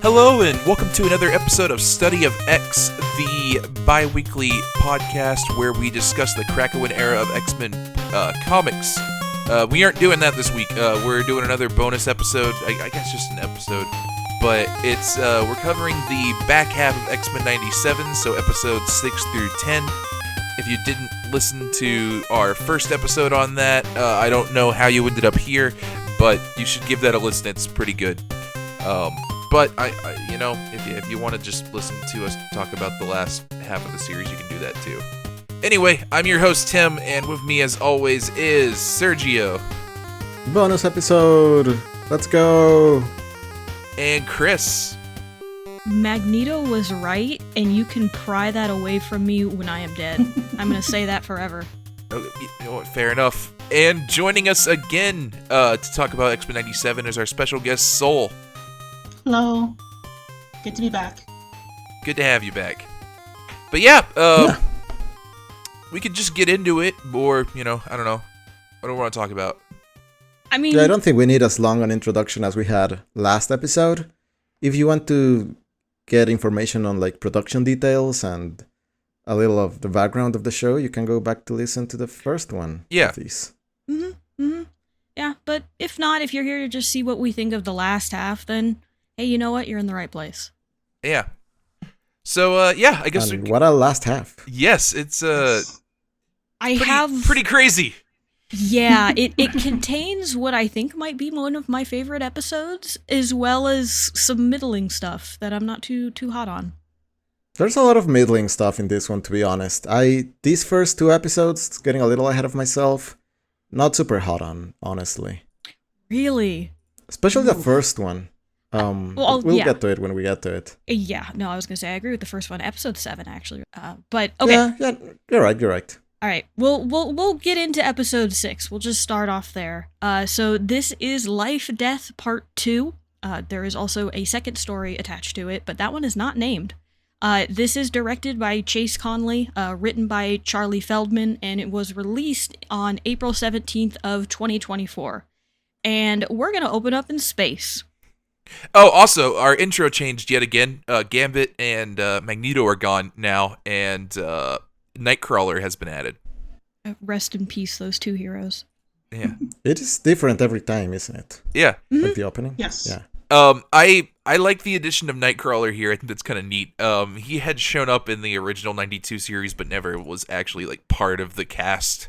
Hello and welcome to another episode of Study of X, the bi-weekly podcast where we discuss the Krakoan era of X-Men comics. We aren't doing that this week. We're doing another bonus episode. I guess just an episode. But it's we're covering the back half of X-Men 97, so episodes 6 through 10. If you didn't listen to our first episode on that, I don't know how you ended up here, but you should give that a listen. It's pretty good. But if you want to just listen to us talk about the last half of the series, you can do that too. Anyway, I'm your host Tim, and with me as always is Sergio. Bonus episode. Let's go. And Chris. Magneto was right, and you can pry that away from me when I am dead. I'm gonna say that forever. You know what, fair enough. And joining us again to talk about X-Men 97 is our special guest Soul. Hello. Good to be back. Good to have you back. But yeah, we could just get into it, or, I don't know. What do we want to talk about? I mean... Yeah, I don't think we need as long an introduction as we had last episode. If you want to get information on, production details and a little of the background of the show, you can go back to listen to the first one of these. Yeah, but if not, if you're here to just see what we think of the last half, then... Hey, you know what? You're in the right place. Yeah. So, I guess... And what a last half. Yes, it's, pretty crazy. Yeah, it contains what I think might be one of my favorite episodes, as well as some middling stuff that I'm not too hot on. There's a lot of middling stuff in this one, to be honest. These first two episodes, getting a little ahead of myself, not super hot on, honestly. Really? Especially the first one. We'll get to it when we get to it. Yeah, no, I was going to say, I agree with the first one, episode 7, actually. But, okay. Yeah, you're right. All right, we'll get into episode 6. We'll just start off there. So this is Life, Death, Part 2. There is also a second story attached to it, but that one is not named. This is directed by Chase Conley, written by Charlie Feldman, and it was released on April 17th of 2024. And we're going to open up in space. Oh, also, our intro changed yet again. Gambit and Magneto are gone now, and Nightcrawler has been added. Rest in peace, those two heroes. Yeah. It is different every time, isn't it? Yeah. Like the opening? Yes. Yeah. I like the addition of Nightcrawler here. I think that's kind of neat. He had shown up in the original 92 series, but never was actually, part of the cast.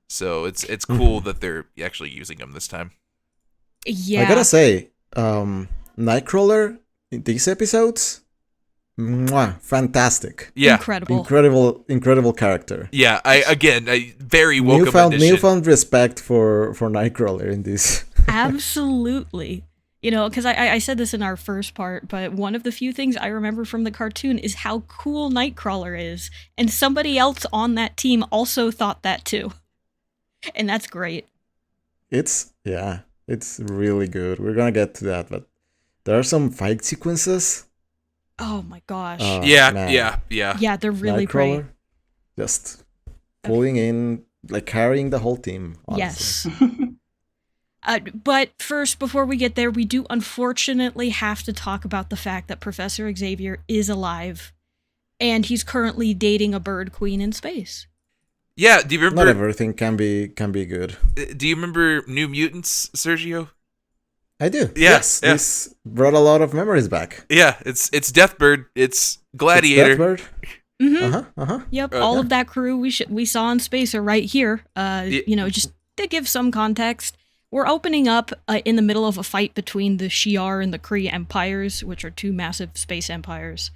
So it's cool that they're actually using him this time. Yeah. I gotta say... Nightcrawler in these episodes, fantastic. Yeah, incredible character. Yeah, I very welcome addition. Newfound respect for Nightcrawler in this. Absolutely. Because I said this in our first part, but one of the few things I remember from the cartoon is how cool Nightcrawler is, and somebody else on that team also thought that too, and that's great. It's really good. We're gonna get to that, but there are some fight sequences. Oh my gosh. Yeah, they're really great. Just pulling in, carrying the whole team, honestly. Yes. But first, before we get there, we do unfortunately have to talk about the fact that Professor Xavier is alive, and he's currently dating a bird queen in space. Yeah, do you remember... Not everything can be good. Do you remember New Mutants, Sergio? I do. Yeah, yes, yeah. This brought a lot of memories back. Yeah, it's Deathbird, it's Gladiator. It's Deathbird. Yep, all of that crew we saw in space are right here. Just to give some context, we're opening up in the middle of a fight between the Shi'ar and the Kree empires, which are two massive space empires.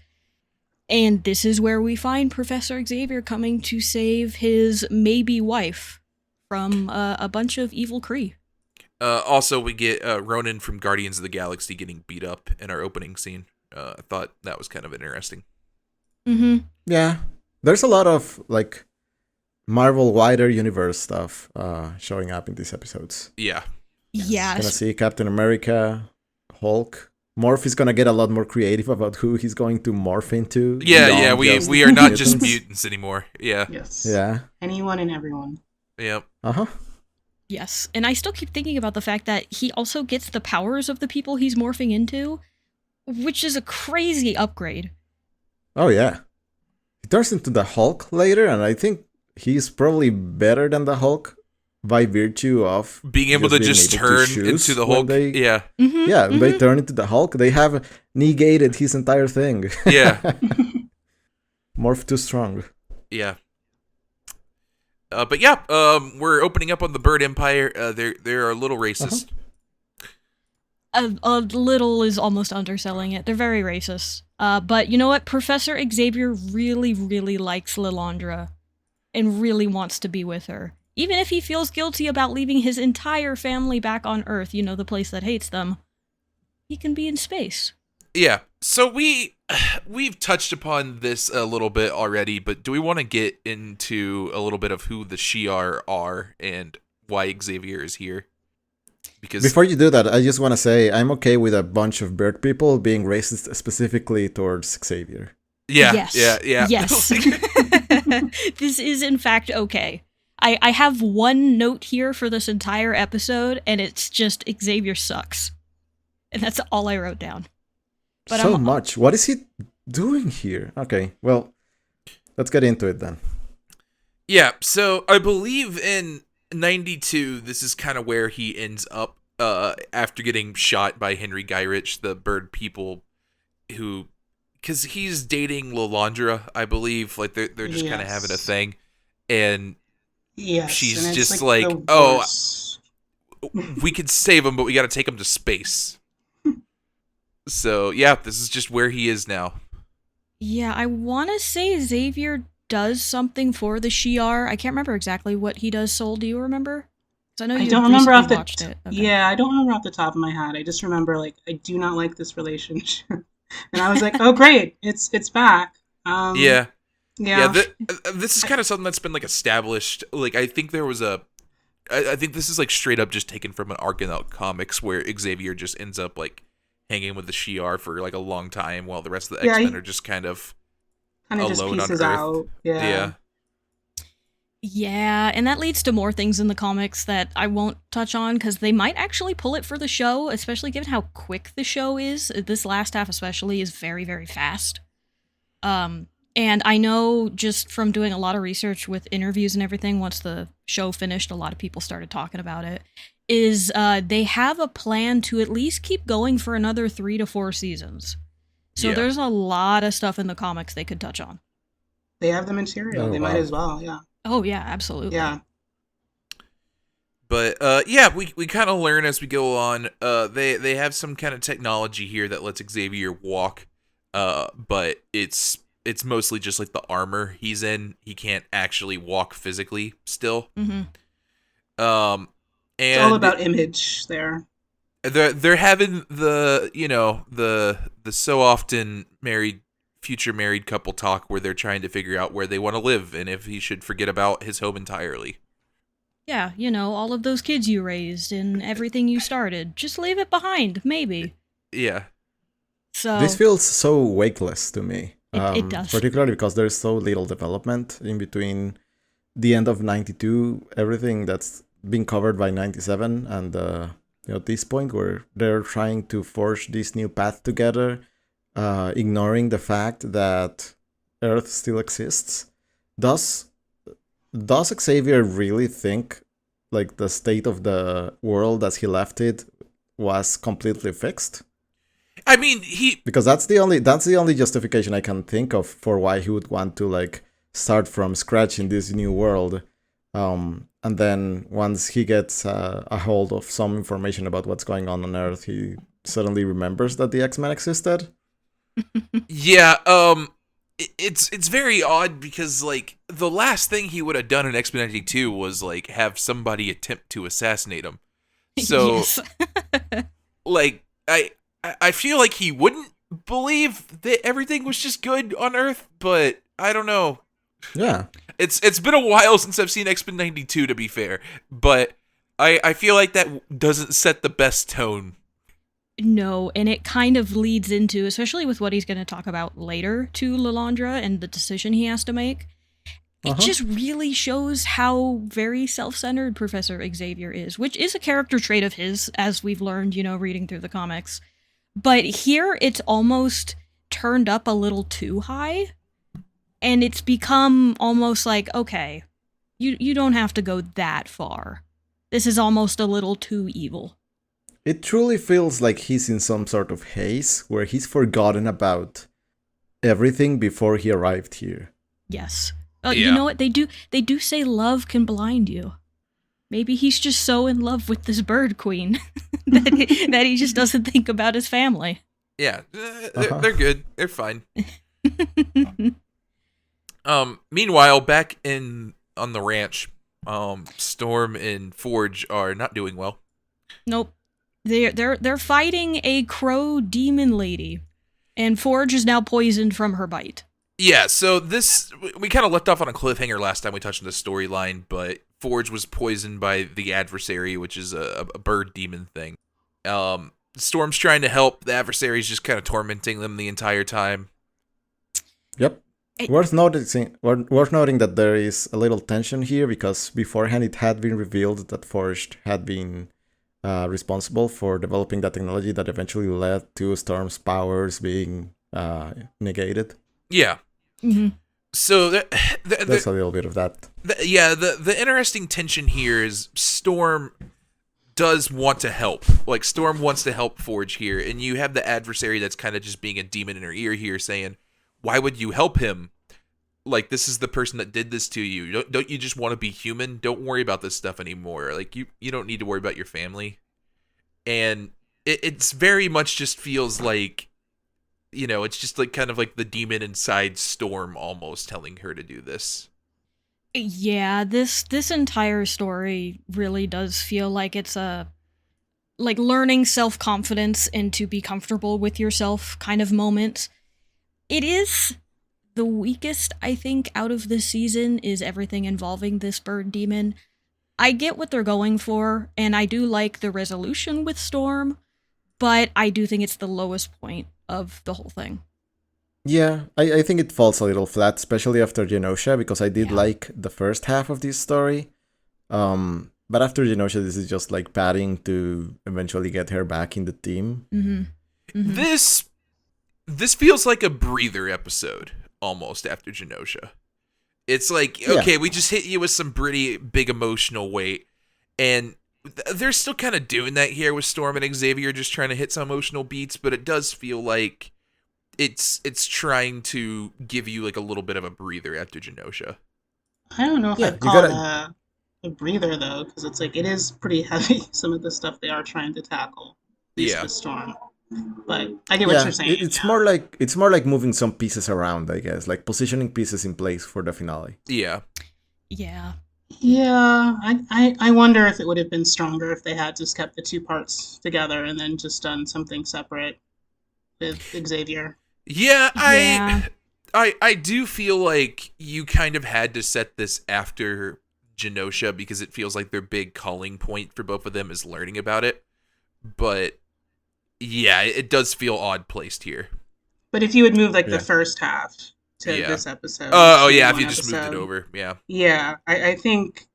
And this is where we find Professor Xavier coming to save his maybe wife from a bunch of evil Kree. Also, we get Ronan from Guardians of the Galaxy getting beat up in our opening scene. I thought that was kind of interesting. Mm-hmm. Yeah. There's a lot of, Marvel wider universe stuff showing up in these episodes. Yeah. Yeah. Gonna see Captain America, Hulk. Morph is gonna get a lot more creative about who he's going to morph into. Yeah, we are not just mutants anymore. Yeah. Yes. Yeah. Anyone and everyone. Yep. Yes, and I still keep thinking about the fact that he also gets the powers of the people he's morphing into, which is a crazy upgrade. Oh yeah. He turns into the Hulk later, and I think he's probably better than the Hulk by virtue of being able to just turn into the Hulk. Yeah. When they turn into the Hulk, they have negated his entire thing. Yeah. Morph too strong. Yeah. But yeah, we're opening up on the Bird Empire. They're a little racist. A little is almost underselling it. They're very racist. But you know what? Professor Xavier really, really likes Lilandra and really wants to be with her. Even if he feels guilty about leaving his entire family back on Earth, you know, the place that hates them, he can be in space. Yeah. So we've touched upon this a little bit already, but do we want to get into a little bit of who the Shi'ar are and why Xavier is here? Because before you do that, I just want to say I'm okay with a bunch of bird people being racist specifically towards Xavier. Yeah. Yes. Yeah. Yes. This is in fact okay. I have one note here for this entire episode, and it's just Xavier sucks. And that's all I wrote down. But so much. What is he doing here? Okay, well, let's get into it then. Yeah, so I believe in 92, this is kind of where he ends up after getting shot by Henry Gyrich, the bird people who... Because he's dating Lilandra, I believe. Like, they're just kind of having a thing. And she's and just like we could save him, but we got to take him to space. So, yeah, this is just where he is now. Yeah, I want to say Xavier does something for the Shi'ar. I can't remember exactly what he does. Soul, do you remember? I know you don't remember off the watched it. Okay. Yeah, I don't remember off the top of my head. I just remember I do not like this relationship, and I was like, oh great, it's back. Yeah. This is kind of something that's been established. I think there was I think this is straight up just taken from an arc in the comics where Xavier just ends up hanging with the Shi'ar for a long time while the rest of the X-Men are just kind of alone on Earth. Out. Yeah, and that leads to more things in the comics that I won't touch on because they might actually pull it for the show, especially given how quick the show is. This last half especially is very, very fast. And I know just from doing a lot of research with interviews and everything, once the show finished, a lot of people started talking about it, is they have a plan to at least keep going for another 3 to 4 seasons. So there's a lot of stuff in the comics they could touch on. They have the material. They might as well, yeah. Oh, yeah, absolutely. Yeah. But, we kind of learn as we go on. They have some kind of technology here that lets Xavier walk, but it's mostly just the armor he's in. He can't actually walk physically still. Mm-hmm. And it's all about image there. They're having the so often future married couple talk where they're trying to figure out where they want to live and if he should forget about his home entirely. Yeah, all of those kids you raised and everything you started. Just leave it behind, maybe. Yeah. So this feels so wakeless to me. It does. Particularly because there's so little development in between the end of 92, everything that's being covered by 97, and at this point where they're trying to forge this new path together, ignoring the fact that Earth still exists. Does Xavier really think the state of the world as he left it was completely fixed? I mean, because that's the only justification I can think of for why he would want to start from scratch in this new world. And then once he gets a hold of some information about what's going on Earth, he suddenly remembers that the X-Men existed. Yeah, it's very odd because the last thing he would have done in X-Men 92 was have somebody attempt to assassinate him. So Yes. I feel like he wouldn't believe that everything was just good on Earth, but I don't know. Yeah. It's been a while since I've seen X-Men 92, to be fair, but I feel like that doesn't set the best tone. No, and it kind of leads into, especially with what he's going to talk about later, to Lilandra and the decision he has to make. It just really shows how very self-centered Professor Xavier is, which is a character trait of his, as we've learned, reading through the comics. But here it's almost turned up a little too high. And it's become almost like, okay, you don't have to go that far. This is almost a little too evil. It truly feels like he's in some sort of haze where he's forgotten about everything before he arrived here. Yes. You know what? They do say love can blind you. Maybe he's just so in love with this bird queen that he just doesn't think about his family. Yeah, they're good. They're fine. Meanwhile, back on the ranch, Storm and Forge are not doing well. Nope. They're fighting a crow demon lady, and Forge is now poisoned from her bite. Yeah, so we kind of left off on a cliffhanger last time we touched on the storyline, but Forge was poisoned by the adversary, which is a bird demon thing. Storm's trying to help. The adversary's just kind of tormenting them the entire time. Yep. Worth noting that there is a little tension here because beforehand it had been revealed that Forge had been responsible for developing that technology that eventually led to Storm's powers being negated. Yeah. Mm-hmm. So there's a little bit of that. The interesting tension here is Storm does want to help. Like, Storm wants to help Forge here, and you have the adversary that's kind of just being a demon in her ear here saying, why would you help him? Like, this is the person that did this to you. Don't you just want to be human? Don't worry about this stuff anymore. Like, you don't need to worry about your family. And it's very much just feels like, you know, it's just like kind of like the demon inside Storm almost telling her to do this. Yeah, this entire story really does feel like it's like learning self-confidence and to be comfortable with yourself kind of moment. It is the weakest, I think, out of this season is everything involving this bird demon. I get what they're going for, and I do like the resolution with Storm, but I do think it's the lowest point of the whole thing. Yeah, I think it falls a little flat, especially after Genosha, because I did like the first half of this story. But after Genosha, this is just like padding to eventually get her back in the team. Mm-hmm. Mm-hmm. This feels like a breather episode, almost, after Genosha. It's like, okay, we just hit you with some pretty big emotional weight, and they're still kind of doing that here with Storm and Xavier, just trying to hit some emotional beats, but it does feel like it's trying to give you like a little bit of a breather after Genosha. I don't know if I'd call it a breather, though, because it's like, it is pretty heavy, some of the stuff they are trying to tackle. The Storm. But I get what you're saying. It's more like moving some pieces around, I guess, like positioning pieces in place for the finale. Yeah. Yeah. Yeah, I wonder if it would have been stronger if they had just kept the two parts together and then just done something separate with Xavier. Yeah, I do feel like you kind of had to set this after Genosha because it feels like their big calling point for both of them is learning about it. But yeah, it does feel odd placed here. But if you would move like the first half to this episode. If you just moved it over. Yeah. Yeah, I think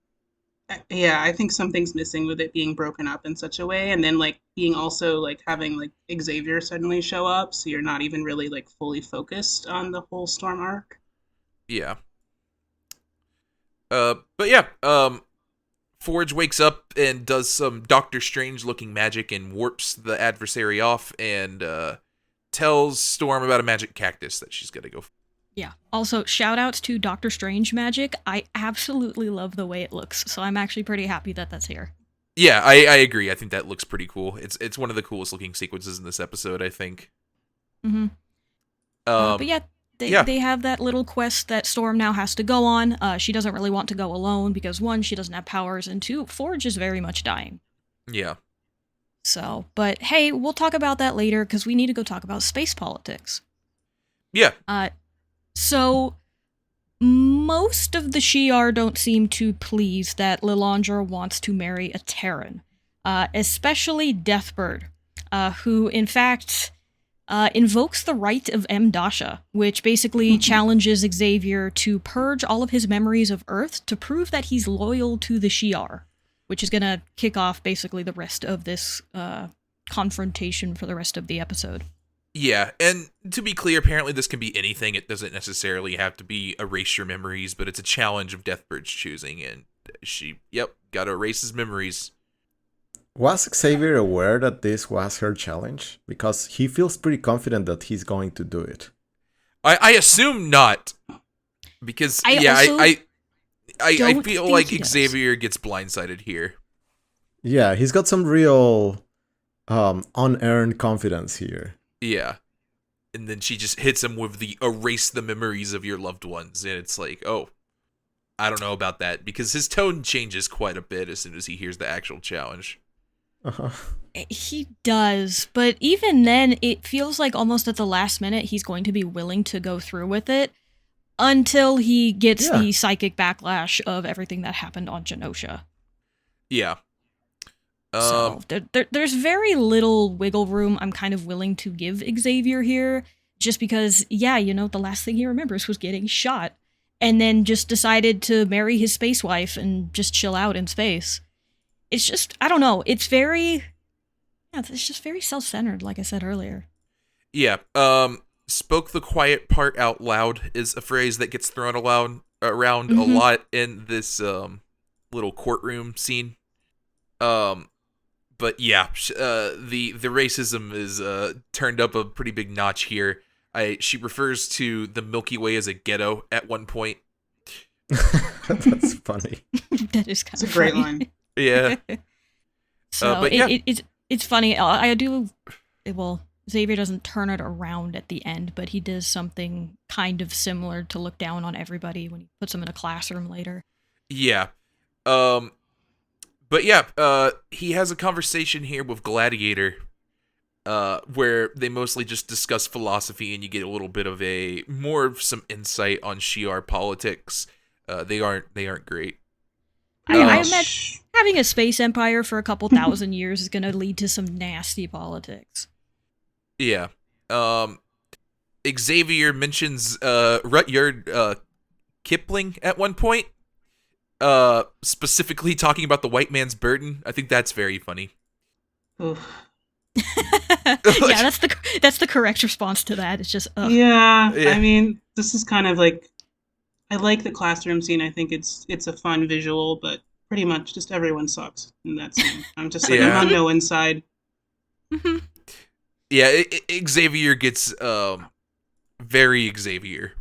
something's missing with it being broken up in such a way, and then like being also like having like Xavier suddenly show up, so you're not even really like fully focused on the whole Storm arc. Yeah. But yeah, Forge wakes up and does some Doctor Strange looking magic and warps the adversary off and tells Storm about a magic cactus that she's gonna go. Yeah. Also, shout outs to Doctor Strange magic. I absolutely love the way it looks, so I'm actually pretty happy that that's here. Yeah, I agree. I think that looks pretty cool. It's one of the coolest looking sequences in this episode, I think. Mm-hmm. But yeah, they have that little quest that Storm now has to go on. She doesn't really want to go alone because, one, she doesn't have powers, and two, Forge is very much dying. Yeah. So, but hey, we'll talk about that later because we need to go talk about space politics. Yeah. So, most of the Shi'ar don't seem too pleased that Lilandra wants to marry a Terran, especially Deathbird, who, in fact, invokes the right of M'Dasha, which basically challenges Xavier to purge all of his memories of Earth to prove that he's loyal to the Shi'ar, which is going to kick off basically the rest of this confrontation for the rest of the episode. Yeah, and to be clear, apparently this can be anything. It doesn't necessarily have to be erase your memories, but it's a challenge of Deathbird's choosing, and gotta erase his memories. Was Xavier aware that this was her challenge? Because he feels pretty confident that he's going to do it. I assume not, because I feel like Xavier gets blindsided here. Yeah, he's got some real unearned confidence here. Yeah. And then she just hits him with the erase the memories of your loved ones. And it's like, oh, I don't know about that. Because his tone changes quite a bit as soon as he hears the actual challenge. Uh-huh. He does. But even then, it feels like almost at the last minute he's going to be willing to go through with it until he gets the psychic backlash of everything that happened on Genosha. Yeah. So there's very little wiggle room I'm kind of willing to give Xavier here, just because, the last thing he remembers was getting shot, and then just decided to marry his space wife and just chill out in space. It's just, I don't know, it's just very self-centered, like I said earlier. Yeah, spoke the quiet part out loud is a phrase that gets thrown around a lot in this little courtroom scene. But yeah, the racism is turned up a pretty big notch here. She refers to the Milky Way as a ghetto at one point. That's funny. That is kind of a great funny. line. Yeah. So but yeah. it's funny. Xavier doesn't turn it around at the end, but he does something kind of similar to look down on everybody when he puts them in a classroom later. Yeah. But yeah, he has a conversation here with Gladiator, where they mostly just discuss philosophy, and you get a little bit of some insight on Shi'ar politics. They aren't great. I imagine having a space empire for a couple thousand years is going to lead to some nasty politics. Yeah. Xavier mentions Rudyard Kipling at one point. Specifically talking about the white man's burden. I think that's very funny. Yeah, that's the correct response to that. It's just yeah. I mean, this is kind of like, I like the classroom scene. I think it's a fun visual, but pretty much just everyone sucks in that scene. I'm just like, I'm on no one's side. Yeah, Xavier gets very Xavier.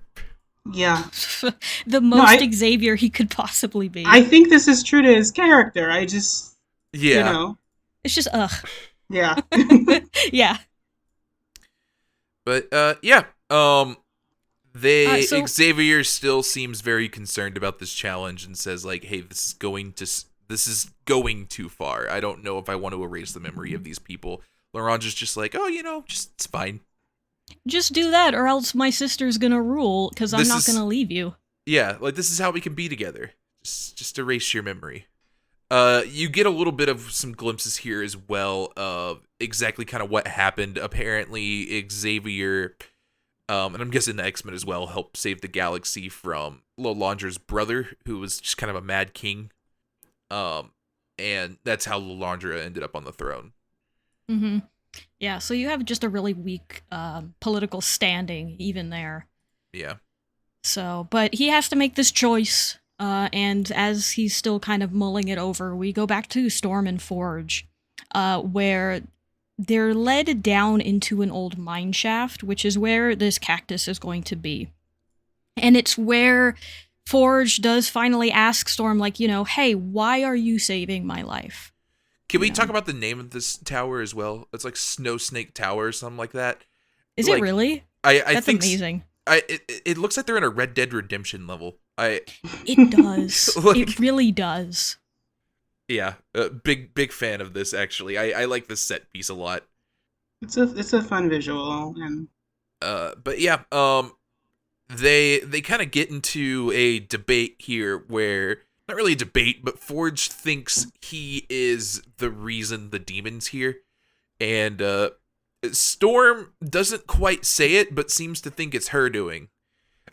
Yeah. The most Xavier he could possibly be. I think this is true to his character. I just, It's just, Yeah. Yeah. But, Xavier still seems very concerned about this challenge and says, like, hey, this is going too far. I don't know if I want to erase the memory of these people. Laranja's just like, it's fine. Just do that, or else my sister's gonna rule, because I'm not gonna leave you. Yeah, like, this is how we can be together. Just erase your memory. You get a little bit of some glimpses here as well of exactly kind of what happened. Apparently, Xavier, and I'm guessing the X-Men as well, helped save the galaxy from Lalandra's brother, who was just kind of a mad king. And that's how Lalandra ended up on the throne. Mm-hmm. Yeah, so you have just a really weak political standing even there. Yeah. So, but he has to make this choice, and as he's still kind of mulling it over, we go back to Storm and Forge, where they're led down into an old mine shaft, which is where this cactus is going to be. And it's where Forge does finally ask Storm, like, hey, why are you saving my life? Can we talk about the name of this tower as well? It's like Snow Snake Tower or something like that. Is it really? That's amazing. It looks like they're in a Red Dead Redemption level. It does. It really does. Yeah, big fan of this actually. I like this set piece a lot. It's a fun visual, and but yeah, they kind of get into a debate here where, not really a debate, but Forge thinks he is the reason the demon's here. And Storm doesn't quite say it, but seems to think it's her doing.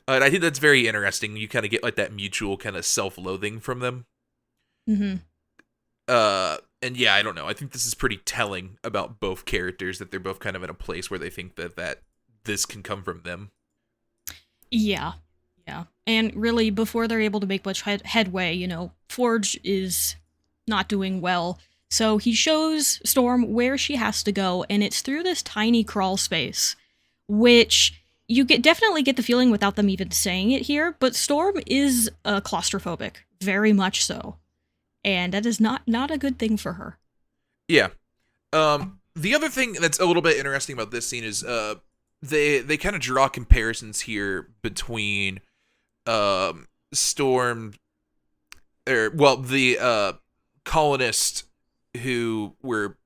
And I think that's very interesting. You kind of get like that mutual kind of self-loathing from them. Mm-hmm. And yeah, I don't know. I think this is pretty telling about both characters, that they're both kind of in a place where they think that this can come from them. Yeah. Yeah. And really, before they're able to make much headway, Forge is not doing well. So he shows Storm where she has to go, and it's through this tiny crawl space, which you definitely get the feeling without them even saying it here, but Storm is claustrophobic, very much so. And that is not a good thing for her. Yeah. The other thing that's a little bit interesting about this scene is they kind of draw comparisons here between Storm, the colonists who were,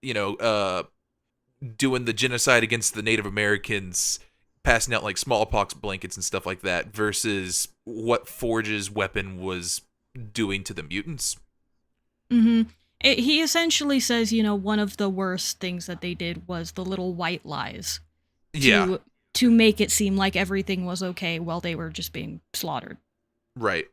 doing the genocide against the Native Americans, passing out like smallpox blankets and stuff like that, versus what Forge's weapon was doing to the mutants. Mm-hmm. He essentially says, one of the worst things that they did was the little white lies. To make it seem like everything was okay while they were just being slaughtered. Right.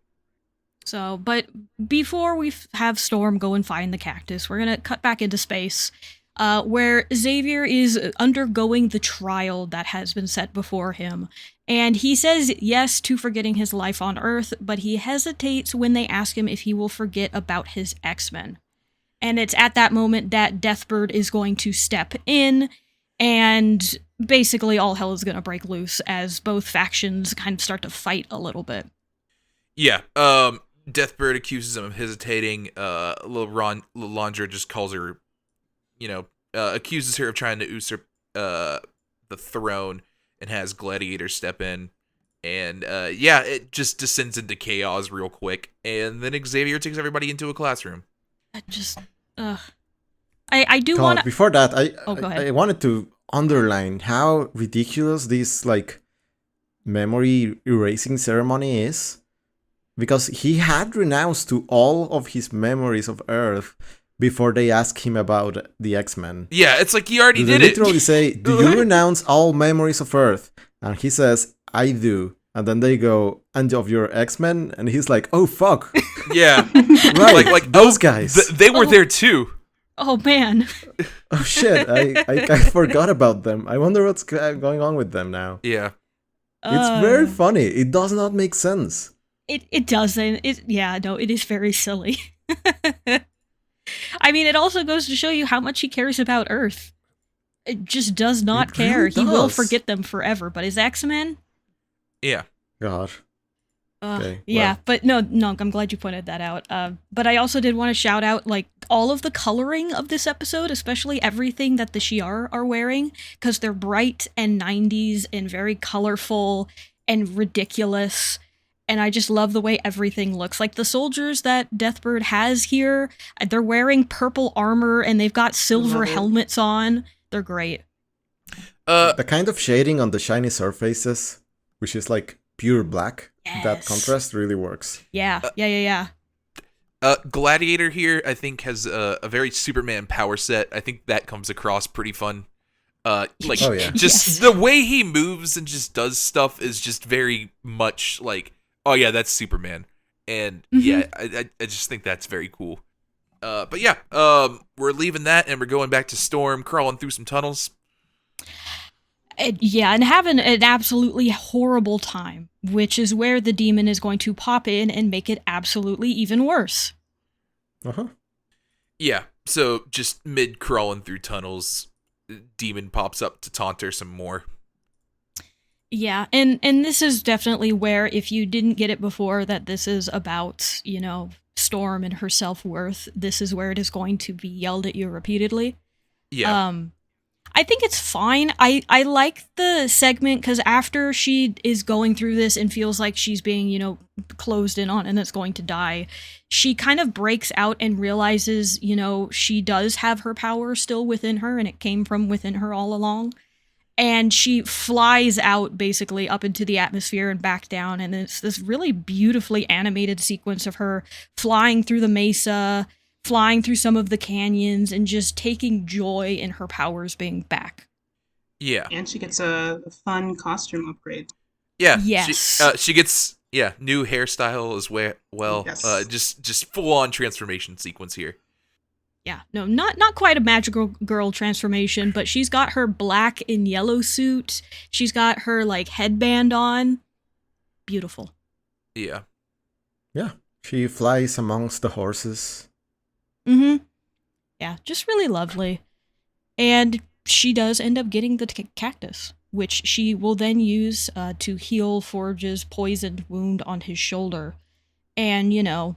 So, but before we have Storm go and find the cactus, we're going to cut back into space, where Xavier is undergoing the trial that has been set before him. And he says yes to forgetting his life on Earth, but he hesitates when they ask him if he will forget about his X-Men. And it's at that moment that Deathbird is going to step in, and basically all hell is going to break loose as both factions kind of start to fight a little bit. Yeah, Deathbird accuses him of hesitating. Lilandra just calls her, accuses her of trying to usurp the throne, and has Gladiator step in. And it just descends into chaos real quick. And then Xavier takes everybody into a classroom. I do want to... Before that, go ahead. I wanted to underline how ridiculous this, memory erasing ceremony is. Because he had renounced to all of his memories of Earth before they ask him about the X-Men. Yeah, it's like he already did it. They it. literally say, do you renounce all memories of Earth? And he says, I do. And then they go, and of your X-Men? And he's like, oh, fuck. Yeah. Right, like those guys. They were there too. Oh, man. Oh, shit. I forgot about them. I wonder what's going on with them now. Yeah. It's very funny. It does not make sense. It doesn't. It is very silly. I mean, it also goes to show you how much he cares about Earth. It just does not care. Really he will does. forget them forever. But his X-Men? Yeah. God. Okay, yeah, but no, I'm glad you pointed that out. But I also did want to shout out, all of the coloring of this episode, especially everything that the Shi'ar are wearing, because they're bright and 90s and very colorful and ridiculous. And I just love the way everything looks. Like the soldiers that Deathbird has here, they're wearing purple armor and they've got silver helmets on. They're great. The kind of shading on the shiny surfaces, which is pure black, yes. That contrast really works. Yeah. Gladiator here, I think, has a very Superman power set. I think that comes across pretty fun. Just the way he moves and just does stuff is just very much oh yeah, that's Superman. And yeah, I just think that's very cool. But yeah, we're leaving that and we're going back to Storm, crawling through some tunnels. And having an absolutely horrible time, which is where the demon is going to pop in and make it absolutely even worse. Uh-huh. Yeah, so just mid-crawling through tunnels, demon pops up to taunt her some more. Yeah, and this is definitely where, if you didn't get it before, that this is about, Storm and her self-worth, this is where it is going to be yelled at you repeatedly. Yeah. I think it's fine. I like the segment because after she is going through this and feels like she's being, closed in on and it's going to die, she kind of breaks out and realizes, she does have her power still within her and it came from within her all along. And she flies out basically up into the atmosphere and back down. And it's this really beautifully animated sequence of her flying through the mesa, flying through some of the canyons, and just taking joy in her powers being back. Yeah. And she gets a fun costume upgrade. Yeah. Yes. She gets new hairstyle as well. Yes. Just full on transformation sequence here. Yeah, no, not quite a magical girl transformation, but she's got her black and yellow suit. She's got her like headband on. Beautiful. Yeah. Yeah, she flies amongst the horses. Mm-hmm. Yeah, just really lovely. And she does end up getting the cactus, which she will then use to heal Forge's poisoned wound on his shoulder. And,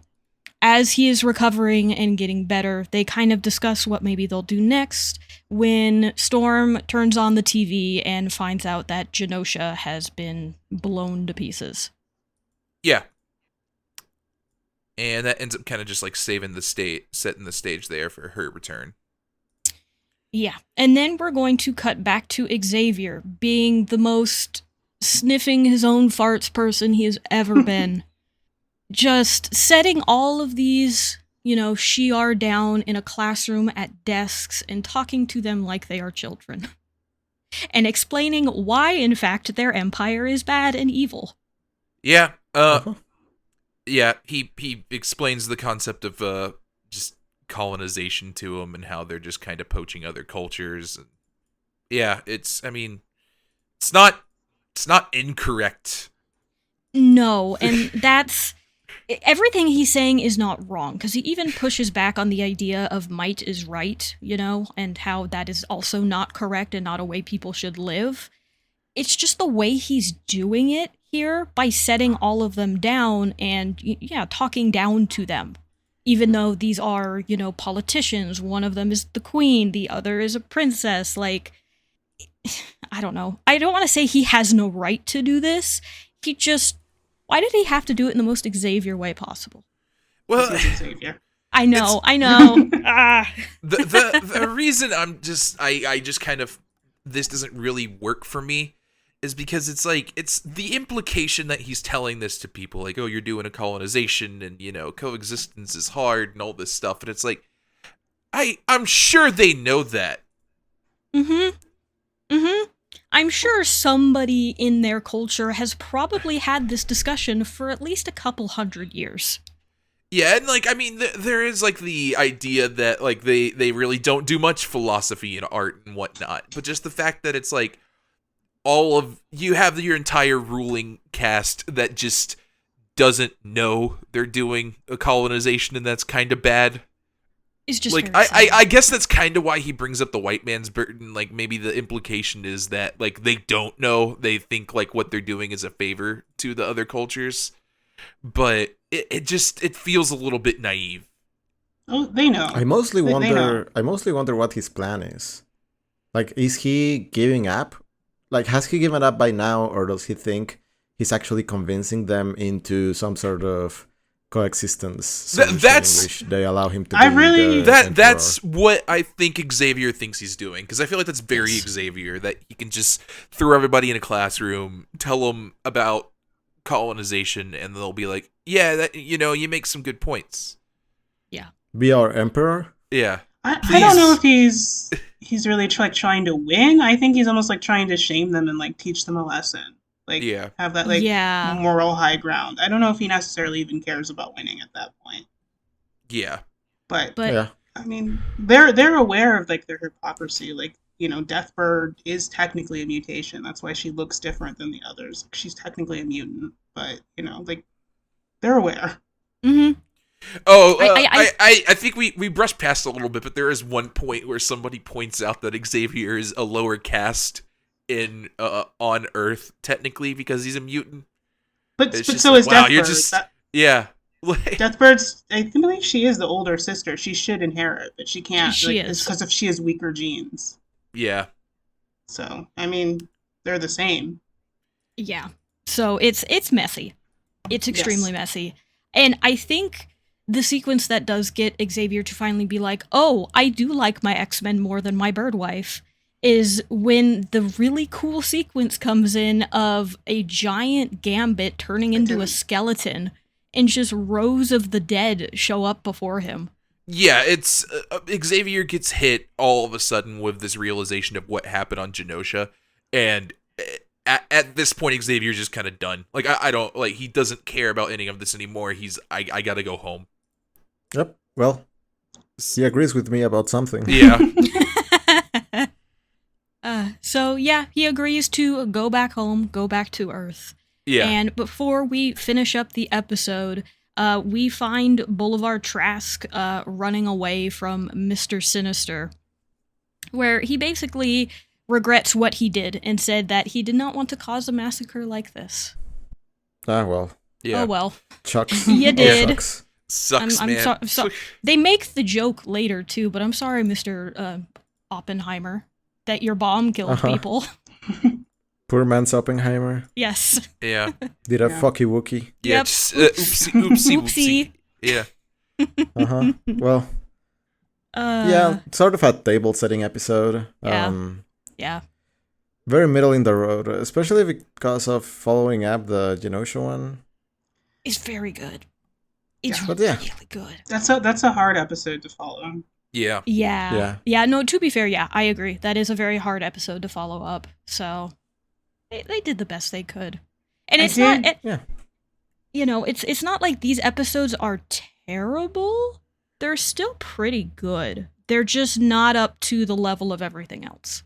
as he is recovering and getting better, they kind of discuss what maybe they'll do next when Storm turns on the TV and finds out that Genosha has been blown to pieces. Yeah. And that ends up kind of just like setting the stage there for her return. Yeah. And then we're going to cut back to Xavier being the most sniffing his own farts person he has ever been. Just setting all of these, Shi'ar down in a classroom at desks and talking to them like they are children. And explaining why, in fact, their empire is bad and evil. Yeah. Yeah, he explains the concept of just colonization to them and how they're just kind of poaching other cultures. And yeah, it's not incorrect. No, and that's everything he's saying is not wrong, because he even pushes back on the idea of might is right, and how that is also not correct and not a way people should live. It's just the way he's doing it here by setting all of them down and, talking down to them. Even though these are, politicians, one of them is the queen, the other is a princess, like, I don't know. I don't want to say he has no right to do this. Why did he have to do it in the most Xavier way possible? Well, Xavier. I know. The reason I just kind of, this doesn't really work for me is because it's the implication that he's telling this to people, like, oh, you're doing a colonization and, coexistence is hard and all this stuff. And it's like, I'm sure they know that. Mm-hmm. Mm-hmm. I'm sure somebody in their culture has probably had this discussion for at least a couple hundred years. Yeah, and there is the idea that they really don't do much philosophy and art and whatnot, but just the fact that it's you have your entire ruling caste that just doesn't know they're doing a colonization, and that's kind of bad. It's just I guess that's kind of why he brings up the white man's burden. Maybe the implication is that they don't know. They think what they're doing is a favor to the other cultures, but it feels a little bit naive. Oh, they know. I mostly wonder what his plan is. Is he giving up? Has he given up by now, or does he think he's actually convincing them into some sort of coexistence solution in which they allow him to be that's what I think Xavier thinks he's doing, because I feel like that's very Xavier, that he can just throw everybody in a classroom, tell them about colonization, and they'll be like, yeah, that you make some good points. Yeah. Be our emperor? Yeah. I don't know if he's really trying to win. I think he's almost trying to shame them and teach them a lesson. Have that moral high ground. I don't know if he necessarily even cares about winning at that point. Yeah. But yeah. I mean, they're aware of their hypocrisy. Deathbird is technically a mutation. That's why she looks different than the others. She's technically a mutant, but they're aware. Mm-hmm. Oh, I think we brushed past a little bit, but there is one point where somebody points out that Xavier is a lower caste on Earth, technically, because he's a mutant. But so is Deathbird. You're just yeah. Deathbird's, I believe she is the older sister. She should inherit, but she can't. She is. It's because if she has weaker genes. Yeah. So they're the same. Yeah. So it's messy. It's extremely messy, and I think the sequence that does get Xavier to finally be like, oh, I do like my X-Men more than my bird wife, is when the really cool sequence comes in of a giant Gambit turning into a skeleton and just rows of the dead show up before him. Yeah, it's Xavier gets hit all of a sudden with this realization of what happened on Genosha, and at this point Xavier's just kind of done. I don't he doesn't care about any of this anymore. I gotta go home. Yep. Well, He agrees with me about something. Yeah. So yeah, he agrees to go back home, go back to Earth. Yeah. And before we finish up the episode, we find Boulevard Trask running away from Mr. Sinister, where he basically regrets what he did and said that he did not want to cause a massacre like this. Ah, well. Yeah. Oh well. Chucks. You did. Chucks. Sucks, I'm man. They make the joke later too, but I'm sorry, Mr. Oppenheimer, that your bomb killed people. Poor man's Oppenheimer. Yes. Yeah. Did a Yeah. fucky wookie. Yeah. Yep. Just, oopsie. Oopsie. Yeah. Well, yeah, sort of a table setting episode. Yeah. Yeah. Very middle in the road, especially because of following up the Genosha one. It's very good. It's But yeah. really good. That's a hard episode to follow. Yeah. Yeah. No, to be fair, yeah, I agree. That is a very hard episode to follow up. So they did the best they could. And it's not Yeah. you know, it's not like these episodes are terrible. They're still pretty good. They're just not up to the level of everything else.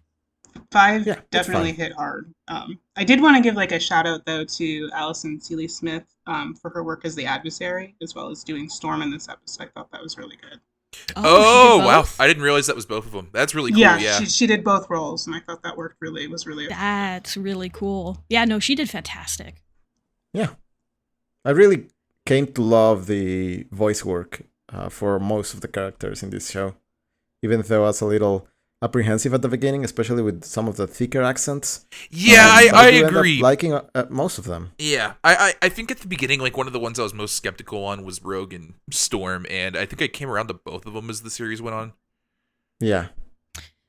5 Yeah, it's definitely fine. hit hard. I did want to give like a shout out though to Alison Seeley Smith for her work as the adversary, as well as doing Storm in this episode. I thought that was really good. Oh, she did wow. both? I didn't realize that was both of them. That's really cool. Yeah, Yeah. she did both roles, and I thought that was really. That's really cool. Yeah, no, she did fantastic. Yeah. I really came to love the voice work for most of the characters in this show. Even though I was a little apprehensive at the beginning, especially with some of the thicker accents. Yeah, But I do end up agree. liking most of them. Yeah, I think at the beginning, like, one of the ones I was most skeptical on was Rogue and Storm, and I think I came around to both of them as the series went on. Yeah.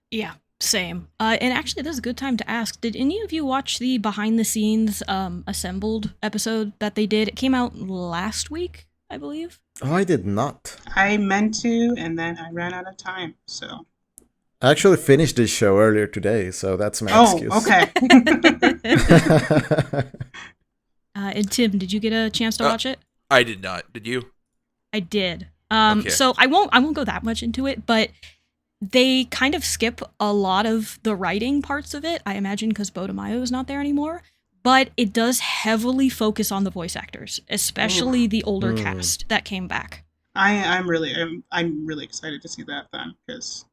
Yeah, same. And actually, this is a good time to ask, did any of you watch the behind-the-scenes assembled episode that they did? It came out last week, I believe. Oh, I did not. I meant to, and then I ran out of time. So. I actually finished this show earlier today, so that's my excuse. Okay. And Tim, did you get a chance to watch it? I did not. Did you? I did. Okay. So I won't go that much into it, but they kind of skip a lot of the writing parts of it. I imagine because Bodemayo is not there anymore. But it does heavily focus on the voice actors, especially the older cast that came back. I'm really excited to see that then, because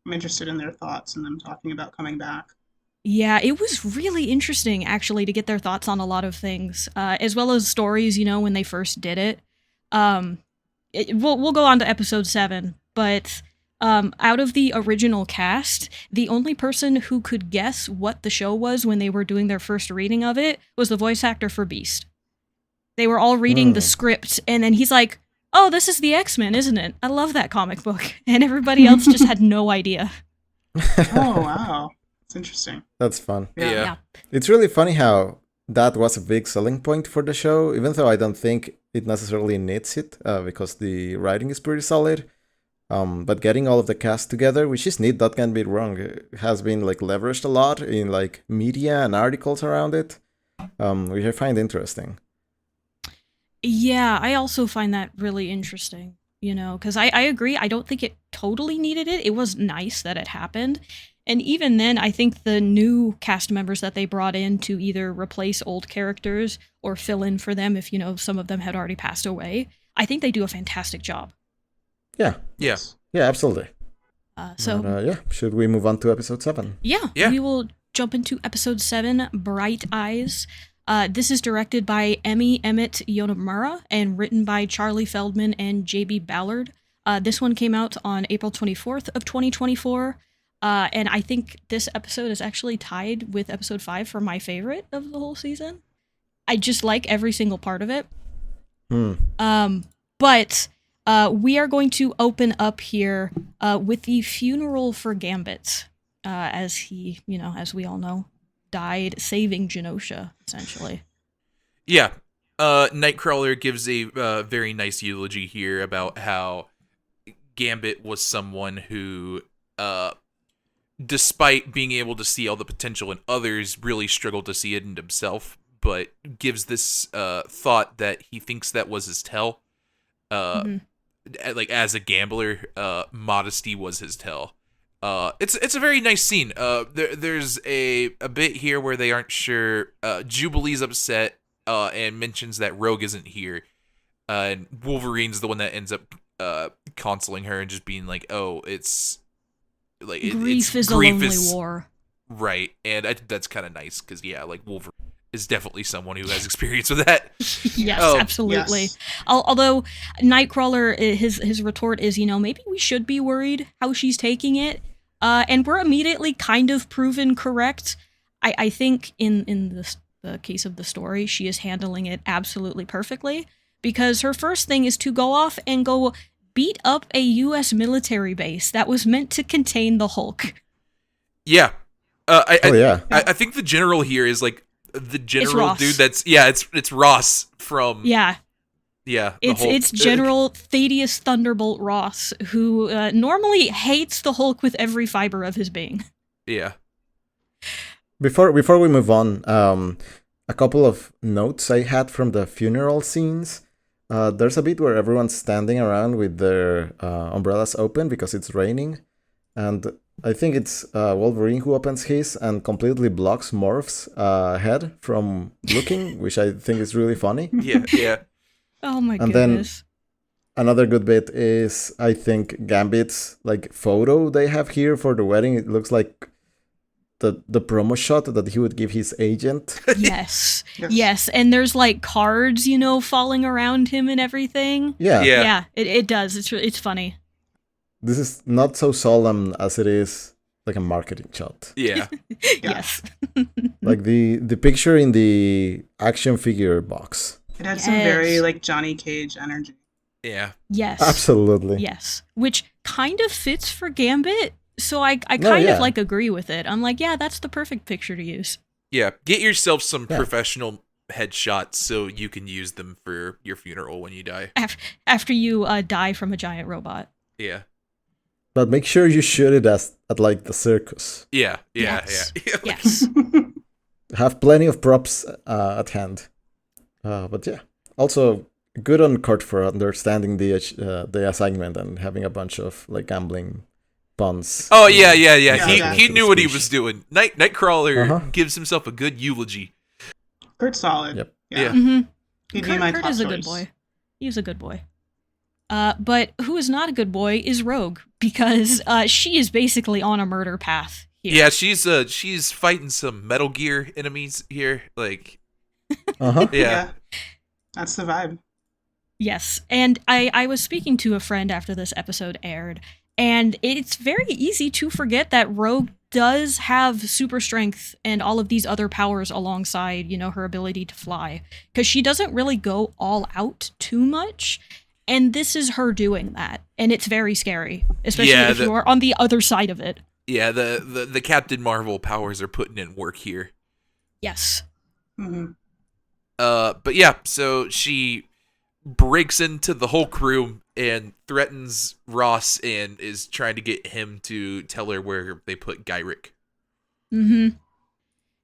I'm interested in their thoughts and them talking about coming back. Yeah, it was really interesting actually to get their thoughts on a lot of things, as well as stories. You know, when they first did it. We'll go on to episode 7, but out of the original cast, the only person who could guess what the show was when they were doing their first reading of it was the voice actor for Beast. They were all reading the script, and then he's like, "Oh, this is the X-Men, isn't it? I love that comic book." And everybody else just had no idea. Oh, wow. It's interesting. That's fun. Yeah. It's really funny how that was a big selling point for the show, even though I don't think it necessarily needs it, because the writing is pretty solid. But getting all of the cast together, which is neat, that can be wrong, has been like leveraged a lot in like media and articles around it, which I find interesting. Yeah, I also find that really interesting, you know, because I agree. I don't think it totally needed it. It was nice that it happened. And even then, I think the new cast members that they brought in to either replace old characters or fill in for them if, you know, some of them had already passed away, I think they do a fantastic job. Yeah. Yeah. Yeah, absolutely. So, But, yeah, should we move on to episode 7? yeah, we will jump into episode 7, Bright Eyes. This is directed by Emi Emmett Yonomura and written by Charlie Feldman and J.B. Ballard. This one came out on April 24th of 2024. And I think this episode is actually tied with episode 5 for my favorite of the whole season. I just like every single part of it. But we are going to open up here with the funeral for Gambit, as he, you know, as we all know, died saving Genosha, essentially. Yeah. Nightcrawler gives a very nice eulogy here about how Gambit was someone who, despite being able to see all the potential in others, really struggled to see it in himself, but gives this thought that he thinks that was his tell. like as a gambler, modesty was his tell. It's a very nice scene. There's a bit here where they aren't sure. Jubilee's upset, and mentions that Rogue isn't here. And Wolverine's the one that ends up consoling her and just being like, "Oh, it's like Grief is grief a lonely is war." right." And I think that's kind of nice because like Wolverine is definitely someone who has experience with that. Yes, Oh, absolutely. yes. Although Nightcrawler, his retort is, maybe we should be worried how she's taking it. And we're immediately kind of proven correct. I think in the case of the story, she is handling it absolutely perfectly, because her first thing is to go off and go beat up a U.S. military base that was meant to contain the Hulk. Yeah. Yeah. I think the general here is like the general Ross. dude that's it's Ross from Yeah. the Hulk. It's General Thaddeus Thunderbolt Ross, who normally hates the Hulk with every fiber of his being. Yeah. Before we move on, a couple of notes I had from the funeral scenes. There's a bit where everyone's standing around with their umbrellas open because it's raining, and I think it's Wolverine who opens his and completely blocks Morph's head from looking, which I think is really funny. Yeah. Oh my And then- goodness. Another good bit is, I think, Gambit's like photo they have here for the wedding. It looks like the promo shot that he would give his agent. Yes. Yes. Yes. And there's like cards, falling around him and everything. Yeah. Yeah, it does. It's funny. This is not so solemn as it is like a marketing shot. Yeah. Yes. Like the picture in the action figure box. It had some Yes. very like Johnny Cage energy. Yeah. Yes. Absolutely. Yes. Which kind of fits for Gambit. So I kind yeah. of like agree with it. I'm like, yeah, that's the perfect picture to use. Yeah. Get yourself some Yeah. professional headshots so you can use them for your funeral when you die. After you die from a giant robot. Yeah. But make sure you shoot it at like the circus. Yeah. Yes. Yeah. Yes. Have plenty of props at hand. But yeah. Also, good on Kurt for understanding the assignment and having a bunch of like gambling puns. Oh yeah. Yeah. He knew what he was doing. Nightcrawler Uh-huh. gives himself a good eulogy. Kurt's solid. Yep. Yeah. Mm-hmm. He'd be my Kurt top is a choice. good boy. He's a good boy. But who is not a good boy is Rogue, because she is basically on a murder path here. Yeah, she's fighting some Metal Gear enemies here. Like, Uh-huh. yeah. That's the vibe. Yes, and I was speaking to a friend after this episode aired, and it's very easy to forget that Rogue does have super strength and all of these other powers alongside, her ability to fly, because she doesn't really go all out too much, and this is her doing that, and it's very scary, especially if you are on the other side of it. Yeah, the Captain Marvel powers are putting in work here. Yes. Hmm. But yeah, so she breaks into the Hulk room and threatens Ross and is trying to get him to tell her where they put Gyrick. Mm-hmm.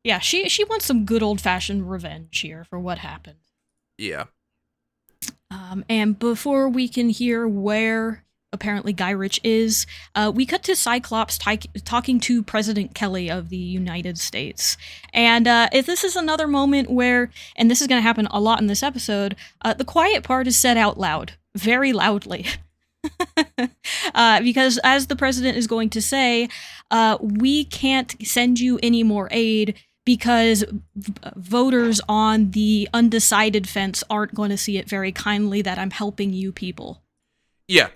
Yeah, she wants some good old-fashioned revenge here for what happened. Yeah. And before we can hear where apparently Gyrick is, we cut to Cyclops talking to President Kelly of the United States. And if this is another moment where, and this is going to happen a lot in this episode, the quiet part is said out loud, very loudly. Because as the president is going to say, we can't send you any more aid because voters on the undecided fence aren't going to see it very kindly that I'm helping you people. Yeah.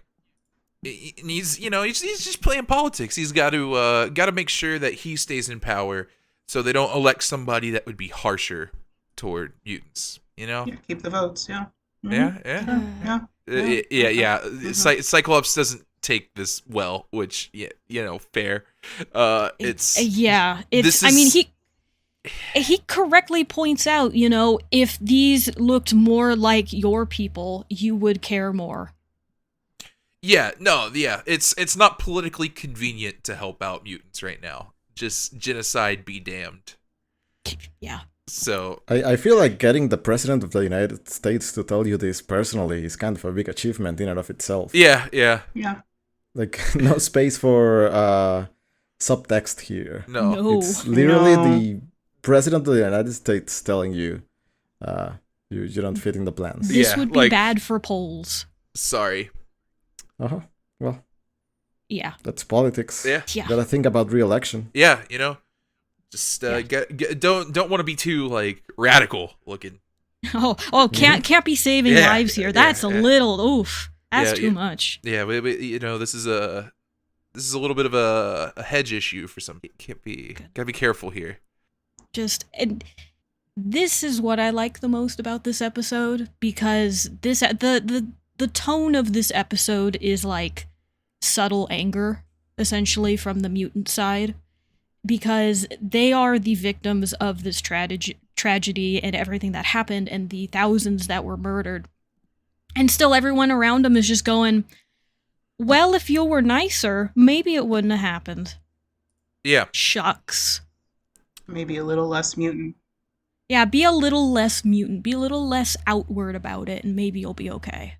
And he's just playing politics. He's got to make sure that he stays in power so they don't elect somebody that would be harsher toward mutants, Yeah, keep the votes. Yeah. Mhm. Yeah. Yeah. Cyclops doesn't take this well, which fair. It's It's I mean he correctly points out, if these looked more like your people, you would care more. It's not politically convenient to help out mutants right now. Just genocide be damned. Yeah. So I feel like getting the president of the United States to tell you this personally is kind of a big achievement in and of itself. yeah. Yeah. Like, no space for subtext here. No. It's literally No. the president of the United States telling you you don't fit in the plans. This Yeah, would be like- bad for polls. Sorry. Uh-huh. Well, Yeah. that's politics. Yeah. Yeah. Gotta think about re-election. Yeah, just Yeah. don't want to be too like radical looking. Oh, can't be saving Yeah, lives here. That's yeah, a yeah. little oof. That's Yeah, too yeah. much. Yeah, this is a little bit of a hedge issue for some. Gotta be careful here. And this is what I like the most about this episode, because the tone of this episode is like subtle anger, essentially, from the mutant side, because they are the victims of this tragedy and everything that happened and the thousands that were murdered. And still everyone around them is just going, well, if you were nicer, maybe it wouldn't have happened. Yeah. Shucks. Maybe a little less mutant. Yeah, be a little less mutant, be a little less outward about it, and maybe you'll be okay.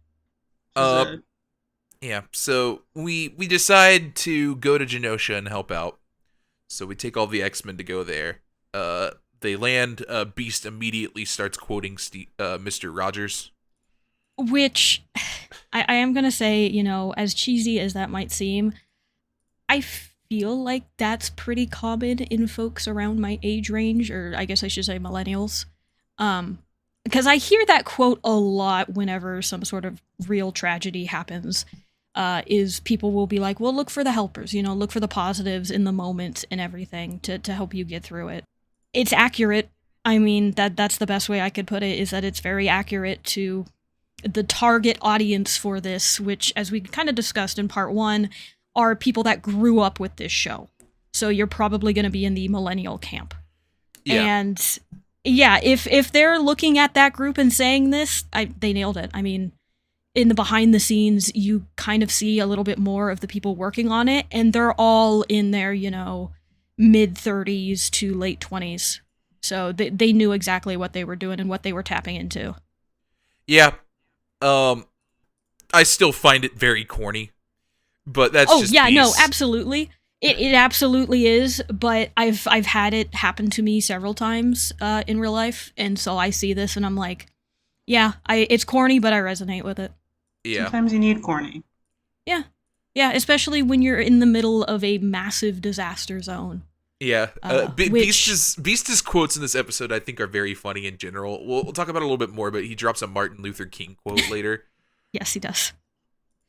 Yeah. So we decide to go to Genosha and help out. So we take all the X-Men to go there. They land. Beast immediately starts quoting Mr. Rogers. Which, I am gonna say, as cheesy as that might seem, I feel like that's pretty common in folks around my age range, or I guess I should say millennials. Because I hear that quote a lot whenever some sort of real tragedy happens. Is people will be like, well, look for the helpers, look for the positives in the moment and everything to help you get through it. It's accurate. I mean, that's the best way I could put it, is that it's very accurate to the target audience for this, which, as we kind of discussed in part 1, are people that grew up with this show. So you're probably going to be in the millennial camp. Yeah. And yeah, if they're looking at that group and saying this, they nailed it. I mean, in the behind the scenes, you kind of see a little bit more of the people working on it, and they're all in their, mid 30s to late 20s. So they knew exactly what they were doing and what they were tapping into. Yeah. I still find it very corny, but that's just no, Beast. absolutely. It absolutely is, but I've had it happen to me several times in real life, and so I see this and I'm like, yeah, it's corny, but I resonate with it. Yeah. Sometimes you need corny. Yeah, especially when you're in the middle of a massive disaster zone. Yeah. Which- Beast's quotes in this episode, I think, are very funny in general. We'll talk about it a little bit more, but he drops a Martin Luther King quote later. Yes, he does.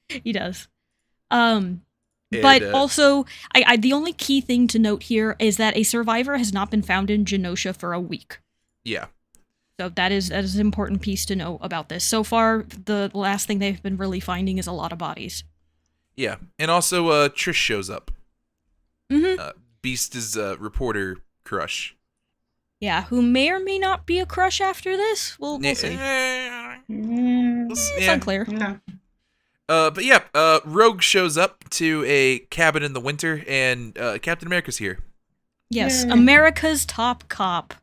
He does. And, But also, I the only key thing to note here is that a survivor has not been found in Genosha for a week. Yeah. So that is an important piece to know about this. So far, the last thing they've been really finding is a lot of bodies. Yeah. And also, Trish shows up. Mm-hmm. Beast's reporter crush. Yeah, who may or may not be a crush after this. We'll see. It's unclear. Yeah. But yeah, Rogue shows up to a cabin in the winter, and Captain America's here. Yes, Yay. America's top cop.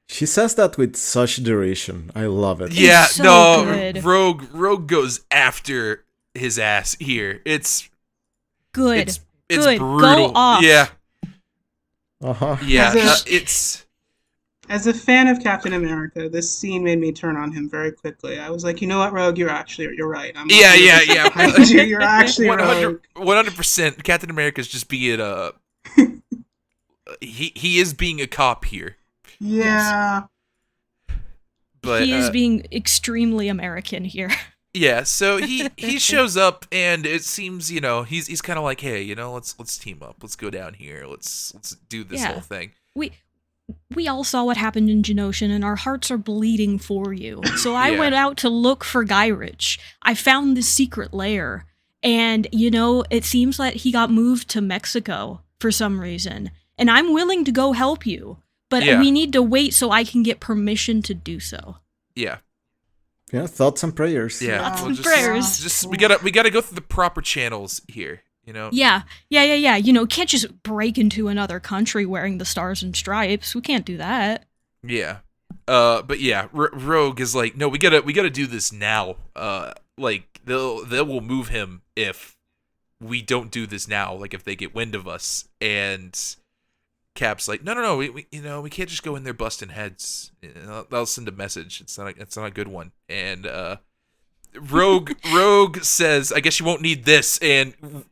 She says that with such derision. I love it. Yeah, so no, good. Rogue goes after his ass here. It's Good. it's Good. brutal. Go off. Yeah, Uh-huh. yeah. As It's As a fan of Captain America, this scene made me turn on him very quickly. I was like, you know what, Rogue, you're right. I'm yeah. You're actually 100%. Captain America's just being he is being a cop here, Yeah. but He is being extremely American here. yeah. So he shows up, and it seems he's kind of like, hey, let's team up, let's go down here, let's do this Yeah. whole thing. We all saw what happened in Genosha, and our hearts are bleeding for you. So I Yeah. went out to look for Guy Rich. I found this secret lair, and it seems that he got moved to Mexico for some reason. And I'm willing to go help you, but Yeah. we need to wait so I can get permission to do so. Yeah. Thoughts and prayers. Yeah, Lots well, of prayers. Just we gotta go through the proper channels here. Yeah. Can't just break into another country wearing the stars and stripes. We can't do that. Yeah. But yeah, Rogue is like, no, we gotta do this now. Like they will move him if we don't do this now. Like if they get wind of us, and Cap's like, no, we can't just go in there busting heads. That'll send a message. It's not a good one. And Rogue says, I guess you won't need this, and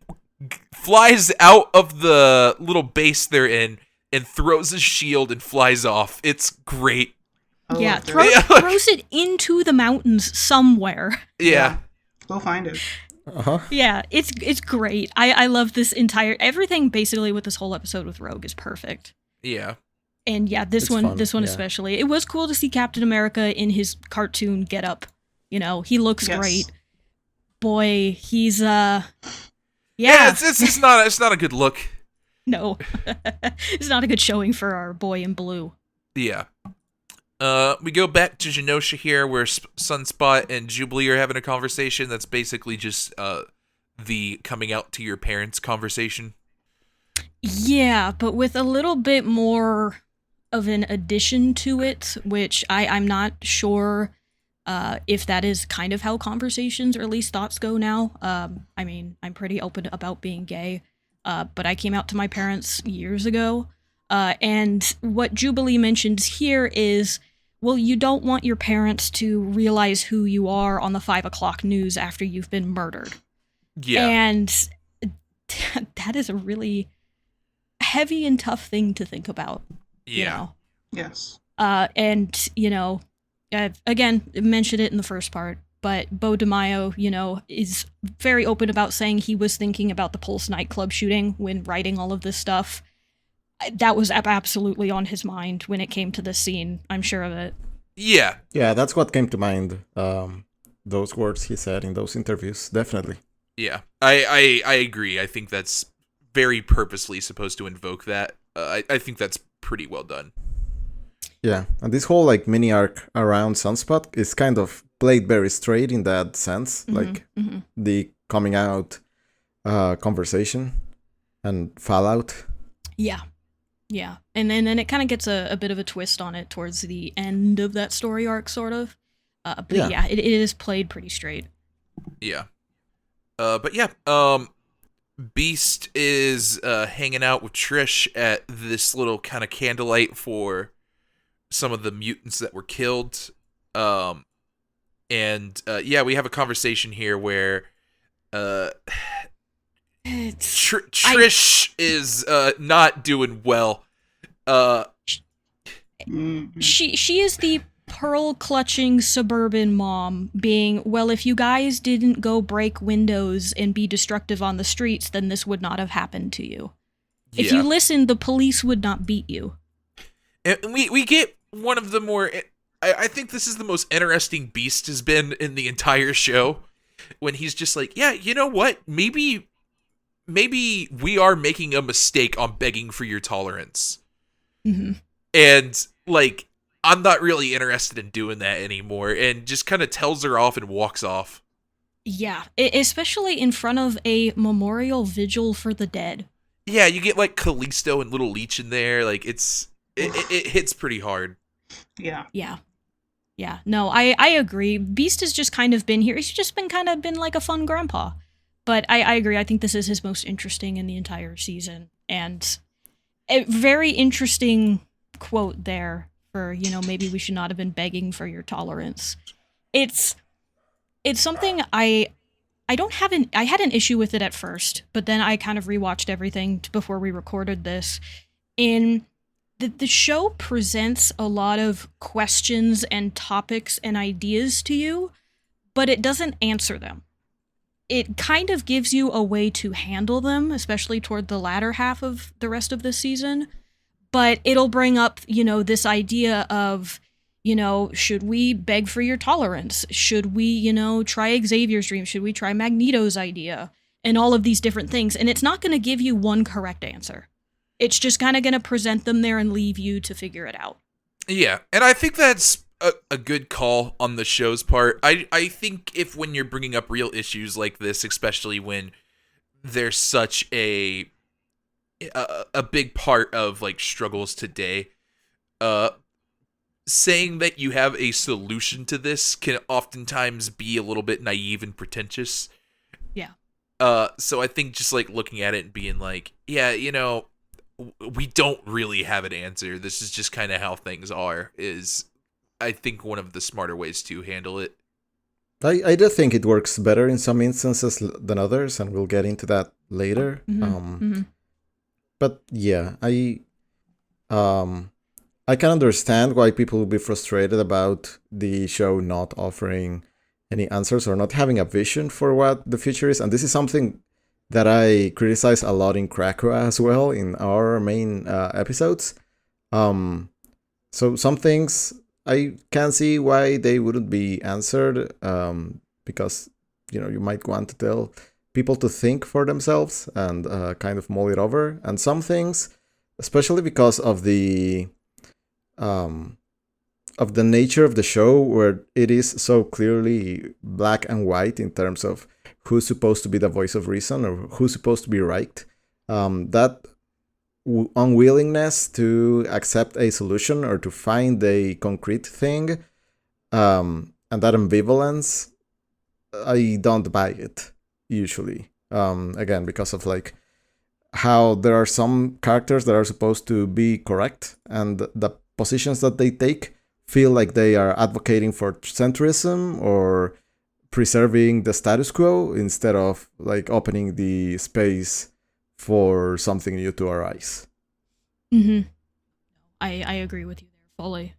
flies out of the little base they're in and throws his shield and flies off. It's great. Yeah, throws it into the mountains somewhere. Yeah. Go find it. Uh-huh. Yeah, it's great. I love this everything basically with this whole episode with Rogue is perfect. Yeah. And yeah, this one yeah. especially. It was cool to see Captain America in his cartoon getup. You know, he looks great. Boy, he's yeah, it's not a good look. No. It's not a good showing for our boy in blue. Yeah. We go back to Genosha here, where Sunspot and Jubilee are having a conversation that's basically just the coming out to your parents conversation. Yeah, but with a little bit more of an addition to it, which I'm not sure if that is kind of how conversations or at least thoughts go now. I mean, I'm pretty open about being gay, but I came out to my parents years ago. And what Jubilee mentions here is, well, you don't want your parents to realize who you are on the 5 o'clock news after you've been murdered. Yeah. And that is a really heavy and tough thing to think about. Yeah. You know? Yes. And, you know, again, mentioned it in the first part, but Bo DeMaio, you know, is very open about saying he was thinking about the Pulse nightclub shooting when writing all of this stuff. That was absolutely on his mind when it came to this scene. I'm sure of it. Yeah. Yeah, that's what came to mind. Those words he said in those interviews, definitely. Yeah. I agree. I think that's very purposely supposed to invoke that. I think that's pretty well done. Yeah, and this whole like mini arc around Sunspot is kind of played very straight in that sense, like the coming out conversation and Fallout. Yeah. Yeah. And then it kind of gets a bit of a twist on it towards the end of that story arc, sort of. But yeah, it is played pretty straight. Yeah. But yeah, Beast is hanging out with Trish at this little kind of candlelight for some of the mutants that were killed. And yeah, we have a conversation here where Trish is not doing well. She is the pearl-clutching suburban mom being, well, if you guys didn't go break windows and be destructive on the streets, then this would not have happened to you. Yeah. If you listened, the police would not beat you. And we get one of the more... I think this is the most interesting Beast has been in the entire show. When he's just like, yeah, you know what? Maybe we are making a mistake on begging for your tolerance. Mm-hmm. And, like, I'm not really interested in doing that anymore. And just kind of tells her off and walks off. Yeah, especially in front of a memorial vigil for the dead. Yeah, you get, like, Callisto and Little Leech in there. Like, it hits pretty hard. Yeah. Yeah. Yeah, no, I agree. Beast has just kind of been here. He's just been like a fun grandpa. But I agree. I think this is his most interesting in the entire season. And a very interesting quote there for, you know, maybe we should not have been begging for your tolerance. It's something I had an issue with it at first, but then I kind of rewatched everything before we recorded this. The show presents a lot of questions and topics and ideas to you, but it doesn't answer them. It kind of gives you a way to handle them, especially toward the latter half of the rest of this season. But it'll bring up, you know, this idea of, you know, should we beg for your tolerance? Should we, you know, try Xavier's dream? Should we try Magneto's idea? And all of these different things. And it's not going to give you one correct answer. It's just kind of going to present them there and leave you to figure it out. Yeah, and I think that's a good call on the show's part. I think when you're bringing up real issues like this, especially when there's such a big part of, like, struggles today, saying that you have a solution to this can oftentimes be a little bit naive and pretentious. Yeah. So I think just like looking at it and being like, yeah, we don't really have an answer. This is just kind of how things are, is I think one of the smarter ways to handle it. I do think it works better in some instances than others, and we'll get into that later. But yeah, I can understand why people will be frustrated about the show not offering any answers or not having a vision for what the future is. And this is something that I criticize a lot in Krakoa as well, in our main episodes. So some things I can see why they wouldn't be answered, because, you might want to tell people to think for themselves and kind of mull it over. And some things, especially because of the nature of the show, where it is so clearly black and white in terms of who's supposed to be the voice of reason or who's supposed to be right, that unwillingness to accept a solution or to find a concrete thing, and that ambivalence, I don't buy it usually. Again, because of like how there are some characters that are supposed to be correct, and the positions that they take feel like they are advocating for centrism or preserving the status quo instead of like opening the space for something new to arise. I agree with you there fully,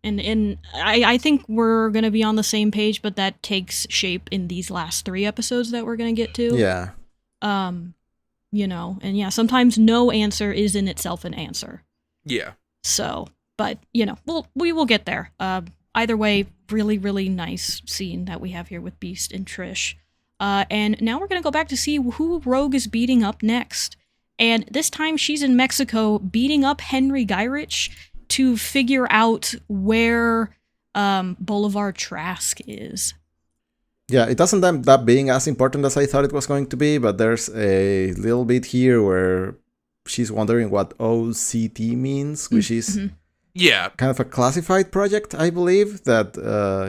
and I think we're gonna be on the same page, but that takes shape in these last 3 episodes that we're gonna get to. Yeah. And yeah, sometimes no answer is in itself an answer. Yeah. So, but we will get there. Either way, really, really nice scene that we have here with Beast and Trish. And now we're gonna go back to see who Rogue is beating up next. And this time she's in Mexico beating up Henry Gyrich to figure out where Bolivar Trask is. Yeah, it doesn't end up being as important as I thought it was going to be, but there's a little bit here where she's wondering what OCT means, which is kind of a classified project, I believe, that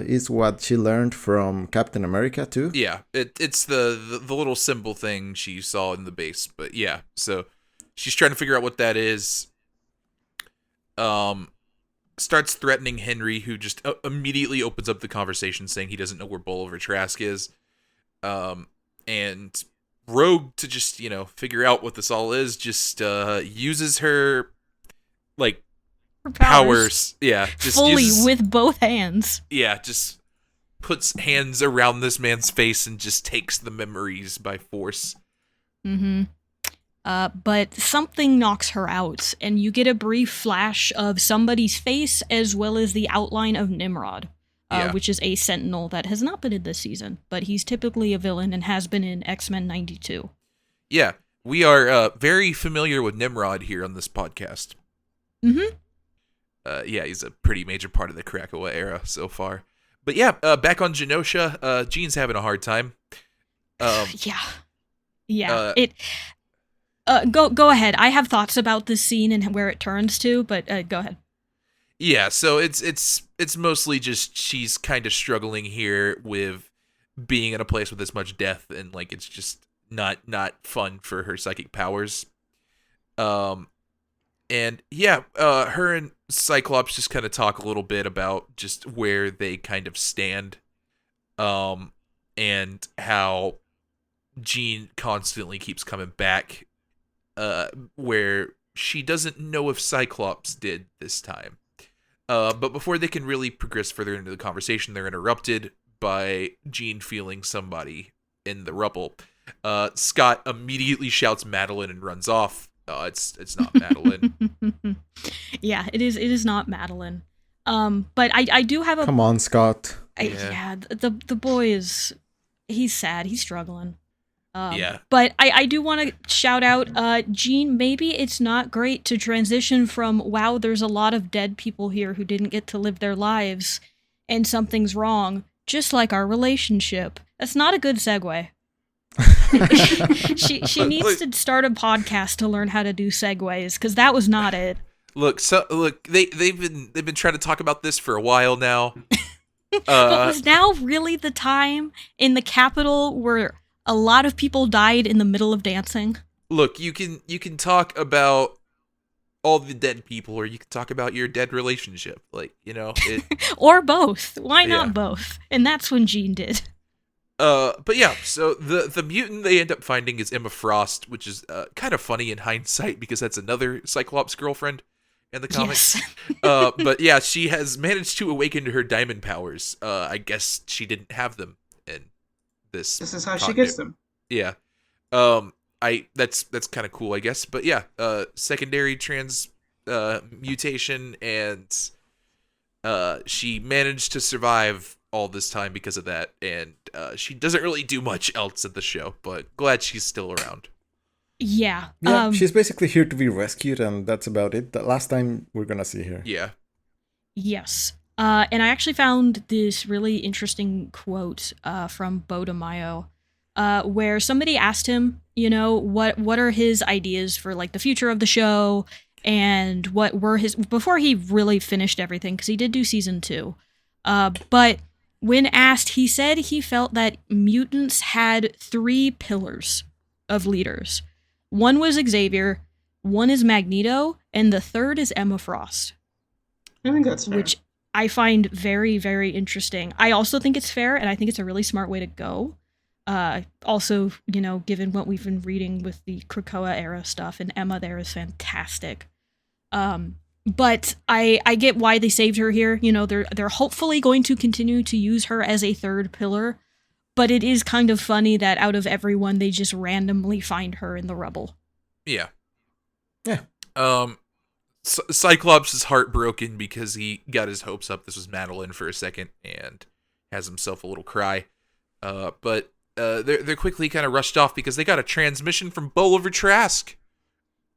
is what she learned from Captain America too. Yeah, it's the little symbol thing she saw in the base, but yeah, so she's trying to figure out what that is. Starts threatening Henry, who just immediately opens up the conversation saying he doesn't know where Bolivar Trask is. And Rogue, to just, figure out what this all is, just uses her, like, powers. Yeah. Just fully with both hands. Yeah, just puts hands around this man's face and just takes the memories by force. But something knocks her out, and you get a brief flash of somebody's face as well as the outline of Nimrod, which is a Sentinel that has not been in this season, but he's typically a villain and has been in X-Men 92. Yeah, we are very familiar with Nimrod here on this podcast. Yeah, he's a pretty major part of the Krakoa era so far. But yeah, back on Genosha, Jean's having a hard time. Go ahead. I have thoughts about this scene and where it turns to, but go ahead. Yeah, so it's mostly just she's kind of struggling here with being in a place with this much death, and like it's just not fun for her psychic powers. And yeah, her and Cyclops just kind of talk a little bit about just where they kind of stand, and how Jean constantly keeps coming back, where she doesn't know if Cyclops did this time. But before they can really progress further into the conversation, they're interrupted by Jean feeling somebody in the rubble. Scott immediately shouts Madeline and runs off. It's not Madeline. Yeah, it is not Madeline. But I do have a... Come on, Scott. The boy he's sad. He's struggling. Yeah. But I do want to shout out, Jean, maybe it's not great to transition from, wow, there's a lot of dead people here who didn't get to live their lives, and something's wrong, just like our relationship. That's not a good segue. she needs to start a podcast to learn how to do segues, because that was not it. Look, they've been trying to talk about this for a while now. But was now really the time in the capital where a lot of people died in the middle of dancing? Look, you can talk about all the dead people, or you can talk about your dead relationship. Like, it. Or both. Why not Yeah. both? And that's when Jean did. But yeah, so the mutant they end up finding is Emma Frost, which is kind of funny in hindsight because that's another Cyclops girlfriend in the comics. Yes. But yeah, she has managed to awaken her diamond powers. I guess she didn't have them in this. This is how she gets them. Yeah. That's kind of cool, I guess. But yeah, secondary trans mutation, and she managed to survive all this time because of that, and she doesn't really do much else in the show, but glad she's still around. Yeah. Yeah, she's basically here to be rescued, and that's about it. The last time we're gonna see her. Yeah. Yes. And I actually found this really interesting quote from Bo DeMaio, where somebody asked him, what are his ideas for like the future of the show, and what were his before he really finished everything, because he did do season 2. But when asked, he said he felt that mutants had 3 pillars of leaders. One was Xavier, one is Magneto, and the third is Emma Frost. I think that's fair. Which I find very, very interesting. I also think it's fair, and I think it's a really smart way to go. Also, given what we've been reading with the Krakoa era stuff, and Emma there is fantastic. But I get why they saved her here. They're hopefully going to continue to use her as a third pillar, but it is kind of funny that out of everyone, they just randomly find her in the rubble. Yeah. Yeah. Cyclops is heartbroken because he got his hopes up. This was Madeline for a second, and has himself a little cry. But they're quickly kind of rushed off because they got a transmission from Bolivar Trask.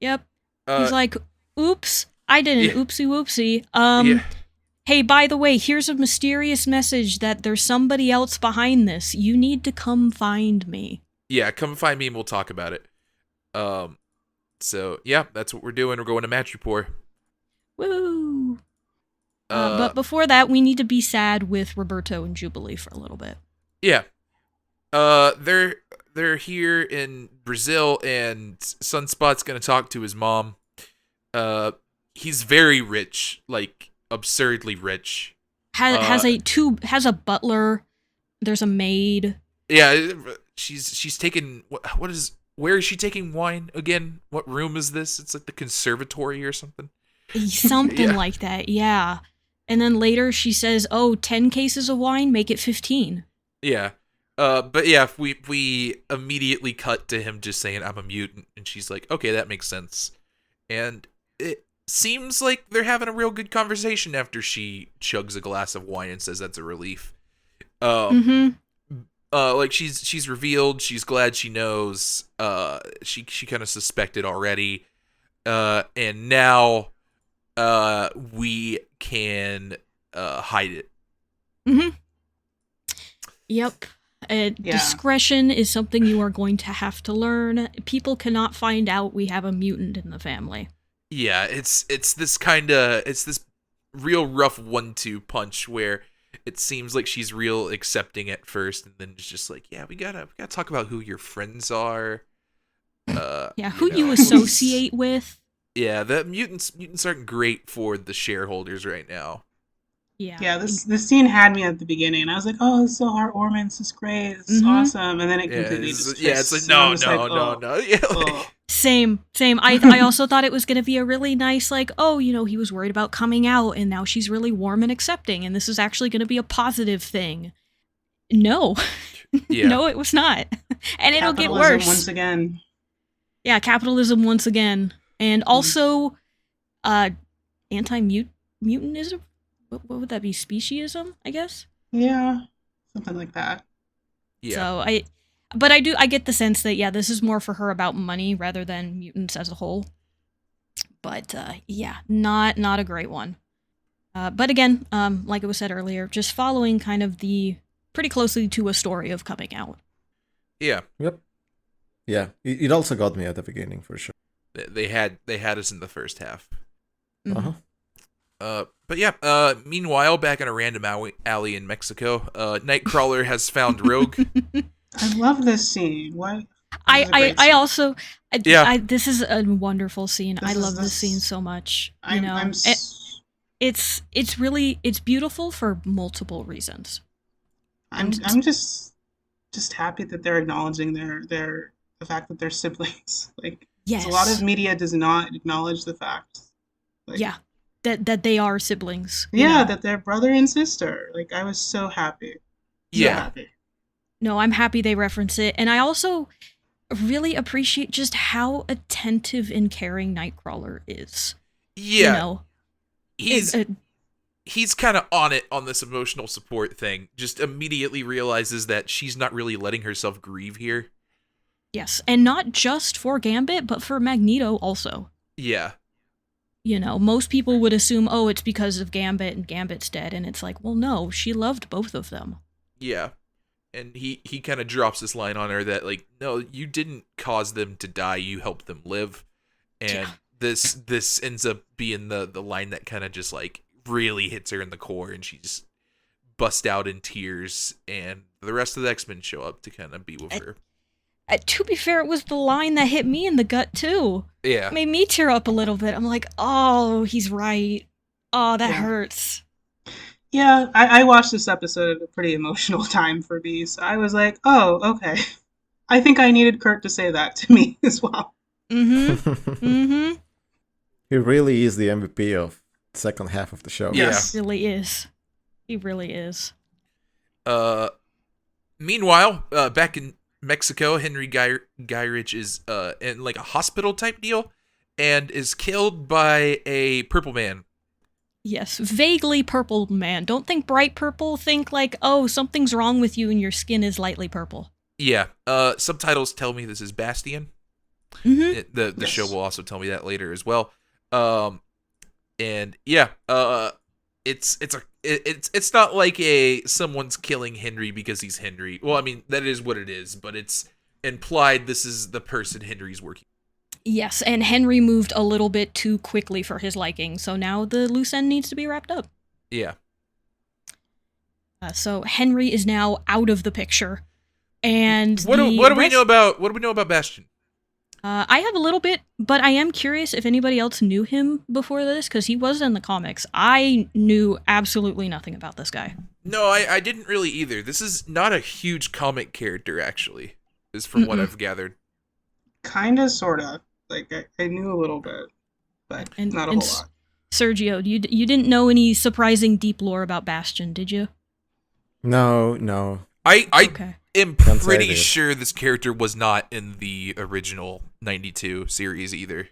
Yep. He's like, oops, I did an Yeah. oopsie whoopsie. Yeah. Hey, by the way, here's a mysterious message that there's somebody else behind this. You need to come find me. Yeah, come find me and we'll talk about it. So yeah, that's what we're doing. We're going to Madripoor. Woo! But before that, we need to be sad with Roberto and Jubilee for a little bit. Yeah. They're here in Brazil, and Sunspot's gonna talk to his mom. He's very rich, like absurdly rich. Has a butler. There's a maid. Yeah, she's taking where is she taking wine again? What room is this? It's like the conservatory or something. Something Yeah. like that, yeah. And then later she says, 10 cases of wine, make it 15. Yeah. But yeah, we immediately cut to him just saying, I'm a mutant, and she's like, okay, that makes sense. And it seems like they're having a real good conversation after she chugs a glass of wine and says that's a relief. Like she's revealed, she's glad she knows, she kind of suspected already, and now we can hide it. Yep. Yeah. Discretion is something you are going to have to learn. People cannot find out we have a mutant in the family. Yeah, it's this real rough 1-2 punch where it seems like she's real accepting at first, and then it's just like, yeah, we gotta talk about who your friends are. Who you associate with. Yeah, the mutants aren't great for the shareholders right now. Yeah, this scene had me at the beginning. I was like, oh, it's so heartwarming. This is great. This is awesome. And then it completely It's like, twists. no. Yeah, like, Same. I also thought it was going to be a really nice, like, he was worried about coming out, and now she's really warm and accepting, and this is actually going to be a positive thing. No. Yeah. No, it was not. And it'll get Capitalism worse. once again. Yeah, capitalism once again. And also, anti-mutanism? What would that be? Speciesism, I guess? Yeah, something like that. Yeah. So I get the sense that, yeah, this is more for her about money rather than mutants as a whole. But, not a great one. But again, like it was said earlier, just following kind of pretty closely to a story of coming out. Yeah. Yep. Yeah, it also got me at the beginning for sure. They had us in the first half. Uh-huh. But yeah, meanwhile, back in a random alley in Mexico, Nightcrawler has found Rogue. I love this scene. What? I also, Yeah. this is a wonderful scene. I love this this- scene so much. You I'm, know, I'm it's beautiful for multiple reasons. I'm just happy that they're acknowledging the fact that they're siblings. Like, 'cause Yes. a lot of media does not acknowledge the fact. Like, Yeah, that they are siblings. you yeah, know? that they're brother and sister. Like, I was so happy. So Yeah. happy. No, I'm happy they reference it, and I also really appreciate just how attentive and caring Nightcrawler is. Yeah. You know, He's kind of on it on this emotional support thing. Just immediately realizes that she's not really letting herself grieve here. yes, and not just for Gambit, but for Magneto also. Yeah. You know, most people would assume, oh, it's because of Gambit and Gambit's dead, and it's like, well, no, she loved both of them. Yeah. And he kind of drops this line on her that, like, no, you didn't cause them to die, you helped them live. And Yeah. this ends up being the line that kind of just, like, really hits her in the core, and she's bust out in tears, and the rest of the X-Men show up to kind of be with her. To be fair, it was the line that hit me in the gut, too. Yeah. It made me tear up a little bit. I'm like, oh, he's right. Oh, that Yeah. hurts. Yeah, I watched this episode at a pretty emotional time for me, so I was like, oh, okay. I think I needed Kurt to say that to me as well. Mm-hmm. He really is the MVP of the second half of the show. Yeah. He really is. He really is. Meanwhile, back in Mexico, Henry Gyrich is in like a hospital type deal and is killed by a purple man. Yes, vaguely purple man. Don't think bright purple. Think like, oh, something's wrong with you and your skin is lightly purple. Yeah. Subtitles tell me this is Bastion. Mm-hmm. The Yes. show will also tell me that later as well. And yeah, it's not like someone's killing Henry because he's Henry. Well, I mean, that is what it is, but it's implied this is the person Henry's working. Yes, and Henry moved a little bit too quickly for his liking, so now the loose end needs to be wrapped up. Yeah. So Henry is now out of the picture, and What do we know about Bastion? I have a little bit, but I am curious if anybody else knew him before this, because he was in the comics. I knew absolutely nothing about this guy. No, I didn't really either. This is not a huge comic character, actually, is from what I've gathered. Kinda, sorta. Like, I knew a little bit, but not a whole lot. Sergio, you didn't know any surprising deep lore about Bastion, did you? No. I Okay. am Can't say I pretty did. sure this character was not in the original 92 series either.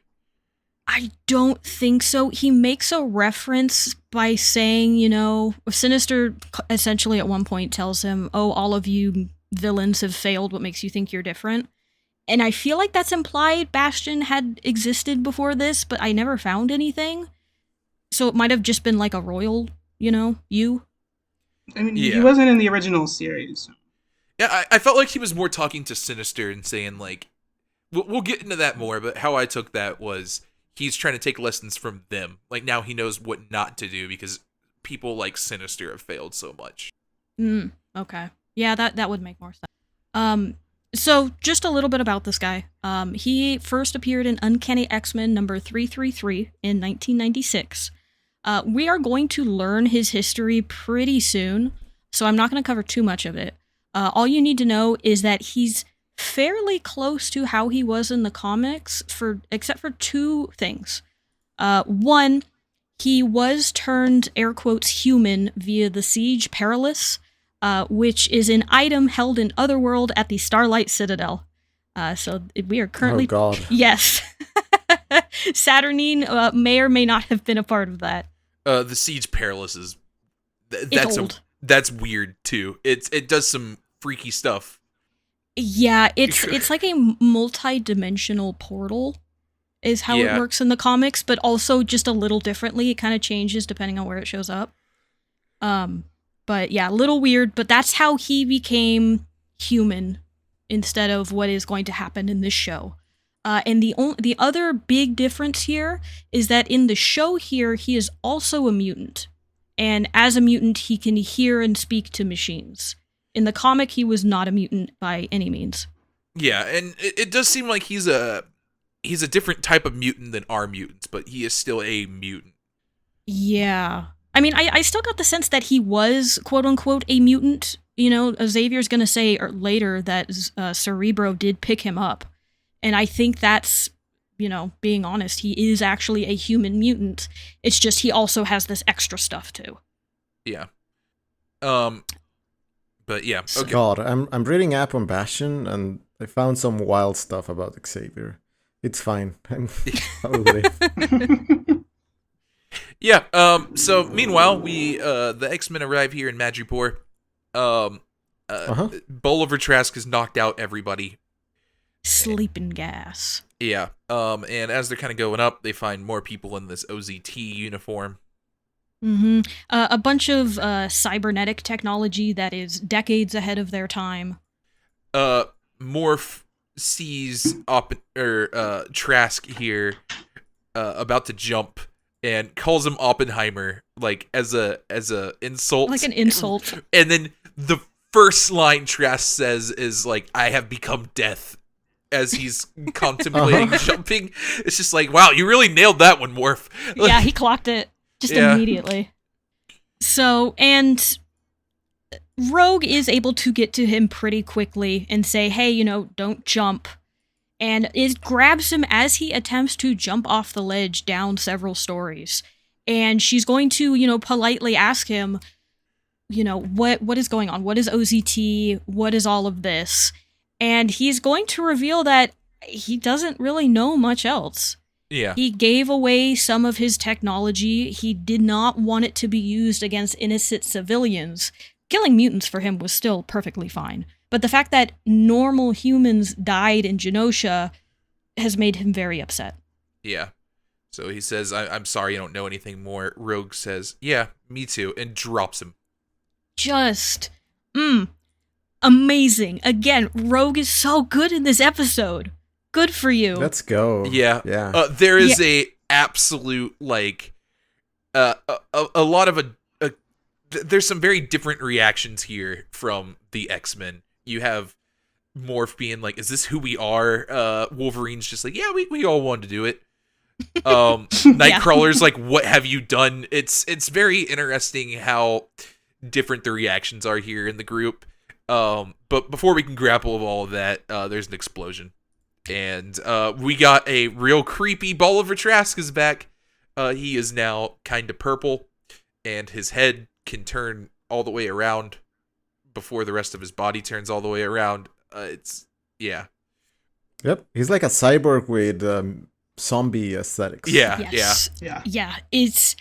I don't think so. He makes a reference by saying, you know, Sinister essentially at one point tells him, oh, all of you villains have failed. What makes you think you're different? And I feel like that's implied Bastion had existed before this, but I never found anything. So it might have just been like a royal, you know, you. I mean, Yeah. he wasn't in the original series. Yeah, I felt like he was more talking to Sinister and saying, like, we'll get into that more, but how I took that was he's trying to take lessons from them. Like, now he knows what not to do because people like Sinister have failed so much. Okay. Yeah, that would make more sense. So just a little bit about this guy. He first appeared in Uncanny X-Men number 333 in 1996. We are going to learn his history pretty soon, so I'm not going to cover too much of it. All you need to know is that he's fairly close to how he was in the comics, except for two things. One, he was turned, air quotes, human via the Siege Perilous, which is an item held in Otherworld at the Starlight Citadel. So we are currently... Oh god. Yes. Saturnine may or may not have been a part of that. The Siege Perilous is... It's old. That's weird, too. It does some freaky stuff. Yeah, it's like a multi-dimensional portal is how Yeah. it works in the comics, but also just a little differently. It kind of changes depending on where it shows up. But yeah, a little weird, but that's how he became human instead of what is going to happen in this show. And the other big difference here is that in the show here, he is also a mutant. And as a mutant, he can hear and speak to machines. In the comic, he was not a mutant by any means. Yeah, and it does seem like he's a different type of mutant than our mutants, but he is still a mutant. Yeah. I mean, I still got the sense that he was, quote-unquote, a mutant. You know, Xavier's going to say later that Cerebro did pick him up. And I think that's, you know, being honest, he is actually a human mutant. It's just he also has this extra stuff, too. Yeah. But yeah, okay. God, I'm reading App on Bastion, and I found some wild stuff about Xavier. It's fine. I'm probably... Yeah, so meanwhile, we, the X-Men arrive here in Madripoor. Bolivar Trask has knocked out everybody. Sleeping gas. Yeah, and as they're kind of going up, they find more people in this OZT uniform. Mm-hmm. A bunch of cybernetic technology that is decades ahead of their time. Morph sees Trask here, about to jump, and calls him Oppenheimer, like as a insult, like an insult. And then the first line Trask says is like, "I have become death," as he's contemplating jumping. It's just like, wow, you really nailed that one, Morph. Yeah, he clocked it just immediately. So, and Rogue is able to get to him pretty quickly and say, hey, you know, don't jump. And it grabs him as he attempts to jump off the ledge down several stories. And she's going to, you know, politely ask him, you know, what is going on? What is OZT? What is all of this? And he's going to reveal that he doesn't really know much else. Yeah. He gave away some of his technology. He did not want it to be used against innocent civilians. Killing mutants for him was still perfectly fine. But the fact that normal humans died in Genosha has made him very upset. Yeah. So he says, I'm sorry, I don't know anything more. Rogue says, yeah, me too, and drops him. Just, amazing. Again, Rogue is so good in this episode. Good for you. Let's go. Yeah. Yeah. There is a absolute, like, a lot of there's some very different reactions here from the X-Men. You have Morph being like, is this who we are? Wolverine's just like, yeah, we all wanted to do it. Nightcrawler's like, what have you done? It's very interesting how different the reactions are here in the group. But before we can grapple with all of that, there's an explosion. And we got a real creepy Bolivar Trask is back. He is now kind of purple, and his head can turn all the way around before the rest of his body turns all the way around. Yeah. Yep. He's like a cyborg with zombie aesthetics. Yeah, yes. Yeah. Yeah, it's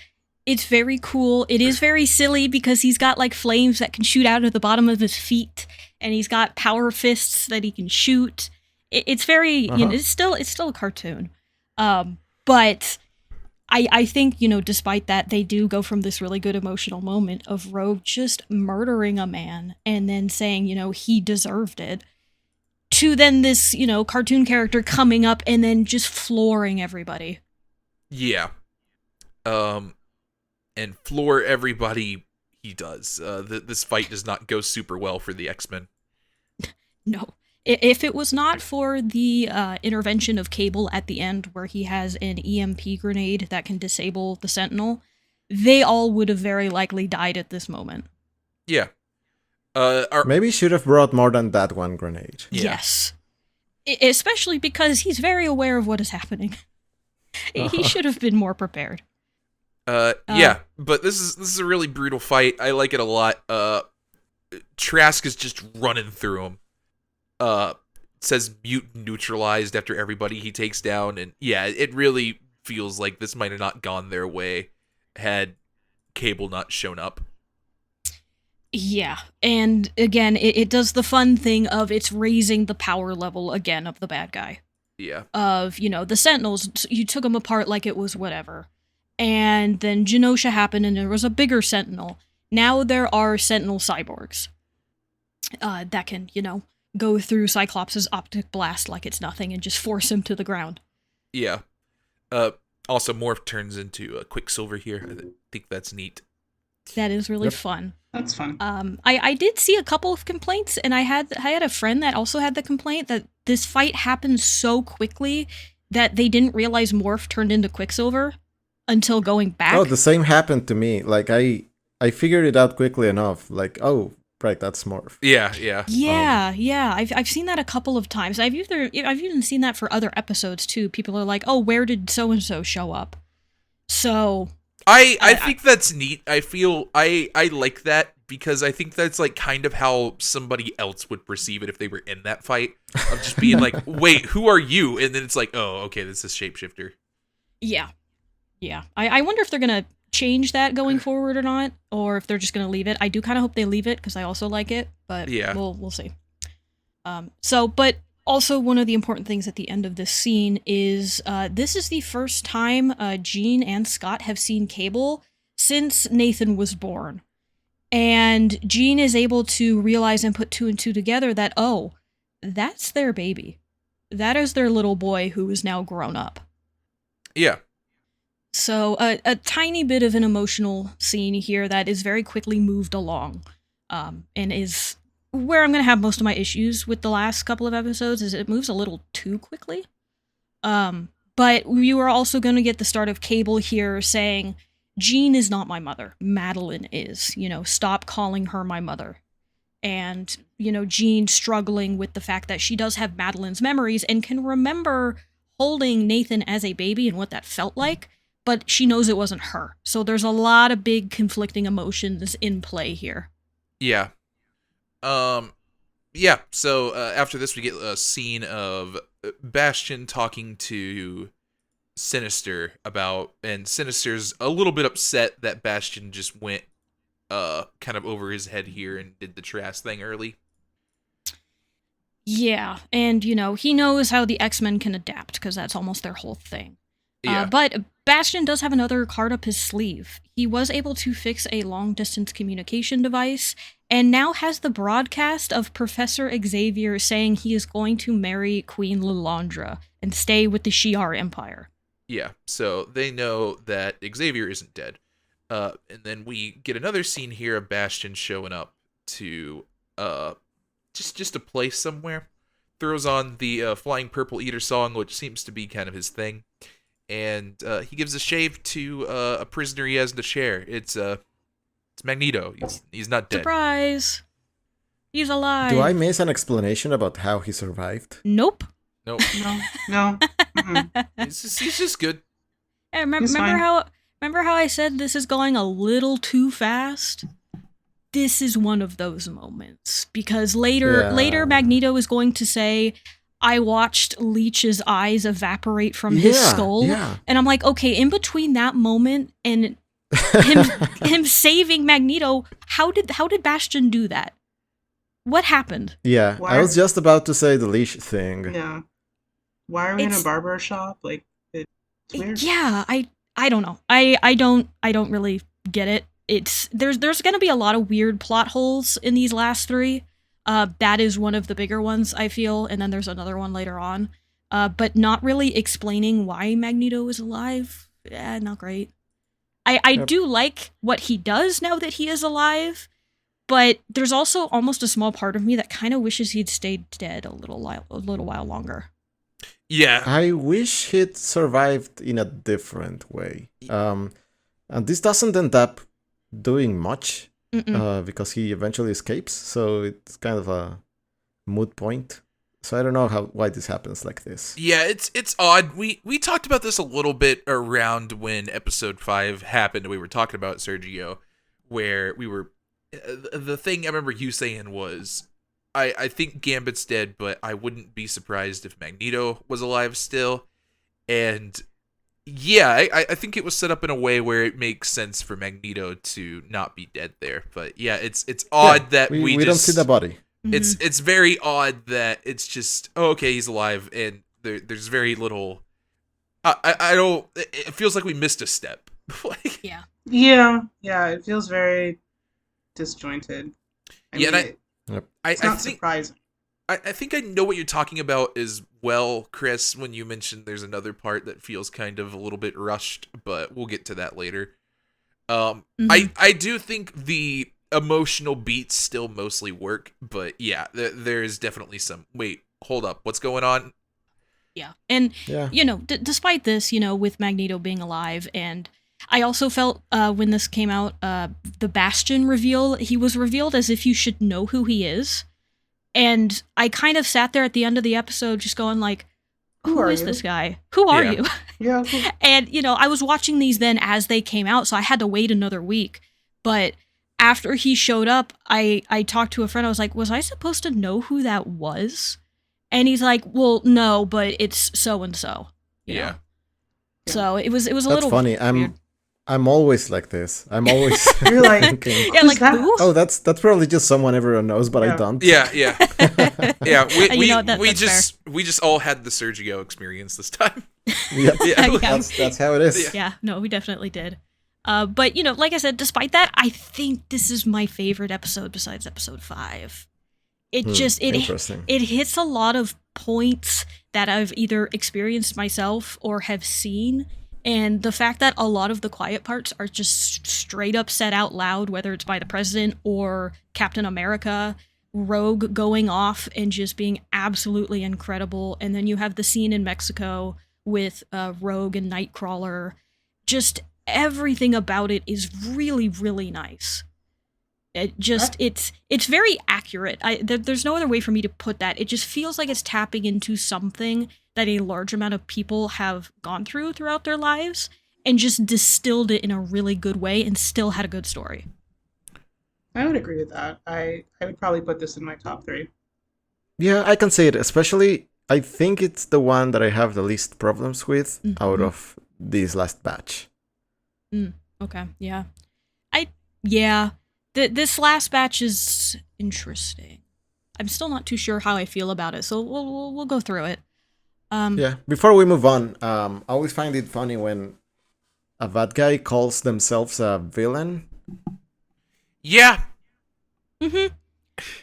very cool. It is very silly because he's got like flames that can shoot out of the bottom of his feet, and he's got power fists that he can shoot. It's very, you know, it's still a cartoon. But I think, you know, despite that, they do go from this really good emotional moment of Rogue just murdering a man and then saying, you know, he deserved it, to then this, you know, cartoon character coming up and then just flooring everybody. Yeah. And floor everybody he does. This fight does not go super well for the X-Men. No. If it was not for the intervention of Cable at the end, where he has an EMP grenade that can disable the Sentinel, they all would have very likely died at this moment. Yeah. Maybe should have brought more than that one grenade. Yeah. Yes. Especially because he's very aware of what is happening. He should have been more prepared. Yeah, but this is a really brutal fight. I like it a lot. Trask is just running through him. Says mutant neutralized after everybody he takes down, and yeah, it really feels like this might have not gone their way had Cable not shown up. Yeah, and again, it does the fun thing of it's raising the power level again of the bad guy. Yeah. Of, you know, the Sentinels, you took them apart like it was whatever. And then Genosha happened and there was a bigger Sentinel. Now there are Sentinel cyborgs that can, you know, go through Cyclops' optic blast like it's nothing and just force him to the ground. Yeah. Also, Morph turns into Quicksilver here. I think that's neat. That is really fun. That's fun. I did see a couple of complaints, and I had a friend that also had the complaint that this fight happened so quickly that they didn't realize Morph turned into Quicksilver until going back. Oh, the same happened to me. Like I figured it out quickly enough. Like, oh, right, that's Morph. Yeah. Yeah. I've seen that a couple of times. I've even seen that for other episodes too. People are like, "Oh, where did so and so show up?" So I think that's neat. I feel I like that because I think that's like kind of how somebody else would perceive it if they were in that fight. Of just being like, "Wait, who are you?" And then it's like, "Oh, okay, this is shapeshifter." Yeah. I wonder if they're gonna change that going forward or not, or if they're just gonna leave it. I do kind of hope they leave it because I also like it, but yeah, we'll see. But also one of the important things at the end of this scene is this is the first time Jean and Scott have seen Cable since Nathan was born, and Jean is able to realize and put two and two together that that's their baby, that is their little boy who is now grown up. Yeah. So a tiny bit of an emotional scene here that is very quickly moved along, and is where I'm going to have most of my issues with the last couple of episodes, is it moves a little too quickly. But you are also going to get the start of Cable here saying, Jean is not my mother, Madeline is, stop calling her my mother. And, Jean struggling with the fact that she does have Madeline's memories and can remember holding Nathan as a baby and what that felt like, but she knows it wasn't her. So there's a lot of big conflicting emotions in play here. Yeah. So after this, we get a scene of Bastion talking to Sinister and Sinister's a little bit upset that Bastion just went kind of over his head here and did the Trask thing early. Yeah, and, he knows how the X-Men can adapt, because that's almost their whole thing. Yeah. But Bastion does have another card up his sleeve. He was able to fix a long-distance communication device, and now has the broadcast of Professor Xavier saying he is going to marry Queen Lilandra and stay with the Shi'ar Empire. Yeah, so they know that Xavier isn't dead. And then we get another scene here of Bastion showing up to just a place somewhere. Throws on the Flying Purple Eater song, which seems to be kind of his thing. And he gives a shave to a prisoner he has in the chair. It's Magneto. He's not dead. Surprise! He's alive. Do I miss an explanation about how he survived? Nope. No. Mm-hmm. He's just good. Hey, remember how I said this is going a little too fast? This is one of those moments, because later Magneto is going to say, I watched Leech's eyes evaporate from his skull. Yeah. And I'm like, okay, in between that moment and him saving Magneto, how did Bastion do that? What happened? Yeah, I was just about to say the leash thing. Yeah. Why are we in a barber shop? Like, it's weird. Yeah, I don't know. I don't really get it. There's going to be a lot of weird plot holes in these last three. That is one of the bigger ones, I feel, and then there's another one later on. But not really explaining why Magneto is alive. Not great. I do like what he does now that he is alive, but there's also almost a small part of me that kind of wishes he'd stayed dead a little while longer. Yeah. I wish he'd survived in a different way. And this doesn't end up doing much. Because he eventually escapes, so it's kind of a moot point. So I don't know why this happens like this. Yeah, it's odd. We talked about this a little bit around when episode 5 happened. We were talking about Sergio, where we were. The thing I remember you saying was, I think Gambit's dead, but I wouldn't be surprised if Magneto was alive still. And yeah, I think it was set up in a way where it makes sense for Magneto to not be dead there. But yeah, it's odd that we just don't see the body. It's very odd that it's just, oh, okay, he's alive, and there's very little. I don't. It feels like we missed a step. Yeah. Yeah. It feels very disjointed. It's not think, surprising. I think I know what you're talking about as well, Chris, when you mentioned there's another part that feels kind of a little bit rushed, but we'll get to that later. I do think the emotional beats still mostly work, but yeah, there's definitely some. Wait, hold up, what's going on? Yeah, and Yeah. despite this, with Magneto being alive, and I also felt when this came out, the Bastion reveal, he was revealed as if you should know who he is, and I kind of sat there at the end of the episode just going like, who is this guy? Who are you? Yeah. And, I was watching these then as they came out, so I had to wait another week. But after he showed up, I talked to a friend. I was like, was I supposed to know who that was? And he's like, well, no, but it's so-and-so. Yeah. So it was a That's little funny. weird. I'm always like this. I'm always You're like, thinking, Yeah, like, who? oh, that's probably just someone everyone knows, but I don't. Yeah. Yeah, we that's just all had the Sergio experience this time. Yep. Yeah. That's how it is. Yeah, no, we definitely did. But, like I said, despite that, I think this is my favorite episode besides episode 5. Interesting. It hits a lot of points that I've either experienced myself or have seen, and the fact that a lot of the quiet parts are just straight up said out loud, whether it's by the president or Captain America, Rogue going off and just being absolutely incredible, and then you have the scene in Mexico with Rogue and Nightcrawler. Just everything about it is really, really nice. It's very accurate. There's no other way for me to put that. It just feels like it's tapping into something that a large amount of people have gone through throughout their lives and just distilled it in a really good way and still had a good story. I would agree with that. I would probably put this in my top 3. Yeah, I can say it. Especially, I think it's the one that I have the least problems with out of this last batch. Okay, yeah. This last batch is interesting. I'm still not too sure how I feel about it, so we'll go through it. Yeah. Before we move on, I always find it funny when a bad guy calls themselves a villain. Yeah.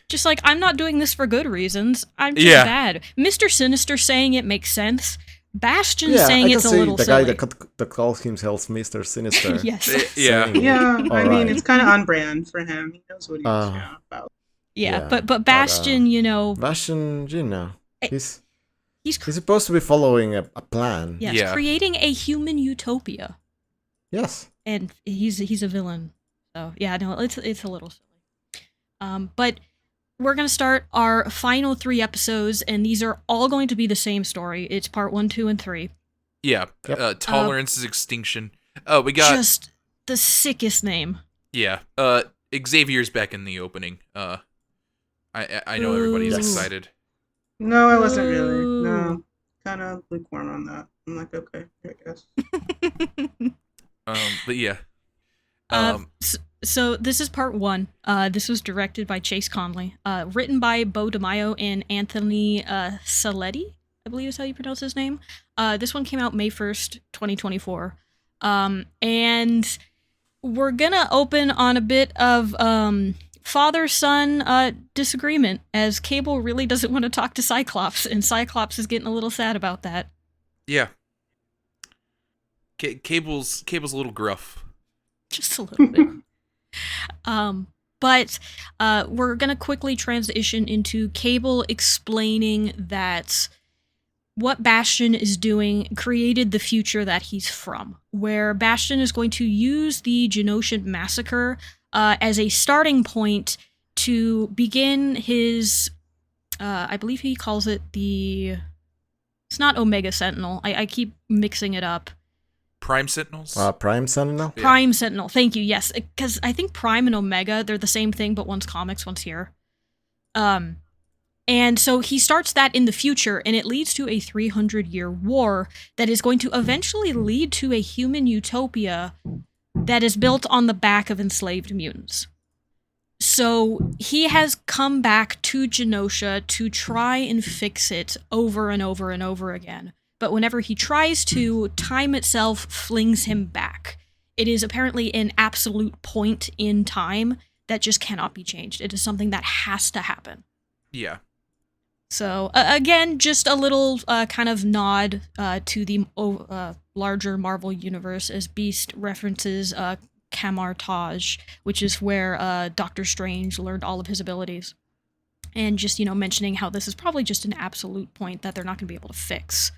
Just like, I'm not doing this for good reasons. I'm just bad. Mr. Sinister saying it makes sense. Bastion saying it's a little the silly. guy that calls himself Mr. Sinister. Yes. Yeah. Yeah, I mean, Alright. it's kind of on brand for him. He knows what he's about. Yeah, but Bastion, Bastion, he's he's supposed to be following a plan. yes, creating a human utopia. Yes. And he's a villain. So yeah, no, it's a little silly. But we're gonna start our final 3 episodes, and these are all going to be the same story. It's part 1, 2, and 3. Yeah. Yep. Tolerance is extinction. We got just the sickest name. Yeah. Xavier's back in the opening. I know everybody's excited. No, I wasn't really. No, kind of lukewarm on that. I'm like, okay, I guess. But yeah. So this is part 1. This was directed by Chase Conley, written by Bo DeMaio and Anthony Saletti, I believe is how you pronounce his name. This one came out May 1st, 2024. And we're gonna open on a bit of father-son disagreement, as Cable really doesn't want to talk to Cyclops, and Cyclops is getting a little sad about that. Yeah. Cable's a little gruff. Just a little bit. But we're going to quickly transition into Cable explaining that what Bastion is doing created the future that he's from, where Bastion is going to use the Genoshan massacre as a starting point to begin his, I believe he calls it it's not Omega Sentinel. I keep mixing it up. Prime Sentinels? Prime Sentinel? Yeah. Prime Sentinel, thank you, yes. Because I think Prime and Omega, they're the same thing, but one's comics, one's here. And so he starts that in the future, and it leads to a 300-year war that is going to eventually lead to a human utopia that is built on the back of enslaved mutants. So he has come back to Genosha to try and fix it over and over and over again. But whenever he tries to, time itself flings him back. It is apparently an absolute point in time that just cannot be changed. It is something that has to happen. Yeah. So again, just a little kind of nod to the larger Marvel universe as Beast references Camartage, which is where Doctor Strange learned all of his abilities. And just, mentioning how this is probably just an absolute point that they're not going to be able to fix.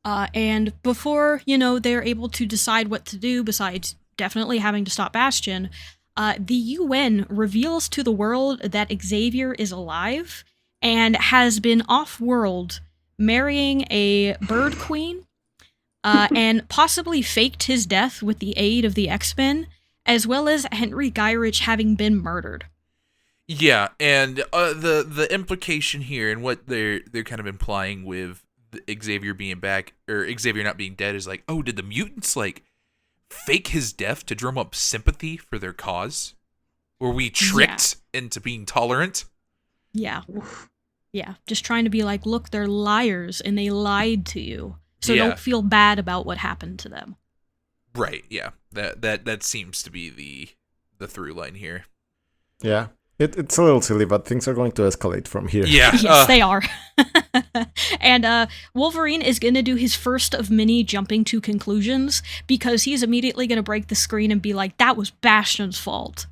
And before, they're able to decide what to do, besides definitely having to stop Bastion, the UN reveals to the world that Xavier is alive and has been off-world marrying a bird queen and possibly faked his death with the aid of the X-Men, as well as Henry Gyrich having been murdered. Yeah, and the implication here and what they're kind of implying with Xavier being back, or Xavier not being dead, is like, oh, did the mutants fake his death to drum up sympathy for their cause? Were we tricked into being tolerant? Yeah. Yeah, just trying to be like, look, they're liars and they lied to you. So don't feel bad about what happened to them. Right, yeah. That seems to be the through line here. Yeah. It's a little silly, but things are going to escalate from here. Yeah. Yes, they are. And Wolverine is going to do his first of many jumping to conclusions, because he's immediately going to break the screen and be like, that was Bastion's fault.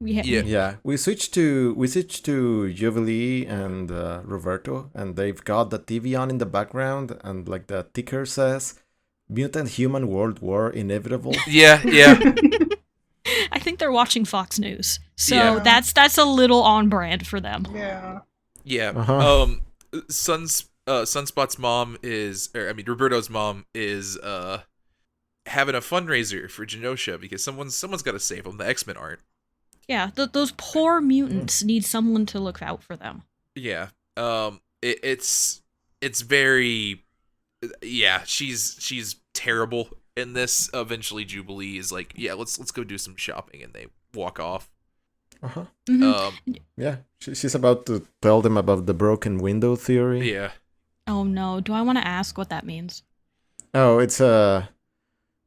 Yeah. We switched to Jubilee and Roberto, and they've got the TV on in the background, and like the ticker says, Mutant Human World War inevitable. Yeah. I think they're watching Fox News, so that's a little on brand for them. Yeah. Uh-huh. Sunspot's mom Roberto's mom is having a fundraiser for Genosha because someone's got to save them. The X-Men aren't. Yeah, those poor mutants need someone to look out for them. Yeah. It's very. Yeah, she's terrible in this. Eventually, Jubilee is like, yeah, let's go do some shopping, and they walk off. Uh-huh. Mm-hmm. Yeah, she's about to tell them about the broken window theory. Yeah. Oh no, do I want to ask what that means? Oh, it's a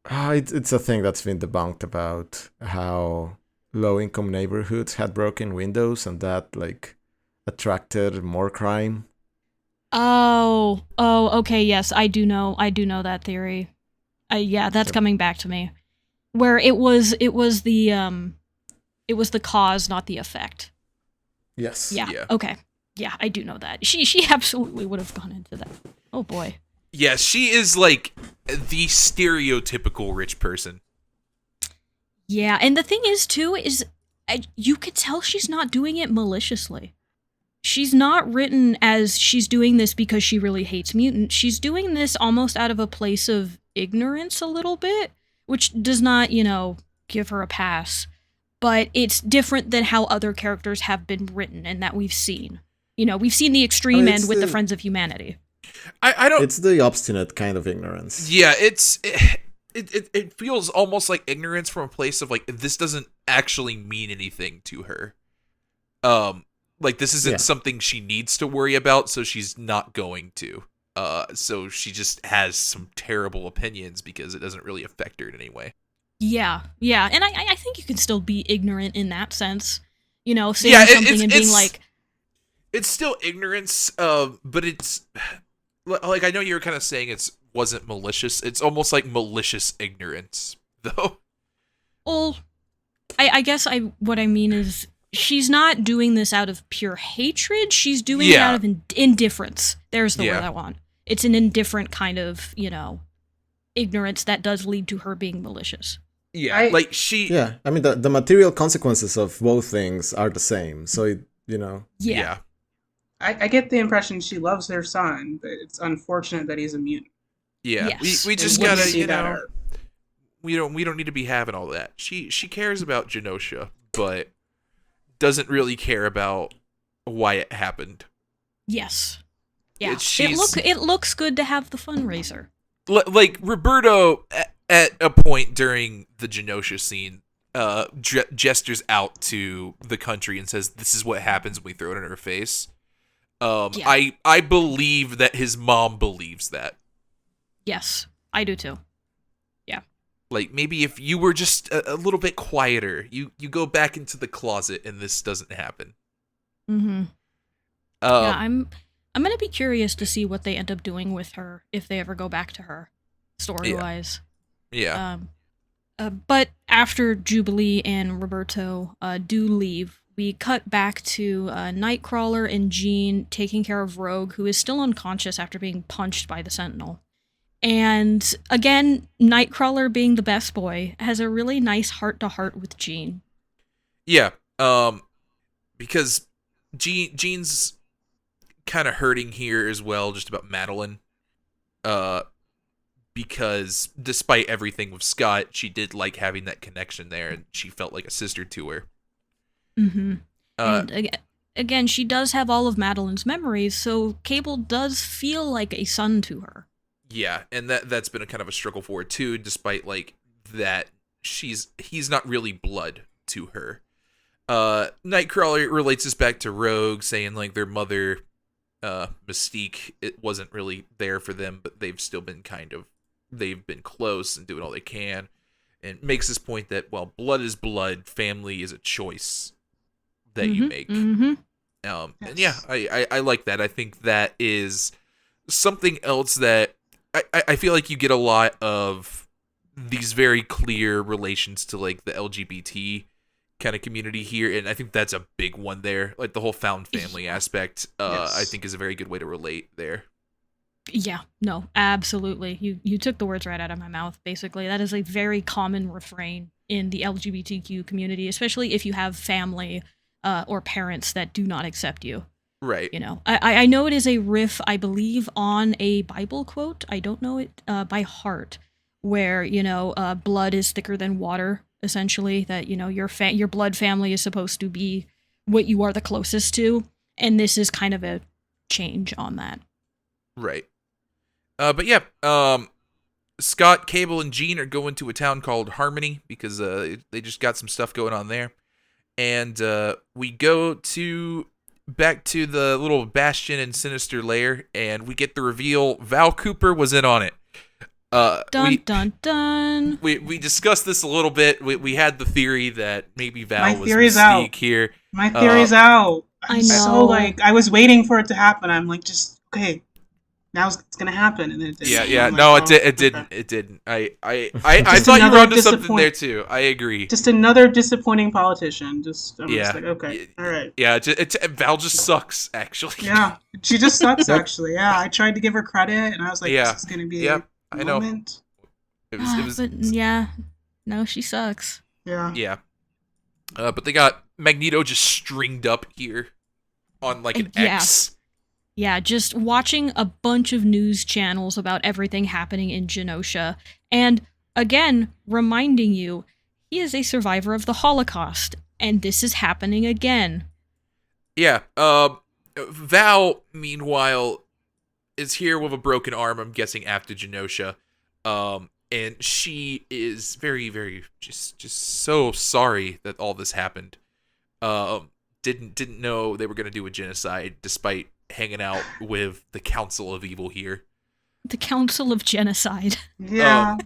thing that's been debunked about how low-income neighborhoods had broken windows, and that attracted more crime. Oh, okay, yes, I do know that theory. Yeah, that's coming back to me. Where it was the cause, not the effect. Yes. Yeah. Okay. Yeah, I do know that. She absolutely would have gone into that. Oh boy. Yeah, she is like the stereotypical rich person. Yeah, and the thing is too you could tell she's not doing it maliciously. She's not written as she's doing this because she really hates mutants. She's doing this almost out of a place of ignorance a little bit, which does not, give her a pass. But it's different than how other characters have been written and that we've seen. We've seen the extreme end with the Friends of Humanity. I don't. It's the obstinate kind of ignorance. Yeah, it feels almost like ignorance from a place of like, this doesn't actually mean anything to her. This isn't something she needs to worry about, so she's not going to. So she just has some terrible opinions because it doesn't really affect her in any way. Yeah, and I think you can still be ignorant in that sense. Saying something and being like... It's still ignorance, but it's... Like, I know you were kind of saying it wasn't malicious. It's almost like malicious ignorance, though. Well, I guess what I mean is she's not doing this out of pure hatred. She's doing it out of indifference. There's the word I want. It's an indifferent kind of, ignorance that does lead to her being malicious. Yeah, Yeah, I mean, the material consequences of both things are the same, so, Yeah. I get the impression she loves her son, but it's unfortunate that he's a mutant. Yeah, yes. we just gotta, we don't need to be having all that. She cares about Genosha, but doesn't really care about why it happened. Yes. Yeah. It looks good to have the fundraiser. Like Roberto at a point during the Genosha scene gestures out to the country and says, "This is what happens when we throw it in her face." I believe that his mom believes that. Yes, I do too. Yeah. Like, maybe if you were just a little bit quieter, you go back into the closet and this doesn't happen. Mm-hmm. Yeah, I'm gonna be curious to see what they end up doing with her if they ever go back to her, story-wise. Yeah. But after Jubilee and Roberto do leave, we cut back to Nightcrawler and Jean taking care of Rogue, who is still unconscious after being punched by the Sentinel. And again, Nightcrawler, being the best boy, has a really nice heart-to-heart with Jean. Yeah. Because Jean's kind of hurting here as well, just about Madeline. Because despite everything with Scott, she did like having that connection there, and she felt like a sister to her. Mm-hmm. And again, she does have all of Madeline's memories, so Cable does feel like a son to her. Yeah, and that's been a kind of a struggle for her too, despite like that he's not really blood to her. Nightcrawler relates this back to Rogue, saying like their mother, Mystique, it wasn't really there for them, but they've still been they've been close and doing all they can, and makes this point that while blood is blood, family is a choice that you make. Mm-hmm. And yeah, I like that. I think that is something else that I feel like you get a lot of these very clear relations to like the LGBT kind of community here, and I think that's a big one there. Like the whole found family aspect, I think is a very good way to relate there. Yeah, no, absolutely. You took the words right out of my mouth, basically. That is a very common refrain in the LGBTQ community, especially if you have family or parents that do not accept you. Right. You know, I know it is a riff, I believe, on a Bible quote. I don't know it by heart, where, you know, blood is thicker than water, essentially, that, you know, your blood family is supposed to be what you are the closest to, and this is kind of a change on that. Right. But yeah, Scott, Cable, and Jean are going to a town called Harmony because they just got some stuff going on there. And we go back to the little Bastion and Sinister lair, and we get the reveal Val Cooper was in on it. Dun dun. We discussed this a little bit. We had the theory that maybe Val was theory's Mystique out. here. My theory's out. I know. So like I was waiting for it to happen. I'm like, just okay. Now it's gonna happen, and then it didn't. Yeah. Like, No, it okay. didn't. It didn't. I thought you were onto something there too. I agree. Just another disappointing politician. I'm just like, okay, all right. Yeah, Val just sucks, actually. Yeah, she just sucks. Actually, yeah. I tried to give her credit, and I was like, Yeah. this is gonna be Yeah, a I know. moment. It was. But yeah, no, she sucks. Yeah. Yeah. But they got Magneto just stringed up here on like an Yeah. X. Yeah, just watching a bunch of news channels about everything happening in Genosha. And again, reminding you, he is a survivor of the Holocaust, and this is happening again. Yeah. Val, meanwhile, is here with a broken arm, I'm guessing after Genosha. And she is very, very just so sorry that all this happened. Didn't know they were gonna do a genocide, despite hanging out with the Council of Evil here. The Council of Genocide. Yeah.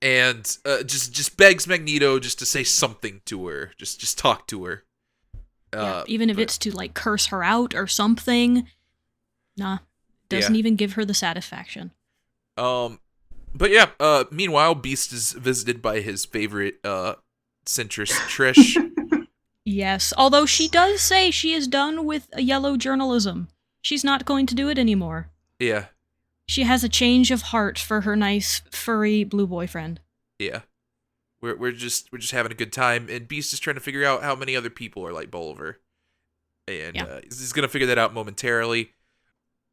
And just begs Magneto just to say something to her, just talk to her. Even if it's to like curse her out or something. Nah, doesn't even give her the satisfaction. But yeah, meanwhile, Beast is visited by his favorite centrist, Trish. Yes, although she does say she is done with yellow journalism. She's not going to do it anymore. Yeah. She has a change of heart for her nice, furry blue boyfriend. Yeah. We're just having a good time, and Beast is trying to figure out how many other people are like Bolivar. And he's gonna figure that out momentarily.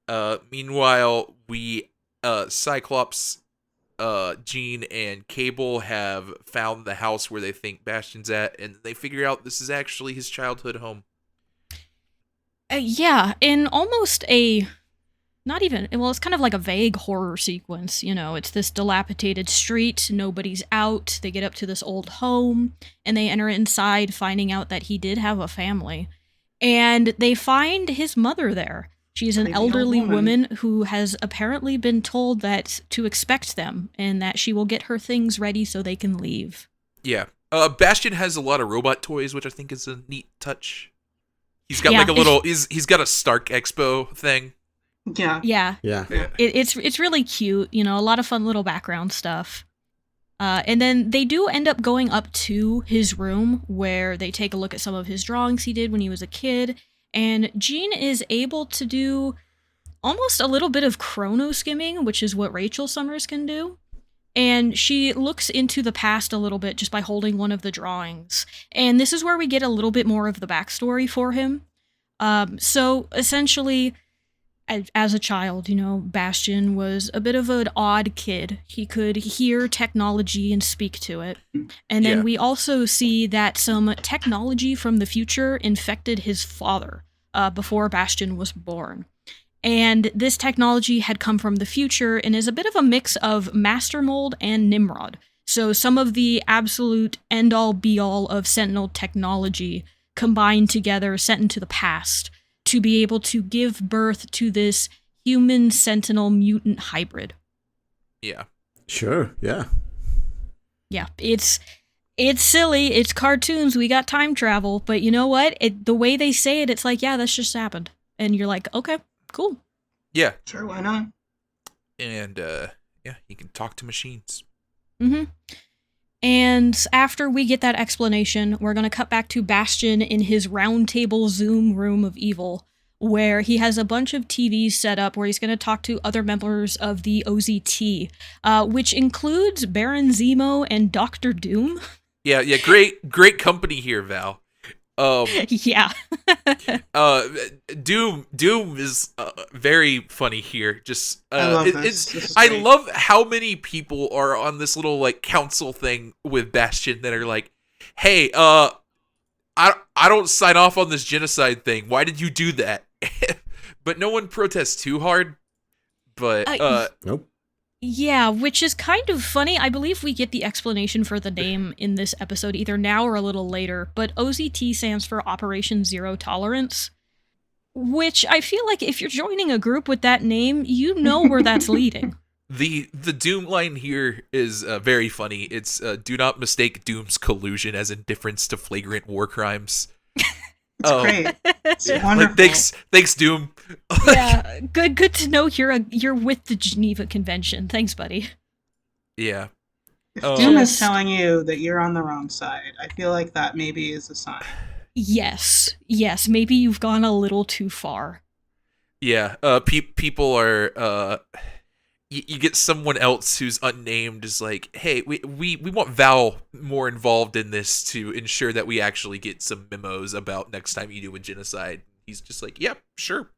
Meanwhile, Cyclops, Jean, and Cable have found the house where they think Bastion's at, and they figure out this is actually his childhood home. Yeah, in almost it's kind of like a vague horror sequence, you know, it's this dilapidated street, nobody's out, they get up to this old home, and they enter inside, finding out that he did have a family, and they find his mother there. She's an elderly woman who has apparently been told that to expect them, and that she will get her things ready so they can leave. Yeah. Bastion has a lot of robot toys, which I think is a neat touch. He's got Yeah, like a little. He's got a Stark Expo thing. Yeah. Yeah, Yeah. it's really cute. You know, a lot of fun little background stuff. And then they do end up going up to his room where they take a look at some of his drawings he did when he was a kid. And Jean is able to do almost a little bit of chrono skimming, which is what Rachel Summers can do. And she looks into the past a little bit just by holding one of the drawings. And this is where we get a little bit more of the backstory for him. So essentially, as a child, you know, Bastian was a bit of an odd kid. He could hear technology and speak to it. And then we also see that some technology from the future infected his father before Bastian was born. And this technology had come from the future and is a bit of a mix of Master Mold and Nimrod. So some of the absolute end-all be-all of Sentinel technology combined together, sent into the past, to be able to give birth to this human Sentinel mutant hybrid. Yeah. Sure, yeah. Yeah, it's silly, it's cartoons, we got time travel, but you know what? The way they say it, it's like, yeah, that's just happened. And you're like, okay, cool. Yeah. Sure, why not? And he can talk to machines. Mm-hmm. And after we get that explanation, we're going to cut back to Bastian in his roundtable Zoom room of evil, where he has a bunch of TVs set up where he's going to talk to other members of the OZT, which includes Baron Zemo and Dr. Doom. Yeah, great company here, Val. Yeah. Doom is very funny here. Just I love this. This is I great. love how many people are on this little like council thing with Bastion that are like, "Hey, I don't sign off on this genocide thing. Why did you do that?" But no one protests too hard. But Nope. Yeah, which is kind of funny. I believe we get the explanation for the name in this episode either now or a little later, but OZT stands for Operation Zero Tolerance, which I feel like if you're joining a group with that name, you know where that's leading. the Doom line here is very funny. It's do not mistake Doom's collusion as indifference to flagrant war crimes. It's great. It's wonderful. Like, thanks, Doom. Yeah, good to know you're with the Geneva Convention. Thanks, buddy. Yeah. If Doom is telling you that you're on the wrong side, I feel like that maybe is a sign. Yes, maybe you've gone a little too far. Yeah, people are, you get someone else who's unnamed is like, hey, we want Val more involved in this to ensure that we actually get some memos about next time you do a genocide. He's just like, yep, sure.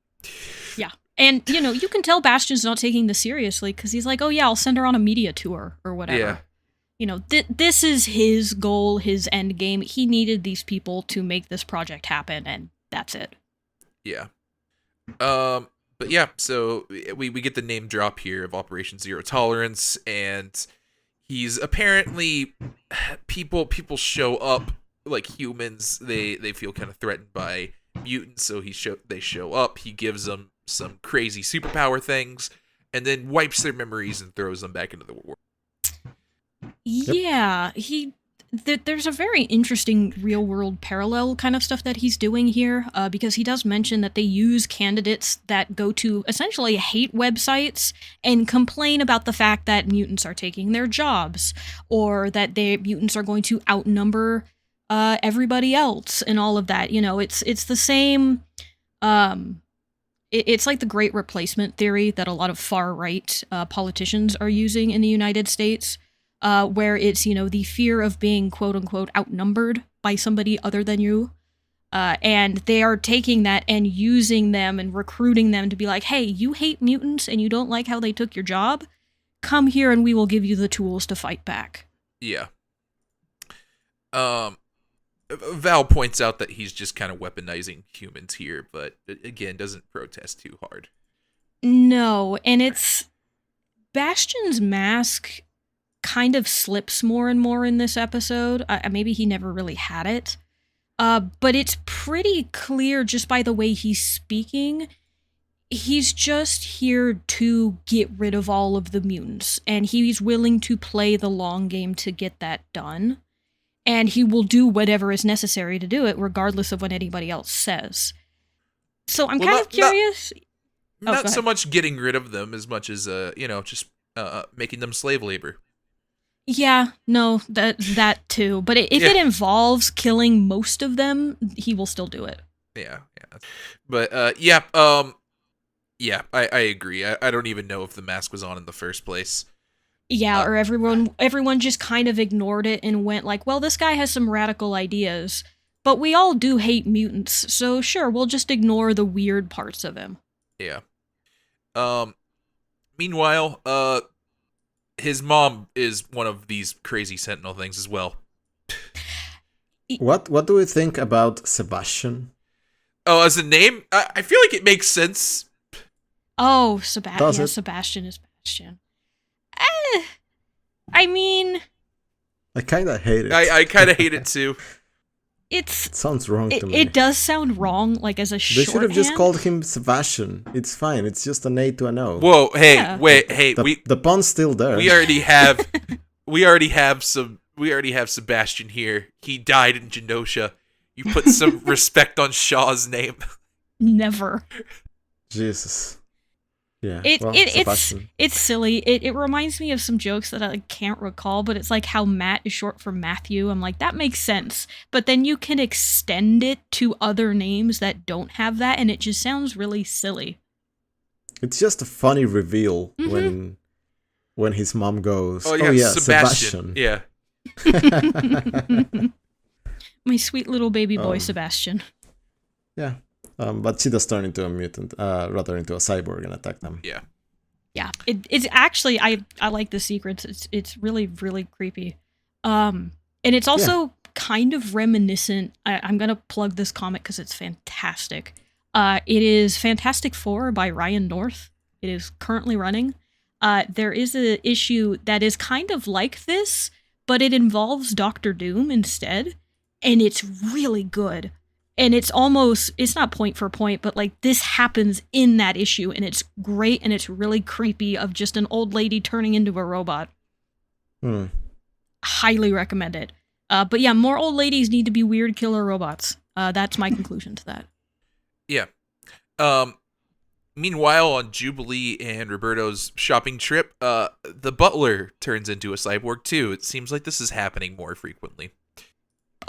Yeah, and, you know, you can tell Bastion's not taking this seriously, because he's like, oh yeah, I'll send her on a media tour, or whatever. Yeah. You know, this is his goal, his end game. He needed these people to make this project happen, and that's it. Yeah. But yeah, so we get the name drop here of Operation Zero Tolerance, and he's apparently people show up like humans. They feel kind of threatened by mutants, so they show up. He gives them some crazy superpower things, and then wipes their memories and throws them back into the world. Yeah, there's a very interesting real-world parallel kind of stuff that he's doing here, because he does mention that they use candidates that go to essentially hate websites and complain about the fact that mutants are taking their jobs, or that mutants are going to outnumber everybody else and all of that. You know, it's the same. It's like the Great Replacement theory that a lot of far-right politicians are using in the United States. Where it's, you know, the fear of being quote-unquote outnumbered by somebody other than you. And they are taking that and using them and recruiting them to be like, hey, you hate mutants and you don't like how they took your job? Come here and we will give you the tools to fight back. Yeah. Val points out that he's just kind of weaponizing humans here, but again, doesn't protest too hard. No, and it's... Bastion's mask kind of slips more and more in this episode. Maybe he never really had it. But it's pretty clear just by the way he's speaking. He's just here to get rid of all of the mutants. And he's willing to play the long game to get that done. And he will do whatever is necessary to do it, regardless of what anybody else says. So I'm Well, kind not- of curious. Not go so ahead. much getting rid of them as much as just making them slave labor. Yeah, no, that too. But if Yeah. it involves killing most of them, he will still do it. Yeah. But I agree. I don't even know if the mask was on in the first place. Yeah, or everyone just kind of ignored it and went like, well, this guy has some radical ideas, but we all do hate mutants, so sure, we'll just ignore the weird parts of him. Yeah. Meanwhile, his mom is one of these crazy Sentinel things as well. What do we think about Sebastian? Oh, as a name, I feel like it makes sense. Oh, Does Sebastian. it? Sebastian is Sebastian. I mean, I kind of hate it. I kind of hate it too. It sounds wrong to me. it does sound wrong, like as a They shorthand. should have just called him Sebastian. It's fine. It's just an A to an O. Whoa, hey, Yeah. wait, hey, The pun's still there. we already have Sebastian here. He died in Genosha. You put some respect on Shaw's name. Never. Jesus. Yeah. It's Sebastian. it's silly. It reminds me of some jokes that I can't recall, but it's like how Matt is short for Matthew. I'm like, that makes sense. But then you can extend it to other names that don't have that, and it just sounds really silly. It's just a funny reveal when his mom goes, Oh yeah, Sebastian. Sebastian. Yeah. My sweet little baby boy, Um, Sebastian. Yeah. But she does turn into a mutant, rather into a cyborg and attack them. Yeah. Yeah, it's actually I like the sequence. It's really really creepy, and it's also kind of reminiscent. I'm gonna plug this comic because it's fantastic. It is Fantastic Four by Ryan North. It is currently running. There is an issue that is kind of like this, but it involves Doctor Doom instead, and it's really good. And it's not point for point, but like this happens in that issue, and it's great, and it's really creepy of just an old lady turning into a robot. Highly recommend it. But yeah, more old ladies need to be weird killer robots. That's my conclusion to that. Yeah. Meanwhile, on Jubilee and Roberto's shopping trip, the butler turns into a cyborg too. It seems like this is happening more frequently.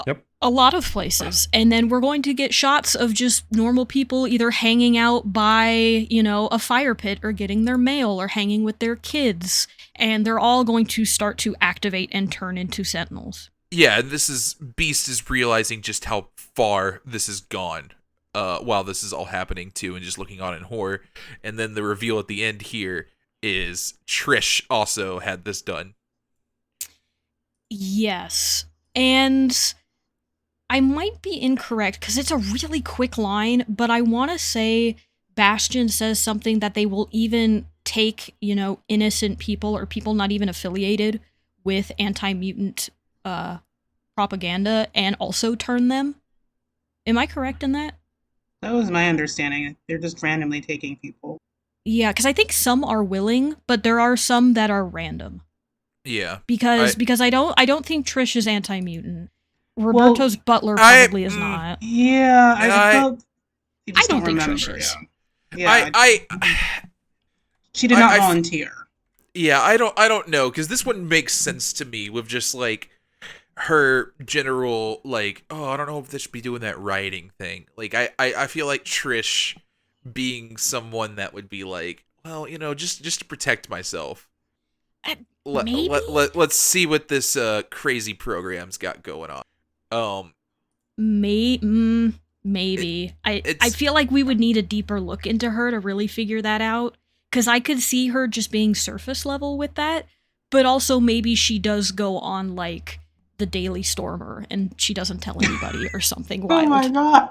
Yep. A lot of places. And then we're going to get shots of just normal people either hanging out by, a fire pit or getting their mail or hanging with their kids. And they're all going to start to activate and turn into Sentinels. Yeah, Beast is realizing just how far this has gone while this is all happening too, and just looking on in horror. And then the reveal at the end here is Trish also had this done. Yes. And I might be incorrect because it's a really quick line, but I want to say Bastion says something that they will even take, innocent people or people not even affiliated with anti-mutant propaganda and also turn them. Am I correct in that? That was my understanding. They're just randomly taking people. Yeah, because I think some are willing, but there are some that are random. Yeah. Because I don't think Trish is anti-mutant. Roberto's butler probably is not. Yeah, I felt. I don't think Trish is. Yeah. She did not volunteer. Yeah, I don't know, because this wouldn't make sense to me with just like her general like, oh, I don't know if they should be doing that writing thing. Like I feel like Trish being someone that would be like, well, just to protect myself. Maybe? Let's see what this crazy program's got going on. Maybe. I feel like we would need a deeper look into her to really figure that out. Because I could see her just being surface level with that, but also maybe she does go on like the Daily Stormer and she doesn't tell anybody or something wild. Oh my god!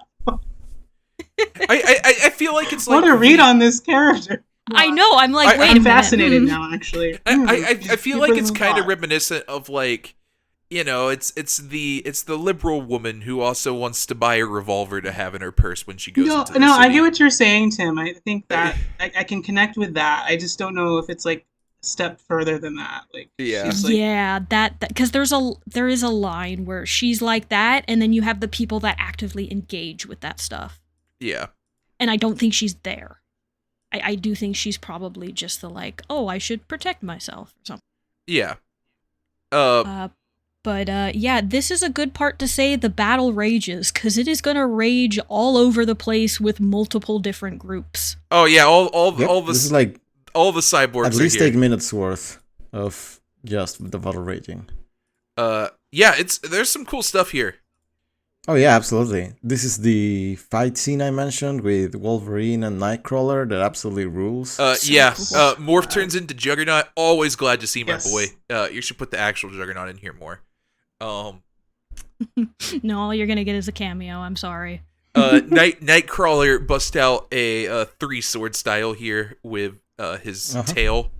I feel like it's like what a read on this character. I know. I'm like, wait a minute. I'm fascinated now. Actually, I feel like it's kind of reminiscent of like, it's the liberal woman who also wants to buy a revolver to have in her purse when she goes into the city. I get what you're saying, Tim. I think that I can connect with that. I just don't know if it's like a step further than that. Like, yeah, like, that because there is a line where she's like that, and then you have the people that actively engage with that stuff. Yeah, And I don't think she's there. I do think she's probably just the like, oh, I should protect myself or something. Yeah. But yeah, this is a good part to say the battle rages, because it is going to rage all over the place with multiple different groups. Oh yeah, This is like all the cyborgs at least are here. 8 minutes worth of just the battle raging. Yeah, there's some cool stuff here. Oh yeah, absolutely. This is the fight scene I mentioned with Wolverine and Nightcrawler that absolutely rules. Yeah, cool. Morph turns into Juggernaut. Always glad to see my Yes. boy. You should put the actual Juggernaut in here more. No, all you're going to get is a cameo. I'm sorry. Nightcrawler bust out a 3-sword style here with his tail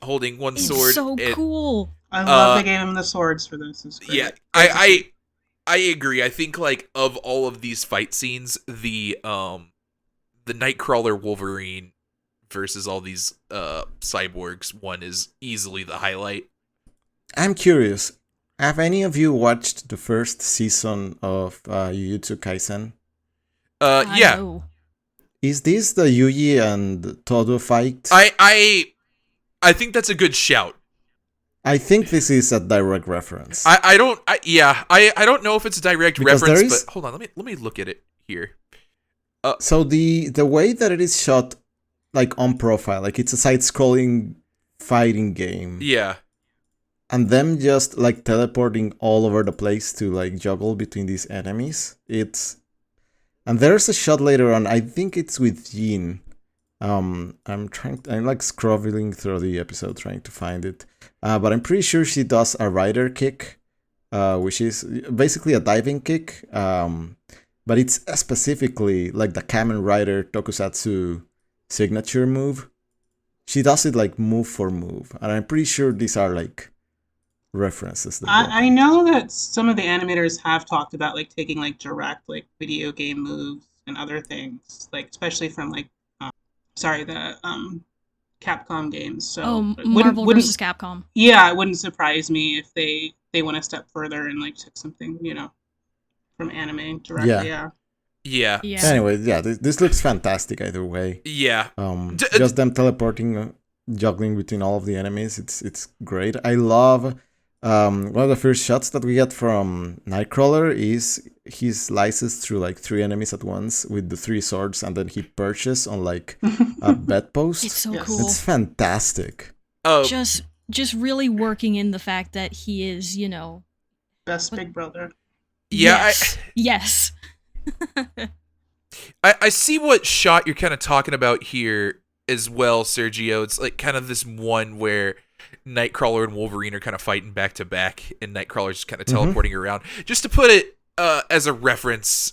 holding one It's sword. so cool. I love they gave him the swords for this. It's great. Yeah, I agree. I think like of all of these fight scenes, the Nightcrawler Wolverine versus all these cyborgs one is easily the highlight. I'm curious. Have any of you watched the first season of Jujutsu Kaisen? Yeah. know. Is this the Yuji and Todo fight? I think that's a good shout. I think this is a direct reference. I don't know if it's a direct Because reference, but hold on, let me look at it here. So the way that it is shot, like on profile, like it's a side-scrolling fighting game, Yeah. and them just like teleporting all over the place to like juggle between these enemies. And there's a shot later on. I think it's with Jean. I'm like scrolling through the episode trying to find it, but I'm pretty sure she does a rider kick, which is basically a diving kick. But it's specifically like the Kamen Rider Tokusatsu signature move. She does it like move for move, and I'm pretty sure these are like references. I know that some of the animators have talked about like taking like direct like video game moves and other things, like especially from like the Capcom games. So Marvel versus Capcom. Yeah, it wouldn't surprise me if they went a step further and like took something, from anime directly. Yeah. Anyway, yeah, this looks fantastic either way. Yeah. Just them teleporting, juggling between all of the enemies. It's great. I love one of the first shots that we get from Nightcrawler is he slices through like 3 enemies at once with the 3 swords, and then he perches on like a bedpost. It's so Yes. cool. It's fantastic. Just really working in the fact that he is, Best Big Brother. Yeah. Yes. I see what shot you're kind of talking about here as well, Sergio. It's like kind of this one where Nightcrawler and Wolverine are kind of fighting back to back, and Nightcrawler's just kind of teleporting around. Just to put it as a reference,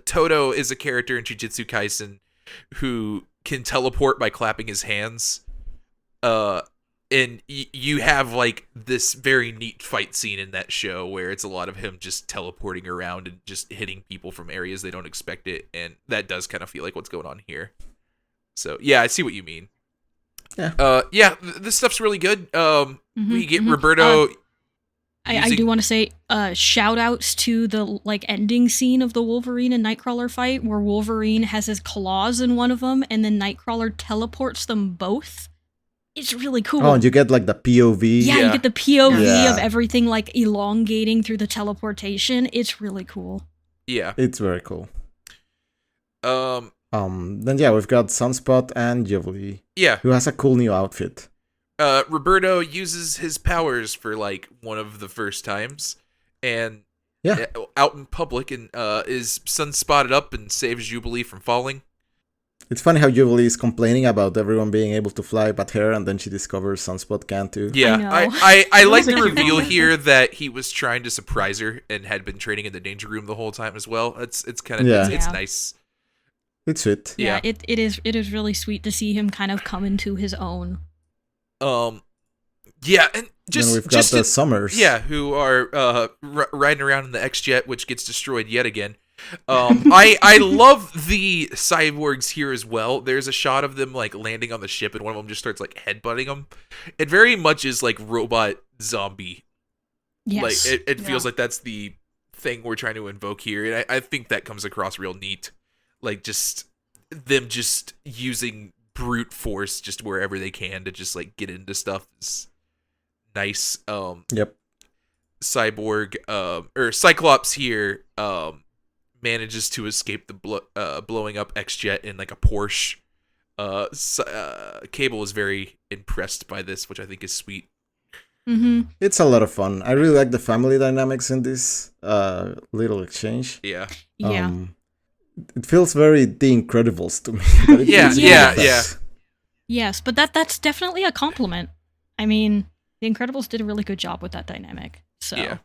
Toto is a character in Jujutsu Kaisen who can teleport by clapping his hands. And you have like this very neat fight scene in that show where it's a lot of him just teleporting around and just hitting people from areas they don't expect it, and that does kind of feel like what's going on here. So yeah, I see what you mean. Yeah. This stuff's really good. We get Roberto. I do want to say shout outs to the like ending scene of the Wolverine and Nightcrawler fight where Wolverine has his claws in one of them and then Nightcrawler teleports them both. It's really cool. Oh, and you get like the POV. Yeah, you get the POV Yeah. of everything like elongating through the teleportation. It's really cool. Yeah. It's very cool. Um. Then yeah, we've got Sunspot and Jubilee, Yeah. who has a cool new outfit. Roberto uses his powers for like one of the first times, and out in public, and is sunspotted up and saves Jubilee from falling. It's funny how Jubilee is complaining about everyone being able to fly but her, and then she discovers Sunspot can too. Yeah, I know. I like was the a cute reveal moment. here that he was trying to surprise her and had been training in the danger room the whole time as well. It's kind of it's Yeah. nice. It's sweet. Yeah. It is really sweet to see him kind of come into his own. Yeah, and Then we've got the Summers. Yeah, who are riding around in the X-Jet, which gets destroyed yet again. I love the cyborgs here as well. There's a shot of them like landing on the ship, and one of them just starts like headbutting them. It very much is like robot zombie. Yes. Like it feels like that's the thing we're trying to invoke here, and I think that comes across real neat. like just them just using brute force just wherever they can to just like get into stuff is nice. Yep. Cyborg or Cyclops here manages to escape the blowing up X-Jet in like a Porsche. Cable is very impressed by this, which I think is sweet. Mm-hmm. It's a lot of fun. I really like the family dynamics in this little exchange. Yeah. Yeah. It feels very The Incredibles to me. But Yeah. Yes, but that's definitely a compliment. I mean, The Incredibles did a really good job with that dynamic. So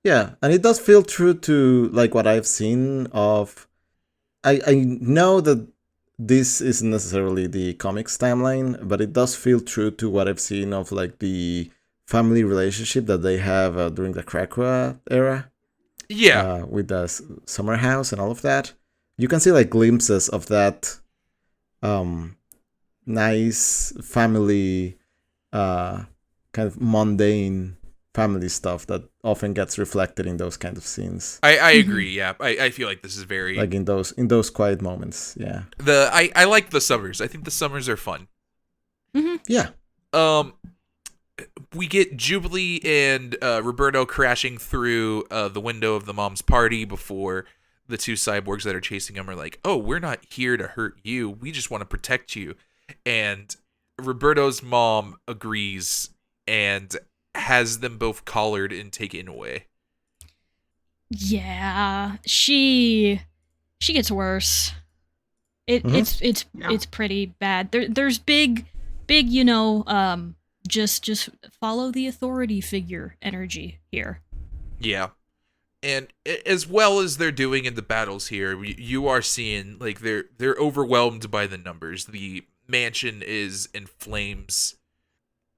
Yeah, and it does feel true to like what I've seen of. I know that this isn't necessarily the comics timeline, but it does feel true to what I've seen of like the family relationship that they have during the Krakoa era. Yeah. With the summer house and all of that. You can see like glimpses of that nice family, kind of mundane family stuff that often gets reflected in those kind of scenes. I agree. Yeah, I feel like this is very like in those quiet moments. Yeah. I like the summers. I think the summers are fun. Mm-hmm. Yeah. We get Jubilee and Roberto crashing through the window of the mom's party before the two cyborgs that are chasing him are like, "Oh, we're not here to hurt you. We just want to protect you." And Roberto's mom agrees and has them both collared and taken away. Yeah, she gets worse. It's pretty bad. There's big, just follow the authority figure energy here. Yeah. And as well as they're doing in the battles here, you are seeing like they're overwhelmed by the numbers. The mansion is in flames.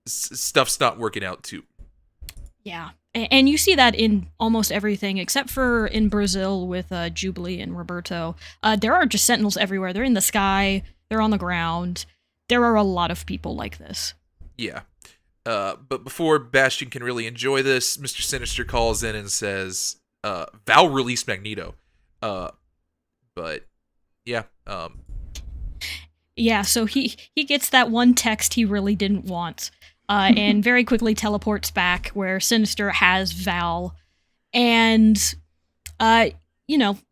Stuff's not working out too. Yeah, and you see that in almost everything except for in Brazil with Jubilee and Roberto. There are just sentinels everywhere. They're in the sky. They're on the ground. There are a lot of people like this. Yeah. But before Bastion can really enjoy this, Mr. Sinister calls in and says, Val released Magneto. But yeah. Yeah, so he gets that one text he really didn't want. And very quickly teleports back where Sinister has Val. And,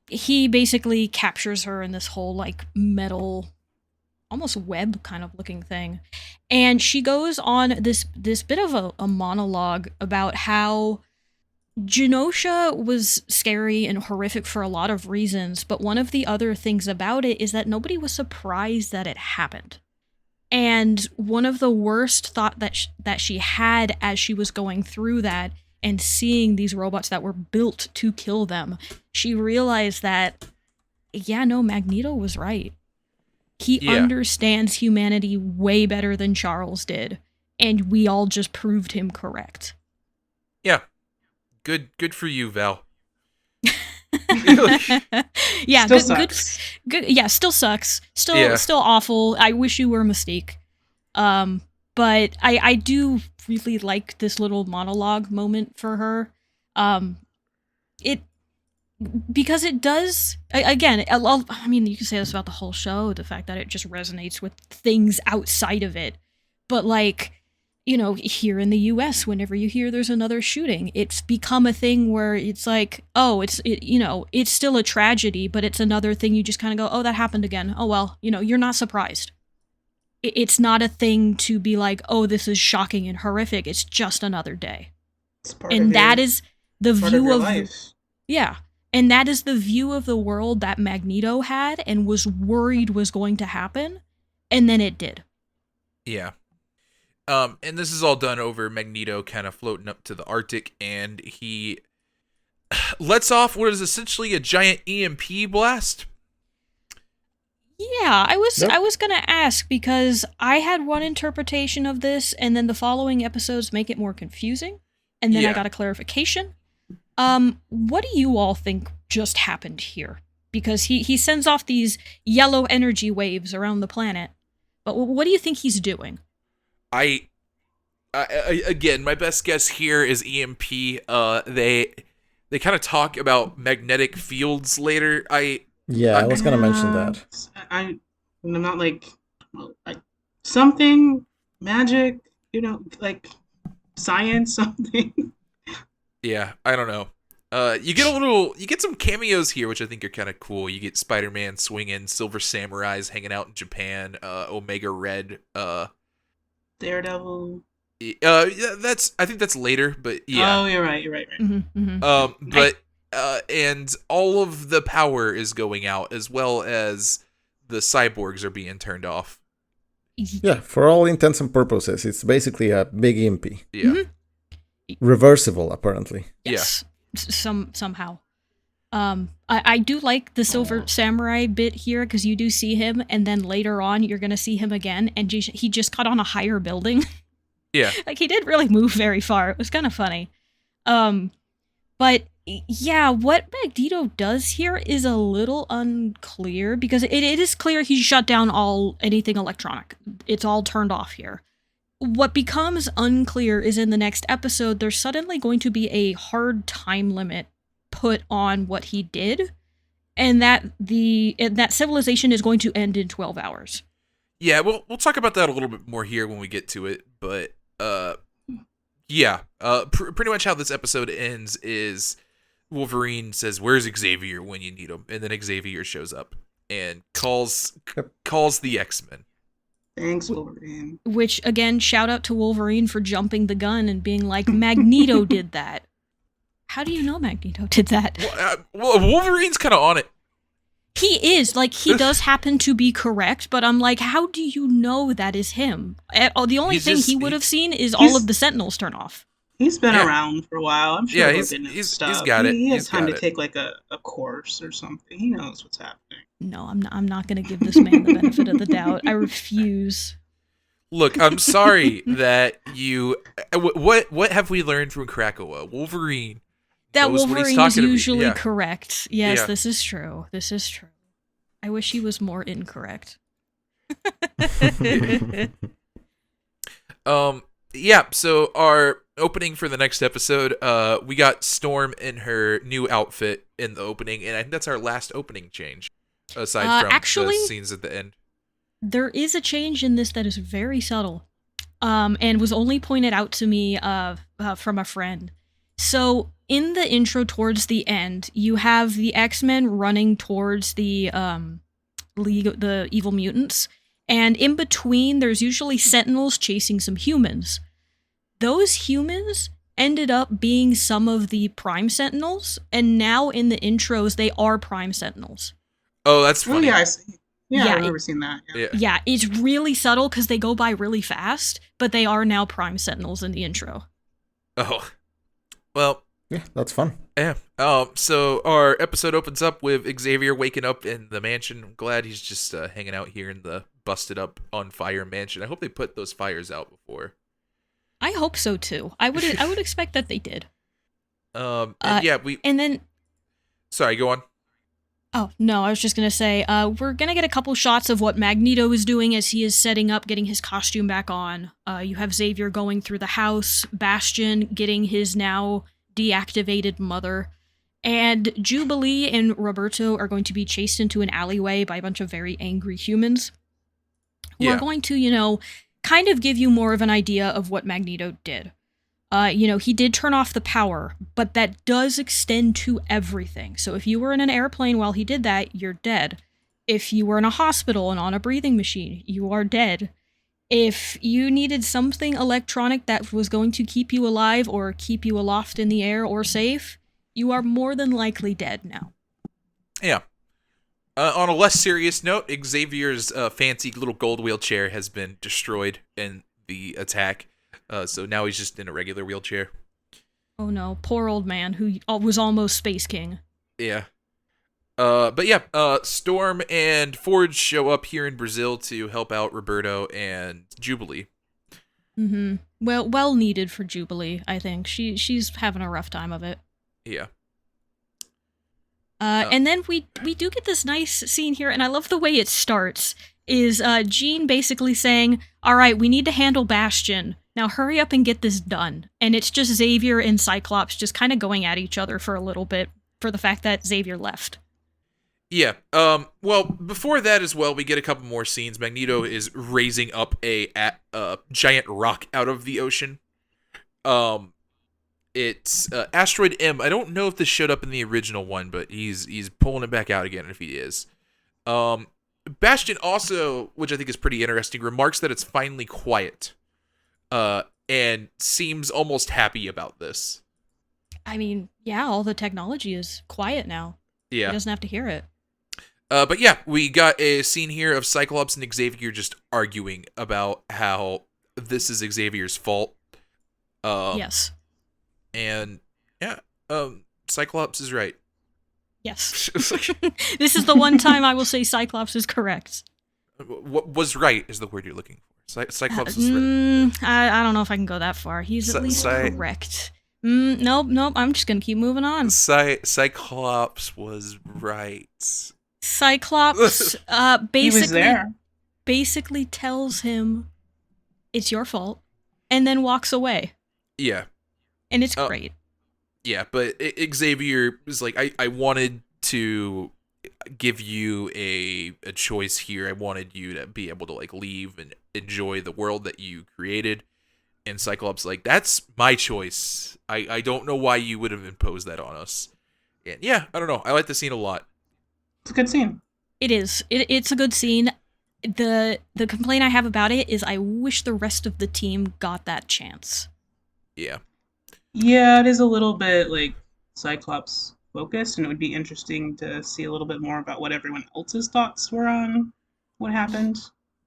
he basically captures her in this whole, like, metal, almost web kind of looking thing. And she goes on this bit of a monologue about how Genosha was scary and horrific for a lot of reasons, but one of the other things about it is that nobody was surprised that it happened. And one of the worst thought that she had as she was going through that and seeing these robots that were built to kill them, she realized that, Magneto was right. He understands humanity way better than Charles did, and we all just proved him correct. Yeah. Good for you, Val. Yeah, still good. sucks. Good. Yeah, still sucks. Still awful. I wish you were Mystique. But I do really like this little monologue moment for her. Because it does, again, I mean, you can say this about the whole show, the fact that it just resonates with things outside of it. But like, here in the US, whenever you hear there's another shooting, it's become a thing where it's like, oh, it's still a tragedy, but it's another thing you just kind of go, oh, that happened again. Oh, well, you're not surprised. It's not a thing to be like, oh, this is shocking and horrific. It's just another day. And that is the view of life. Yeah. And that is the view of the world that Magneto had and was worried was going to happen. And then it did. Yeah. And this is all done over Magneto kind of floating up to the Arctic, and he lets off what is essentially a giant EMP blast. Yeah, I was gonna ask because I had one interpretation of this, and then the following episodes make it more confusing, and then I got a clarification. What do you all think just happened here? Because he sends off these yellow energy waves around the planet, but what do you think he's doing? I again, my best guess here is EMP. They kind of talk about magnetic fields later. Yeah, I was gonna mention Uh, that. I'm not like something magic, like science something. Yeah, I don't know. You get some cameos here, which I think are kind of cool. You get Spider-Man swinging, Silver Samurais hanging out in Japan, Omega Red. Daredevil. Yeah, I think that's later, but yeah. Oh, you're right. You're right. Right. I But and all of the power is going out, as well as the cyborgs are being turned off. Yeah, for all intents and purposes, it's basically a big impy. Yeah, Reversible, apparently. Yes, somehow. I do like the Silver Samurai bit here because you do see him, and then later on you're gonna see him again, and he just got on a higher building. yeah. Like he didn't really move very far. It was kind of funny. But yeah, what Magneto does here is a little unclear because it is clear he shut down anything electronic. It's all turned off here. What becomes unclear is in the next episode, there's suddenly going to be a hard time limit put on what he did, and that that civilization is going to end in 12 hours. Yeah, we'll talk about that a little bit more here when we get to it, but yeah, pretty much how this episode ends is Wolverine says, "Where's Xavier when you need him?" And then Xavier shows up and calls the X-Men. Thanks, Wolverine. Which again, shout out to Wolverine for jumping the gun and being like, Magneto did that. How do you know Magneto did that? Well, Wolverine's kind of on it. He is. Like, he does happen to be correct, but I'm like, how do you know that is him? The only thing he would have seen is all of the Sentinels turn off. He's been around for a while. I'm sure he's got it. He has time to take like a course or something. He knows what's happening. No, I'm not going to give this man the benefit of the doubt. I refuse. Look, I'm sorry that you... What have we learned from Krakoa? Wolverine. That knows Wolverine what is he's usually Yeah. correct. Yes, Yeah. this is true. This is true. I wish he was more incorrect. Yeah, so our opening for the next episode, we got Storm in her new outfit in the opening, and I think that's our last opening change, aside from actually, the scenes at the end. There is a change in this that is very subtle, and was only pointed out to me from a friend. So, in the intro towards the end, you have the X-Men running towards the League, the Evil Mutants, and in between, there's usually Sentinels chasing some humans. Those humans ended up being some of the Prime Sentinels, and now in the intros, they are Prime Sentinels. Oh, that's funny. Oh, yeah, I see. Yeah, Yeah, I remember seeing that. Yeah. Yeah, it's really subtle because they go by really fast, but they are now Prime Sentinels in the intro. Oh, well, Yeah, that's fun. yeah. So our episode opens up with Xavier waking up in the mansion. I'm glad he's just hanging out here in the busted up on fire mansion. I hope they put those fires out before. I hope so too. I would expect that they did. And we. And then, Sorry, go on. oh no, I was just gonna say, we're gonna get a couple shots of what Magneto is doing as he is setting up, getting his costume back on. You have Xavier going through the house, Bastion getting his now deactivated mother, and Jubilee and Roberto are going to be chased into an alleyway by a bunch of very angry humans who are going to, kind of give you more of an idea of what Magneto did. He did turn off the power, but that does extend to everything. So if you were in an airplane while he did that, you're dead. If you were in a hospital and on a breathing machine, you are dead. If you needed something electronic that was going to keep you alive or keep you aloft in the air or safe, you are more than likely dead now. Yeah. On a less serious note, Xavier's fancy little gold wheelchair has been destroyed in the attack. So now he's just in a regular wheelchair. Oh no, poor old man who was almost Space King. Yeah. Storm and Forge show up here in Brazil to help out Roberto and Jubilee. Mm-hmm. Well needed for Jubilee, I think. She's having a rough time of it. Yeah. And then we do get this nice scene here, and I love the way it starts, is Jean basically saying, all right, we need to handle Bastion. Now hurry up and get this done. And it's just Xavier and Cyclops just kind of going at each other for a little bit for the fact that Xavier left. Yeah. Well, before that as well, we get a couple more scenes. Magneto is raising up a giant rock out of the ocean. It's Asteroid M. I don't know if this showed up in the original one, but he's pulling it back out again if he is. Bastion also, which I think is pretty interesting, remarks that it's finally quiet. And seems almost happy about this. I mean, yeah, all the technology is quiet now. Yeah. He doesn't have to hear it. But yeah, we got a scene here of Cyclops and Xavier just arguing about how this is Xavier's fault. Yes. And yeah, Cyclops is right. Yes. This is the one time I will say Cyclops is correct. What was right is the word you're looking for. Cyclops is right. I don't know if I can go that far. He's at least correct. Nope. I'm just gonna keep moving on. Cyclops was right. Cyclops He was there. basically tells him it's your fault and then walks away. Yeah. And it's great. Yeah, but Xavier is like, I wanted to give you a choice here. I wanted you to be able to like leave and enjoy the world that you created. And Cyclops like, that's my choice. I don't know why you would have imposed that on us. And yeah, I don't know. I like the scene a lot. It's a good scene. It is. It's a good scene. The complaint I have about it is I wish the rest of the team got that chance. Yeah. Yeah, it is a little bit like Cyclops focused, and it would be interesting to see a little bit more about what everyone else's thoughts were on what happened.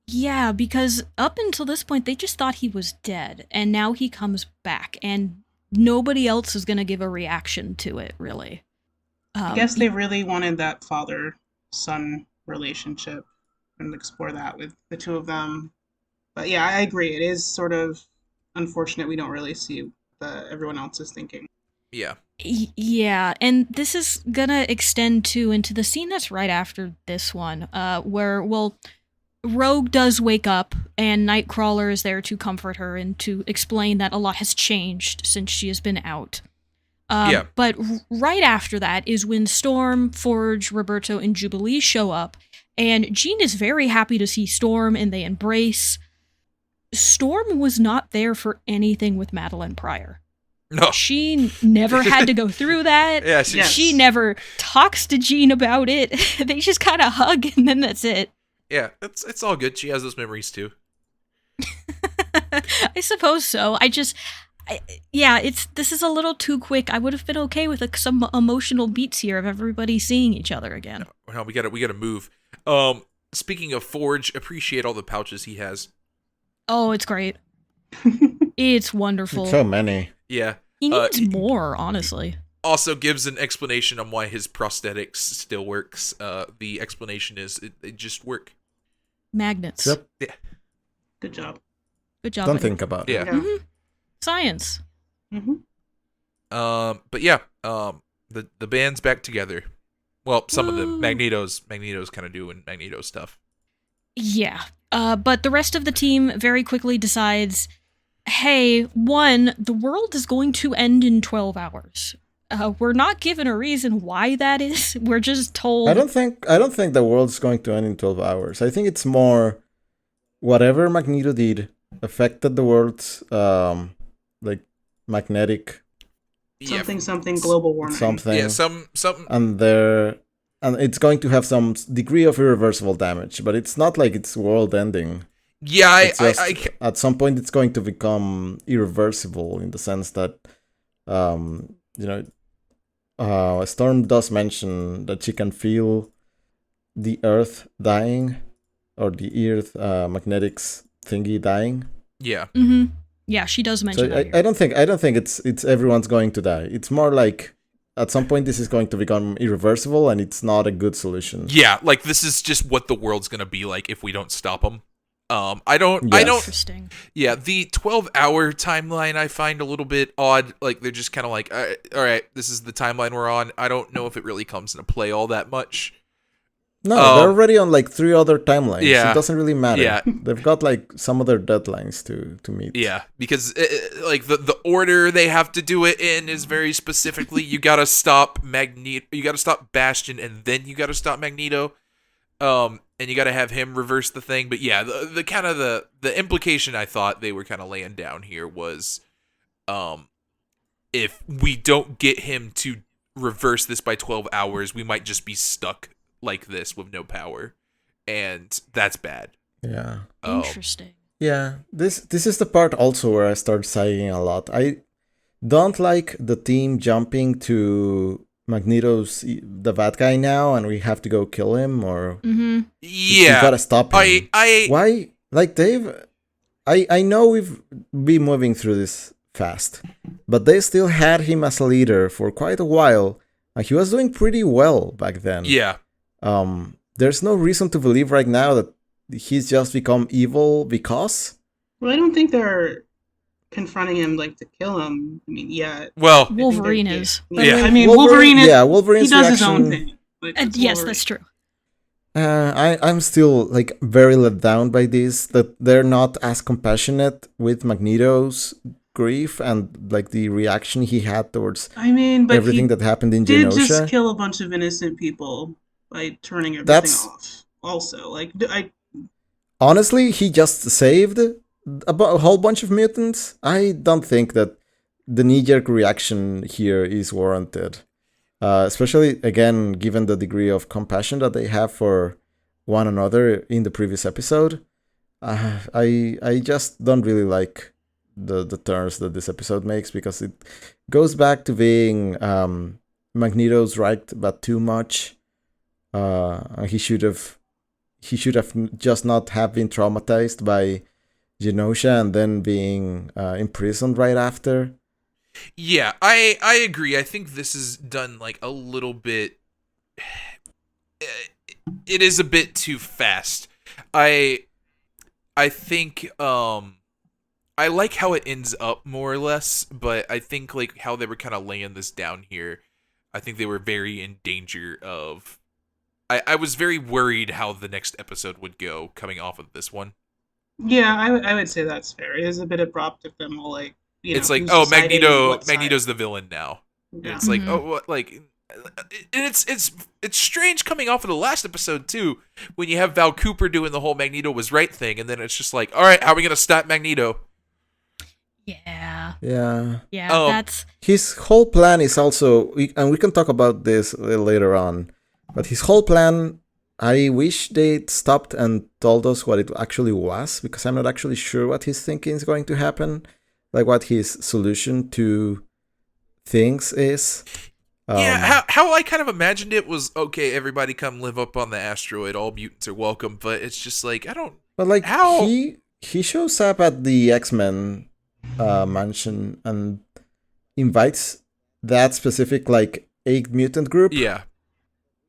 Yeah, because up until this point, they just thought he was dead, and now he comes back, and nobody else is going to give a reaction to it, really. I guess they really wanted that father-son relationship and explore that with the two of them. But yeah, I agree. It is sort of unfortunate we don't really see what everyone else is thinking. Yeah. Yeah, and this is gonna extend into the scene that's right after this one, where, Rogue does wake up, and Nightcrawler is there to comfort her and to explain that a lot has changed since she has been out. But right after that is when Storm, Forge, Roberto, and Jubilee show up, and Jean is very happy to see Storm, and they embrace. Storm was not there for anything with Madeline prior. No. She never had to go through that. Yeah, she never talks to Jean about it. They just kind of hug, and then that's it. Yeah, it's all good. She has those memories too. I suppose so. This is a little too quick. I would have been okay with some emotional beats here of everybody seeing each other again. No, we gotta move. Speaking of Forge, appreciate all the pouches he has. Oh, it's great. It's wonderful. So many. Yeah. He needs more, honestly. Also gives an explanation on why his prosthetics still works. The explanation is they just work. Magnets. Yep. Yeah. Good job. Good job. Don't think about it. Yeah. Mm-hmm. Science. Mm-hmm. But yeah, the band's back together. Well, some of them. Magneto's kind of doing Magneto stuff. Yeah. But the rest of the team very quickly decides, hey, one, the world is going to end in 12 hours. We're not given a reason why that is. We're just told. I don't think the world's going to end in 12 hours. I think it's more whatever Magneto did affected the world's like magnetic something global warming. Something. Yeah, something. And it's going to have some degree of irreversible damage, but it's not like it's world ending. Yeah, at some point it's going to become irreversible in the sense that Storm does mention that she can feel the Earth dying, or the Earth magnetics thingy dying. Yeah. Mm-hmm. Yeah, she does mention that. I don't think it's everyone's going to die. It's more like at some point this is going to become irreversible, and it's not a good solution. Yeah, like this is just what the world's gonna be like if we don't stop them. Interesting. Yeah, the 12-hour timeline I find a little bit odd. Like they're just kind of like, all right, this is the timeline we're on. I don't know if it really comes into play all that much. No, they're already on like 3 other timelines. Yeah. It doesn't really matter. Yeah. They've got like some other deadlines to meet. Yeah, because like the order they have to do it in is very specifically. You gotta stop Magneto, you gotta stop Bastion, and then you gotta stop Magneto. And you gotta have him reverse the thing. But yeah, the kind of the implication I thought they were kind of laying down here was, if we don't get him to reverse this by 12 hours, we might just be stuck like this with no power, and that's bad. Yeah. Interesting. Yeah. This is the part also where I start sighing a lot. I don't like the team jumping to Magneto's the bad guy now, and we have to go kill him, or Mm-hmm. you Yeah, gotta stop him. I Why? Like Dave, I know we've been moving through this fast, but they still had him as a leader for quite a while, and he was doing pretty well back then. yeah. There's no reason to believe right now that he's just become evil because. Well, I don't think they're confronting him like to kill him. I mean, yeah. Well, Wolverine is. Yeah. I mean, Wolverine is. Yeah, Wolverine's He does his reaction, own thing. Like, it's Yes, Wolverine. that's true. I'm still like very let down by this, that they're not as compassionate with Magneto's grief and like the reaction he had towards I mean, but everything he that happened in did just Genosha. kill a bunch of innocent people by turning everything That's- off. Also, like, Honestly, he just saved a whole bunch of mutants. I don't think that the knee-jerk reaction here is warranted. Especially, again, given the degree of compassion that they have for one another in the previous episode. I just don't really like the turns that this episode makes, because it goes back to being Magneto's right, but too much. He should have just not have been traumatized by Genosha and then being imprisoned right after. yeah, I agree. I think this is done like a little bit. It is a bit too fast. I think I like how it ends up more or less, but I think like how they were kind of laying this down here, I think they were very in danger of. I was very worried how the next episode would go coming off of this one. yeah, I would say that's fair. It is a bit abrupt of them all, like, you know, It's like, who's oh, deciding what side. Magneto's the villain now. Yeah. It's like, Mhm. oh, what, like, and it's strange coming off of the last episode too, when you have Val Cooper doing the whole Magneto was right thing, and then it's just like, all right, how are we gonna stop Magneto? Yeah. Yeah. Yeah, Oh. that's His whole plan is also, and we can talk about this a little later on, but his whole plan, I wish they'd stopped and told us what it actually was, because I'm not actually sure what he's thinking is going to happen, like what his solution to things is. Yeah, how I kind of imagined it was, okay, everybody come live up on the asteroid, all mutants are welcome, but it's just like, I don't. But like How? he shows up at the X-Men mansion and invites that specific like 8 mutant group Yeah.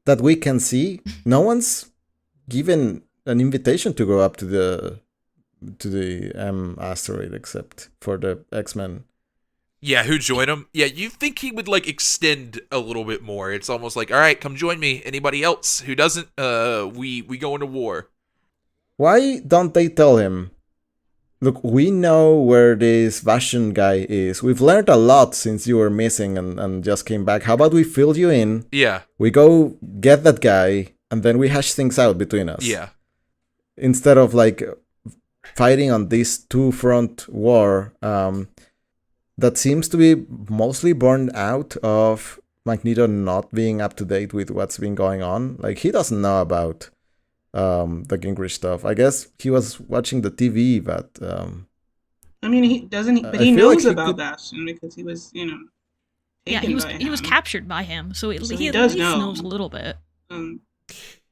that we can see. No one's given an invitation to go up to the asteroid except for the X-Men. Yeah, who joined him? Yeah, you think he would like extend a little bit more. It's almost like, all right, come join me. Anybody else who doesn't, we go into war. Why don't they tell him, look, we know where this Bastion guy is. We've learned a lot since you were missing and just came back. How about we fill you in? Yeah, We go get that guy, and then we hash things out between us. yeah, Instead of like fighting on this 2-front war that seems to be mostly born out of Magneto not being up to date with what's been going on. Like, he doesn't know about the Gingrich stuff. I guess he was watching the TV, but I mean, he doesn't, but I he feel like knows he about could- Bastion because he was, you know, yeah, taken he was by he was him. captured by him, so, So he he at does least know. knows a little bit.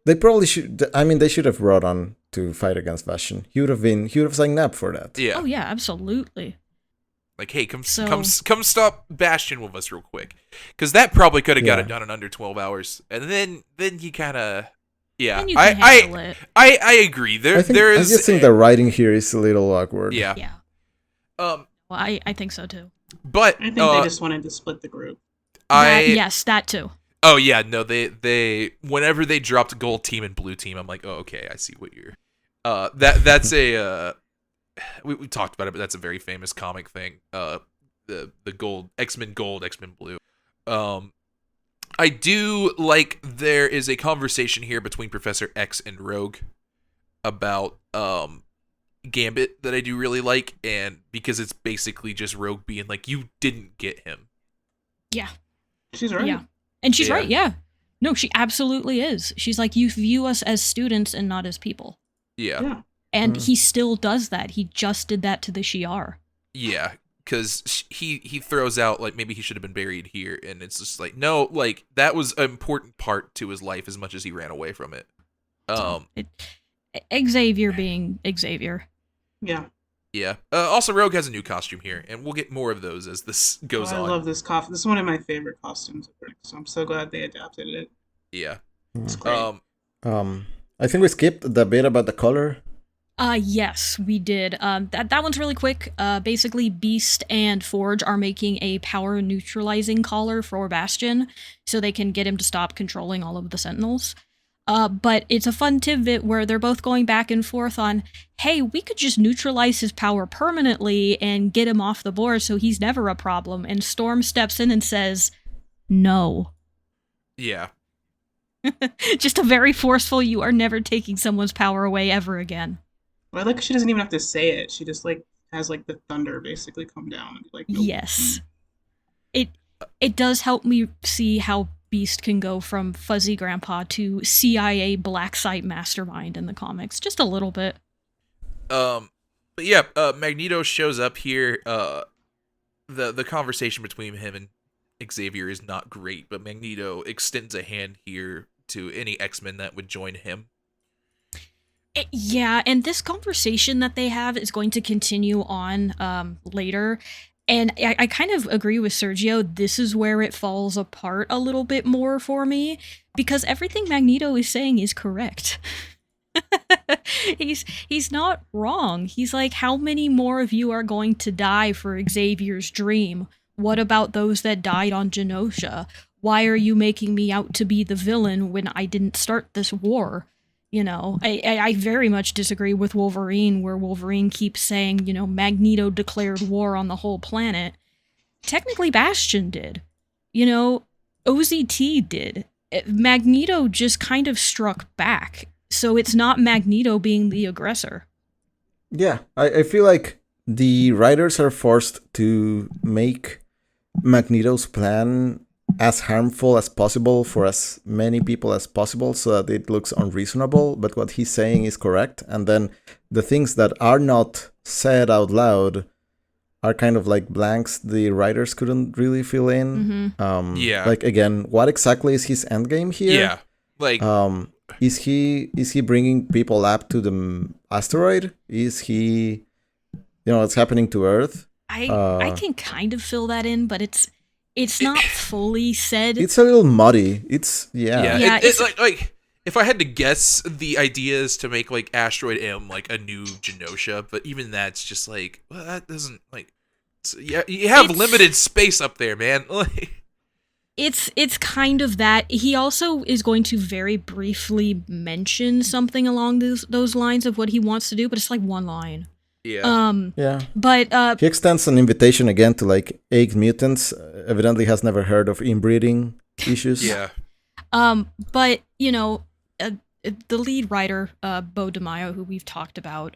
they probably should. I mean, they should have brought on to fight against Bastion. He would have signed up for that. yeah. Oh yeah, absolutely. Like, hey, come So- stop Bastion with us real quick, because that probably could have got Yeah. it done in under 12 hours, and then you kind of, yeah. And you can handle it. I agree. I There's just think the writing here is a little awkward. yeah. Yeah. Well, Well, I think so too. but I think they just wanted to split the group. Yes, that too. Oh yeah, no, they whenever they dropped gold team and blue team, I'm like, oh okay, I see what you're. That's a we talked about it, but that's a very famous comic thing. The gold X-Men Gold, X-Men Blue. I do like there is a conversation here between Professor X and Rogue about Gambit that I do really like, and because it's basically just Rogue being like, you didn't get him. Yeah. She's right. Yeah. And she's Yeah. right, yeah. No, she absolutely is. She's like, you view us as students and not as people. Yeah. And he still does that. He just did that to the Shi'ar. Yeah, because he throws out, like, maybe he should have been buried here, and it's just like, no, like, that was an important part to his life as much as he ran away from it. Xavier being Xavier. Yeah. Yeah. Also, Rogue has a new costume here, and we'll get more of those as this goes on. I love this costume. This is one of my favorite costumes, so I'm so glad they adapted it. Yeah. It's great. I think we skipped the bit about the color. Yes, we did. That one's really quick. Basically, Beast and Forge are making a power neutralizing collar for Bastion, so they can get him to stop controlling all of the Sentinels. But it's a fun tidbit where they're both going back and forth on, hey, we could just neutralize his power permanently and get him off the board so he's never a problem. And Storm steps in and says, no. Yeah. Just a very forceful, you are never taking someone's power away ever again. Well, I like she doesn't even have to say it. She just like has like the thunder basically come down and be like, nope. Yes. It does help me see how Beast can go from fuzzy grandpa to CIA black site mastermind in the comics, just a little bit. But yeah, Magneto shows up here. The conversation between him and Xavier is not great, but Magneto extends a hand here to any X-Men that would join him. Yeah, and this conversation that they have is going to continue on later. And I kind of agree with Sergio. This is where it falls apart a little bit more for me, because everything Magneto is saying is correct. He's not wrong. He's like, how many more of you are going to die for Xavier's dream? What about those that died on Genosha? Why are you making me out to be the villain when I didn't start this war? You know, I very much disagree with Wolverine, where Wolverine keeps saying, you know, Magneto declared war on the whole planet. Technically, Bastion did. You know, OZT did. Magneto just kind of struck back. So it's not Magneto being the aggressor. Yeah, I feel like the writers are forced to make Magneto's plan as harmful as possible for as many people as possible so that it looks unreasonable, but what he's saying is correct. And then the things that are not said out loud are kind of like blanks the writers couldn't really fill in. Mm-hmm. Yeah. Like, again, what exactly is his endgame here? Yeah. Like, is he bringing people up to the asteroid? Is he, it's happening to Earth? I can kind of fill that in, but it's not fully said. It's a little muddy. It's yeah. It's like if I had to guess, the idea is to make like Asteroid M like a new Genosha, but even that's just like, well, that doesn't like. Yeah, you have limited space up there, man. Like, it's kind of that. He also is going to very briefly mention something along those lines of what he wants to do, but it's like one line. Yeah. But he extends an invitation again to like 8 mutants. Evidently has never heard of inbreeding issues. Yeah. But the lead writer, Bo DeMaio, who we've talked about,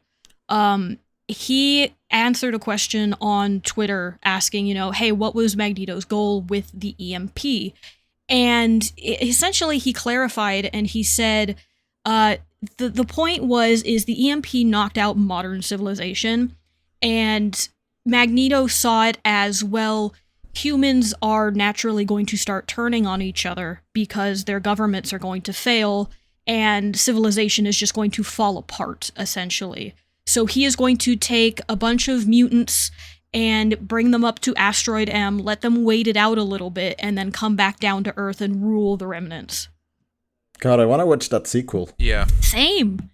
he answered a question on Twitter asking, hey, what was Magneto's goal with the EMP? And essentially he clarified and he said, the point is the EMP knocked out modern civilization, and Magneto saw it as, well, humans are naturally going to start turning on each other because their governments are going to fail, and civilization is just going to fall apart, essentially. So he is going to take a bunch of mutants and bring them up to Asteroid M, let them wait it out a little bit, and then come back down to Earth and rule the remnants. God, I want to watch that sequel. Yeah. Same.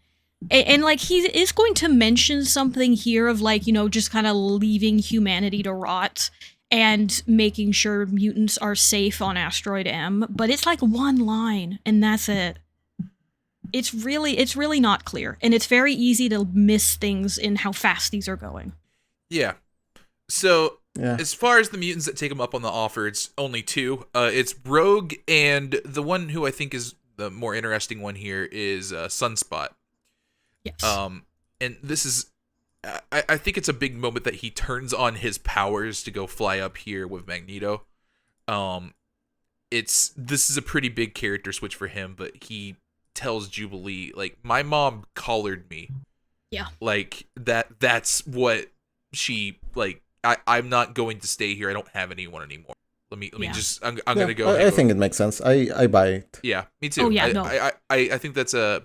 And like, he is going to mention something here of like, just kind of leaving humanity to rot. and making sure mutants are safe on Asteroid M, but it's like one line and that's it. It's really not clear, and it's very easy to miss things in how fast these are going. Yeah. So, Yeah. as far as the mutants that take him up on the offer, it's only two. It's Rogue, and the one who I think is the more interesting one here is Sunspot. Yes. And this is, I think it's a big moment that he turns on his powers to go fly up here with Magneto. This is a pretty big character switch for him, but he tells Jubilee, like, my mom collared me. Yeah. Like, that's what she, like, I'm not going to stay here. I don't have anyone anymore. Let me just, I'm going to go. I think it makes sense. I buy it. Yeah, me too. Oh, yeah, no. I think that's an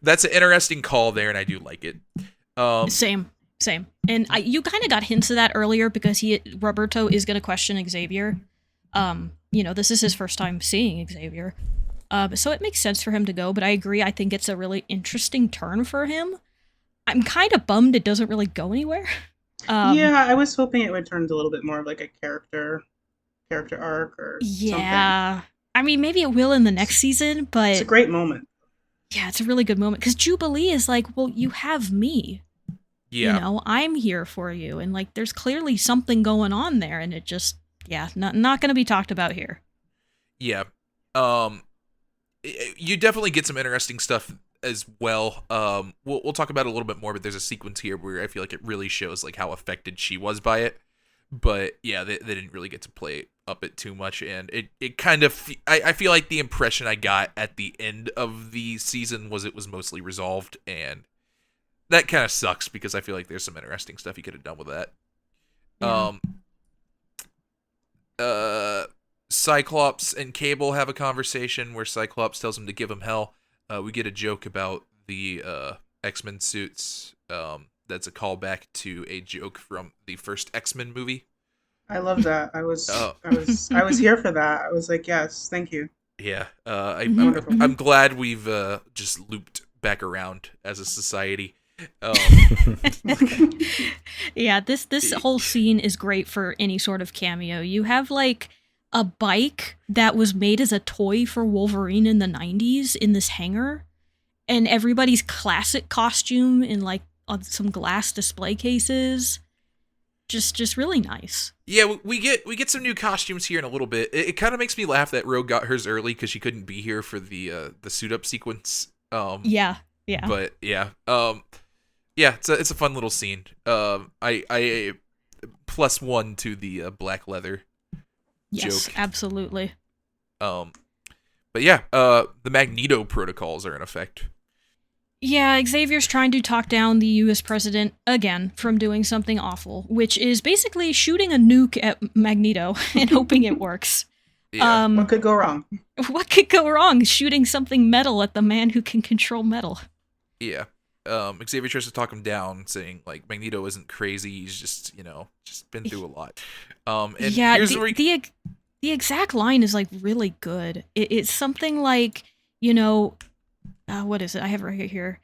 interesting call there, and I do like it. Same. And you kind of got hints of that earlier because Roberto is going to question Xavier. This is his first time seeing Xavier. So it makes sense for him to go, but I agree. I think it's a really interesting turn for him. I'm kind of bummed it doesn't really go anywhere. Yeah, I was hoping it would turn into a little bit more of like a character arc or something. I mean, maybe it will in the next season, but It's a great moment. yeah, it's a really good moment because Jubilee is like, well, you have me. Yeah. I'm here for you, and like, there's clearly something going on there, and it just, not going to be talked about here. Yeah. You definitely get some interesting stuff as well. We'll talk about it a little bit more, but there's a sequence here where I feel like it really shows like how affected she was by it. But yeah, they didn't really get to play up it too much, and it kind of, I feel like the impression I got at the end of the season was it was mostly resolved, and that kind of sucks because I feel like there's some interesting stuff you could have done with that. Yeah. Cyclops and Cable have a conversation where Cyclops tells him to give him hell. We get a joke about the X-Men suits. That's a callback to a joke from the first X-Men movie. I love that. I was here for that. I was like, yes, thank you. Yeah, Mhm. I'm glad we've just looped back around as a society. Yeah, this whole scene is great for any sort of cameo. You have like a bike that was made as a toy for Wolverine in the 90s in this hangar, and everybody's classic costume in like some glass display cases. Just really nice. Yeah, we get some new costumes here in a little bit. It kind of makes me laugh that Rogue got hers early because she couldn't be here for the suit up sequence. Yeah. But yeah, it's a fun little scene. I +1 to the black leather Yes, joke. absolutely. But yeah, the Magneto protocols are in effect. Yeah, Xavier's trying to talk down the US president again from doing something awful, which is basically shooting a nuke at Magneto and hoping it works. Yeah. What could go wrong? What could go wrong? Shooting something metal at the man who can control metal. Yeah. Xavier tries to talk him down, saying like Magneto isn't crazy. He's just been through a lot. And Yeah, here's the exact line is like really good. It's something like, what is it? I have it right here.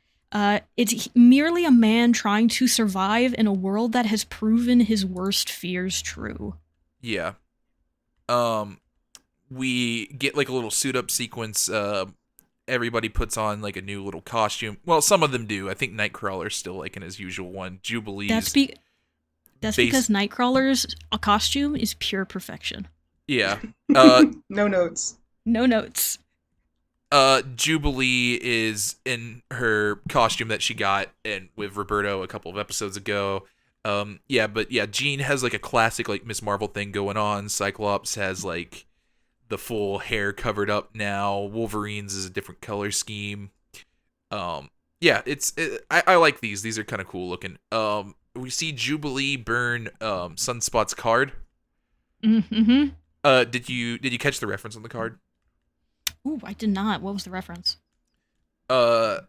It's merely a man trying to survive in a world that has proven his worst fears true. Yeah. We get like a little suit up sequence. Everybody puts on like a new little costume. Well, some of them do. I think Nightcrawler's still like in his usual one. Jubilee's That's because Nightcrawler's costume is pure perfection. Yeah. No notes. No notes. Jubilee is in her costume that she got and with Roberto a couple of episodes ago. Jean has like a classic like Miss Marvel thing going on. Cyclops has like the full hair covered up now. Wolverine's is a different color scheme. I like these. These are kind of cool looking. We see Jubilee burn Sunspot's card. Mm-hmm. Did you catch the reference on the card? Ooh, I did not. What was the reference? Does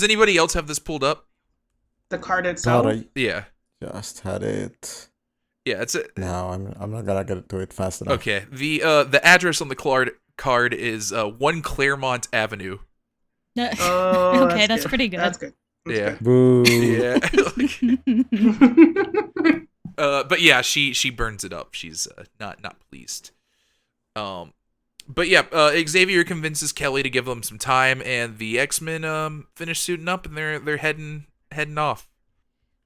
anybody else have this pulled up? The card itself? God, I Yeah. just had it. Yeah, it's a... No, I'm not gonna get to it fast enough. Okay. The address on the card is 1 Claremont Avenue. Oh, okay, that's pretty good. That's good. That's Yeah. good. Boo. Yeah. But yeah, she burns it up. She's not pleased. But yeah, Xavier convinces Kelly to give them some time, and the X-Men finish suiting up, and they're heading off.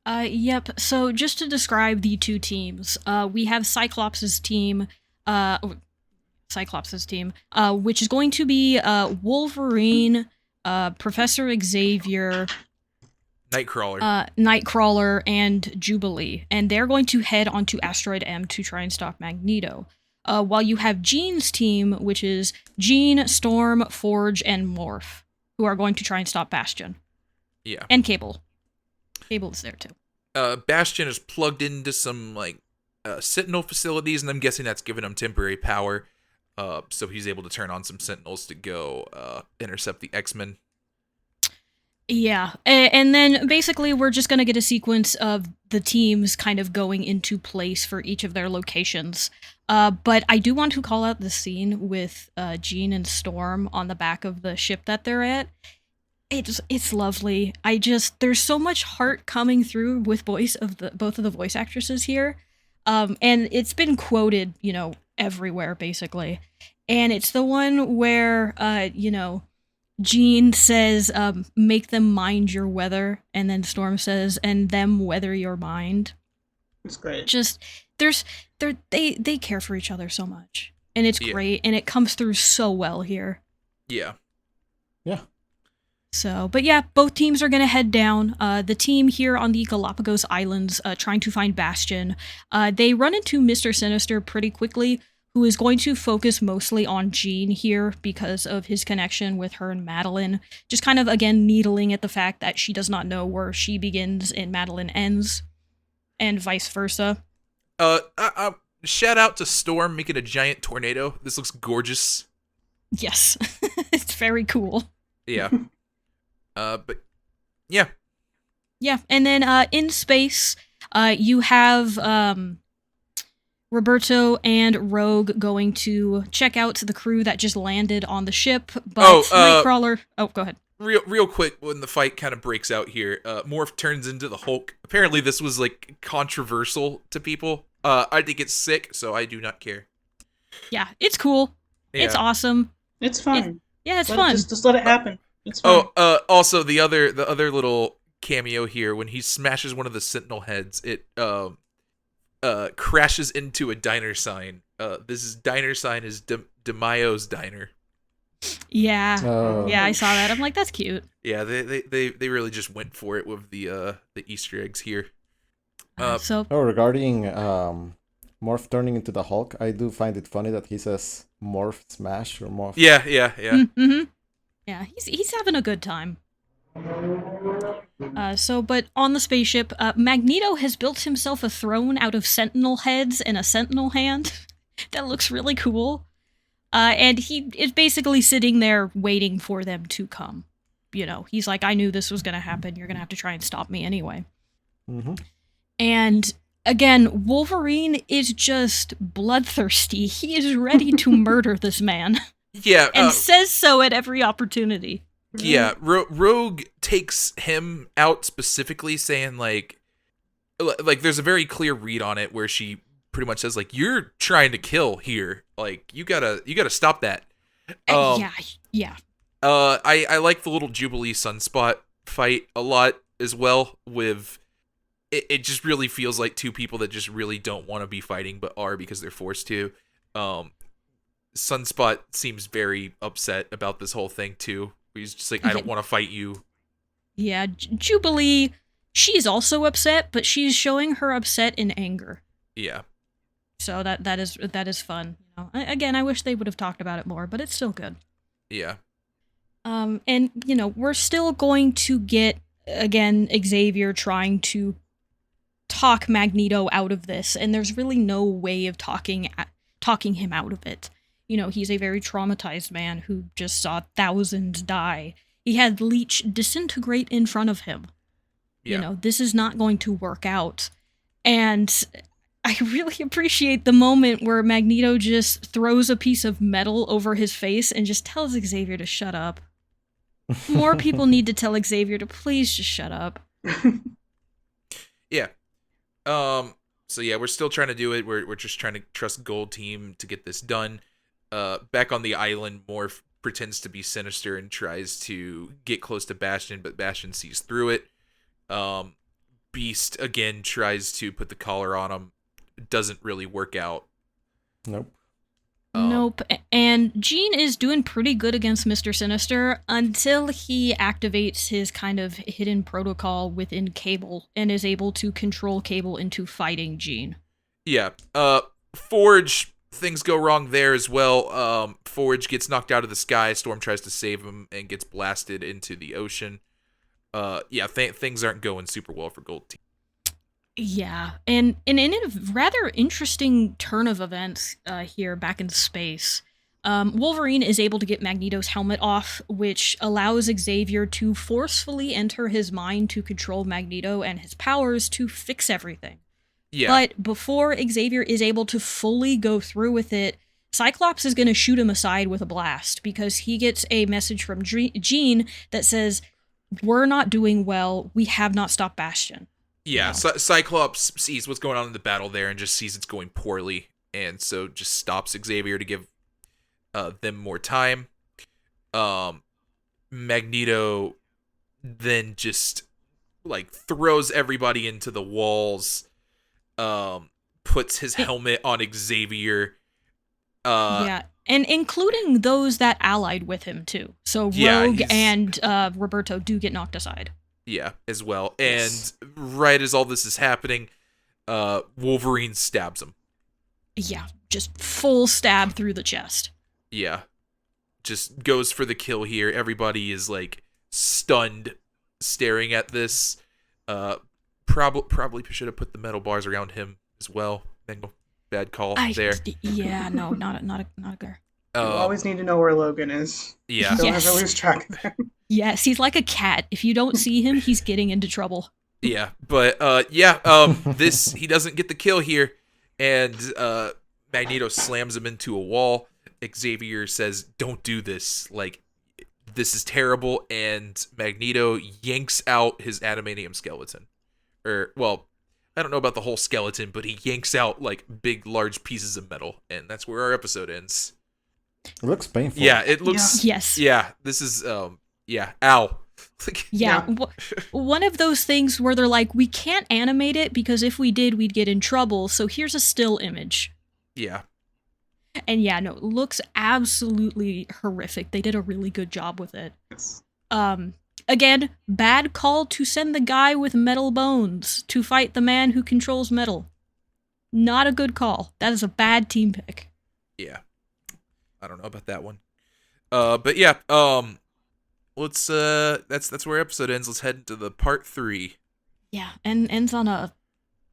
Yep. So just to describe the two teams, we have Cyclops' team, which is going to be Wolverine, Professor Xavier, Nightcrawler, and Jubilee, and they're going to head onto Asteroid M to try and stop Magneto. While you have Jean's team, which is Jean, Storm, Forge, and Morph, who are going to try and stop Bastion. Yeah. And Cable. Cable is there too. Bastion is plugged into some Sentinel facilities, and I'm guessing that's giving him temporary power. So he's able to turn on some Sentinels to go intercept the X-Men. Yeah, and then basically we're just going to get a sequence of the teams kind of going into place for each of their locations. But I do want to call out the scene with Jean and Storm on the back of the ship that they're at. It's lovely. There's so much heart coming through with both of the voice actresses here. And it's been quoted, everywhere basically. And it's the one where, Jean says, make them mind your weather, and then Storm says, and them weather your mind. It's great. Just, they care for each other so much. And it's great, and it comes through so well here. Yeah. Yeah. So, but yeah, both teams are going to head down. The team here on the Galapagos Islands trying to find Bastion. They run into Mr. Sinister pretty quickly, who is going to focus mostly on Jean here because of his connection with her and Madeline. Just kind of, again, needling at the fact that she does not know where she begins and Madeline ends, and vice versa. Shout out to Storm making a giant tornado. This looks gorgeous. Yes. It's very cool. Yeah. But, yeah. Yeah, and then in space, you have Roberto and Rogue going to check out the crew that just landed on the ship, but Nightcrawler... Oh, go ahead. Real quick, when the fight kind of breaks out here, Morph turns into the Hulk. Apparently this was, controversial to people. I think it's sick, so I do not care. Yeah, it's cool. Yeah. It's awesome. It's fun. It's fun. Just let it happen. It's fun. Also, the other little cameo here, when he smashes one of the Sentinel heads, it crashes into a diner sign. This diner sign is DeMayo's Diner. Yeah. Yeah, I saw that. I'm like, that's cute. Yeah, they really just went for it with the Easter eggs here. Regarding Morph turning into the Hulk, I do find it funny that he says Morph Smash or Morph. Yeah. Mm-hmm. Yeah, he's having a good time. But on the spaceship, Magneto has built himself a throne out of Sentinel heads and a Sentinel hand. That looks really cool. And he is basically sitting there waiting for them to come. He's like, I knew this was going to happen. You're going to have to try and stop me anyway. Mm-hmm. And again, Wolverine is just bloodthirsty. He is ready to murder this man. Yeah. And says so at every opportunity. Yeah, Rogue takes him out specifically, saying like there's a very clear read on it where she pretty much says you're trying to kill here, you gotta stop that. Yeah. I like the little Jubilee Sunspot fight a lot as well. With it just really feels like two people that just really don't want to be fighting but are because they're forced to. Sunspot seems very upset about this whole thing too. He's just like, I don't want to fight you. Yeah, Jubilee, she's also upset, but she's showing her upset in anger. Yeah. So that is fun. Again, I wish they would have talked about it more, but it's still good. Yeah. And we're still going to get again Xavier trying to talk Magneto out of this, and there's really no way of talking him out of it. He's a very traumatized man who just saw thousands die. He had Leech disintegrate in front of him. Yeah. This is not going to work out. And I really appreciate the moment where Magneto just throws a piece of metal over his face and just tells Xavier to shut up. More people need to tell Xavier to please just shut up. Yeah. So yeah, we're still trying to do it. We're just trying to trust Gold Team to get this done. Back on the island, Morph pretends to be Sinister and tries to get close to Bastion, but Bastion sees through it. Beast again tries to put the collar on him. It doesn't really work out. Nope. Nope. And Jean is doing pretty good against Mr. Sinister until he activates his kind of hidden protocol within Cable and is able to control Cable into fighting Jean. Yeah. Forge, things go wrong there as well. Forge gets knocked out of the sky. Storm tries to save him and gets blasted into the ocean. Things aren't going super well for Gold Team. Yeah, and in a rather interesting turn of events here back in space, Wolverine is able to get Magneto's helmet off, which allows Xavier to forcefully enter his mind to control Magneto and his powers to fix everything. Yeah. But before Xavier is able to fully go through with it, Cyclops is going to shoot him aside with a blast because he gets a message from Jean that says, "We're not doing well. We have not stopped Bastion." Yeah, Cyclops sees what's going on in the battle there and just sees it's going poorly, and so just stops Xavier to give them more time. Magneto then just like throws everybody into the walls, puts his helmet on Xavier. Yeah, and including those that allied with him too. So Rogue and Roberto do get knocked aside. Yeah, as well. And right as all this is happening, Wolverine stabs him. Yeah, just full stab through the chest. Yeah. Just goes for the kill here. Everybody is like stunned staring at this. Probably should have put the metal bars around him as well. Bad call there. Yeah, no, not a good. You always need to know where Logan is. Yeah. Don't ever lose track of him. Yes, he's like a cat. If you don't see him, he's getting into trouble. Yeah, but this he doesn't get the kill here, and Magneto slams him into a wall. Xavier says, "Don't do this. Like, this is terrible." And Magneto yanks out his adamantium skeleton, I don't know about the whole skeleton, but he yanks out like big, large pieces of metal, and that's where our episode ends. It looks painful. Yeah, it looks. Yeah. Yes. Yeah, this is. Ow. Yeah. One of those things where they're like, we can't animate it because if we did, we'd get in trouble. So here's a still image. Yeah. And yeah, no, it looks absolutely horrific. They did a really good job with it. Yes. Again, bad call to send the guy with metal bones to fight the man who controls metal. Not a good call. That is a bad team pick. Yeah. I don't know about that one. But yeah, let's that's where episode ends. Let's head into the part 3. Yeah, and ends on a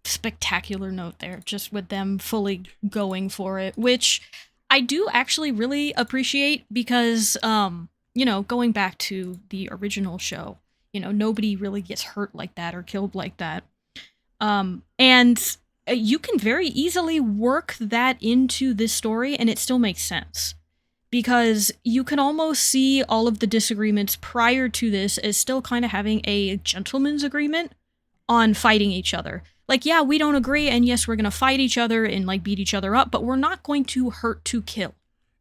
spectacular note there, just with them fully going for it, which I do actually really appreciate because going back to the original show, nobody really gets hurt like that or killed like that. And you can very easily work that into this story and it still makes sense. Because you can almost see all of the disagreements prior to this as still kind of having a gentleman's agreement on fighting each other. Like, yeah, we don't agree, and yes, we're going to fight each other and, like, beat each other up, but we're not going to hurt to kill.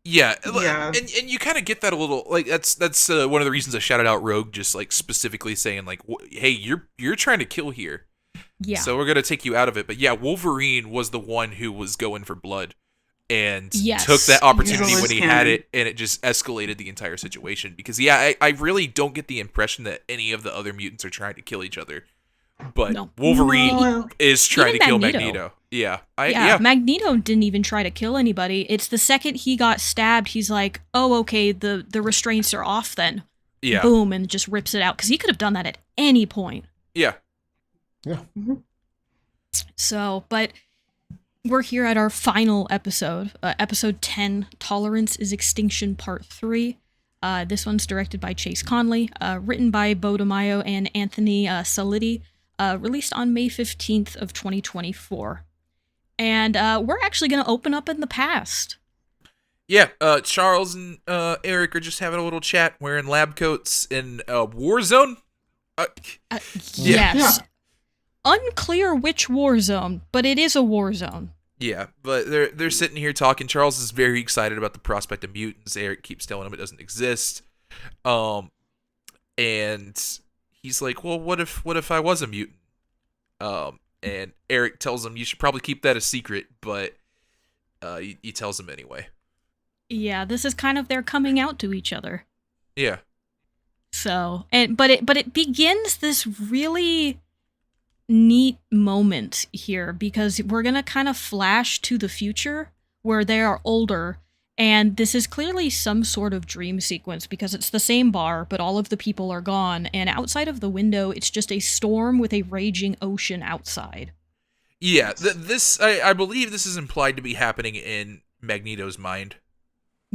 Yeah. And you kind of get that a little, like, that's one of the reasons I shouted out Rogue, just, like, specifically saying, like, hey, you're trying to kill here. Yeah. So we're going to take you out of it. But yeah, Wolverine was the one who was going for blood. And took that opportunity when he had it, and it just escalated the entire situation. Because, yeah, I really don't get the impression that any of the other mutants are trying to kill each other. But no. Wolverine is trying to kill Magneto. Yeah. Magneto didn't even try to kill anybody. It's the second he got stabbed, he's like, oh, okay, the restraints are off then. Yeah. Boom, and just rips it out. Because he could have done that at any point. Yeah. Yeah. Mm-hmm. So, but... we're here at our final episode, episode 10, Tolerance is Extinction Part 3. This one's directed by Chase Conley, written by Bo DeMaio and Anthony Salitti, released on May 15th of 2024. And we're actually going to open up in the past. Yeah, Charles and Eric are just having a little chat wearing lab coats in a war zone. Yes. Unclear which war zone, but it is a war zone. Yeah, but they're sitting here talking. Charles is very excited about the prospect of mutants. Eric keeps telling him it doesn't exist. And he's like, "Well, what if I was a mutant?" And Eric tells him you should probably keep that a secret, but he tells him anyway. Yeah, this is kind of their coming out to each other. Yeah. So, but it begins this really neat moment here because we're going to kind of flash to the future where they are older, and this is clearly some sort of dream sequence because it's the same bar, but all of the people are gone, and outside of the window, it's just a storm with a raging ocean outside. Yeah, I believe this is implied to be happening in Magneto's mind.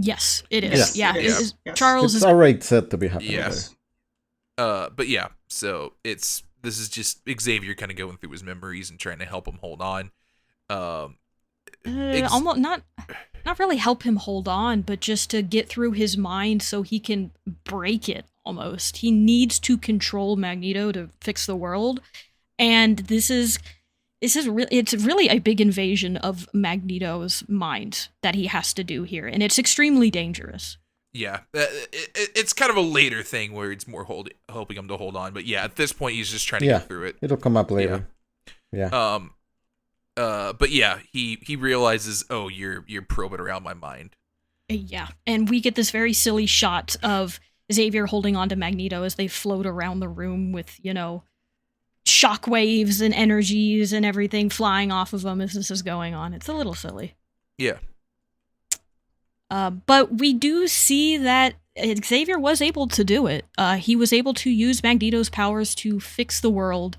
Yes, it is. Yes. Yeah, Yes. Charles It's is already said to be happening. Yes. But yeah, so this is just Xavier kind of going through his memories and trying to help him hold on. almost not really help him hold on, but just to get through his mind so he can break it almost. He needs to control Magneto to fix the world. And it's really a big invasion of Magneto's mind that he has to do here, and it's extremely dangerous. Yeah, it's kind of a later thing where it's more helping him to hold on. But yeah, at this point, he's just trying to get through it. It'll come up later. Yeah. But yeah, he realizes, oh, you're probing around my mind. Yeah, and we get this very silly shot of Xavier holding on to Magneto as they float around the room with, shockwaves and energies and everything flying off of them as this is going on. It's a little silly. Yeah. But we do see that Xavier was able to do it. He was able to use Magneto's powers to fix the world.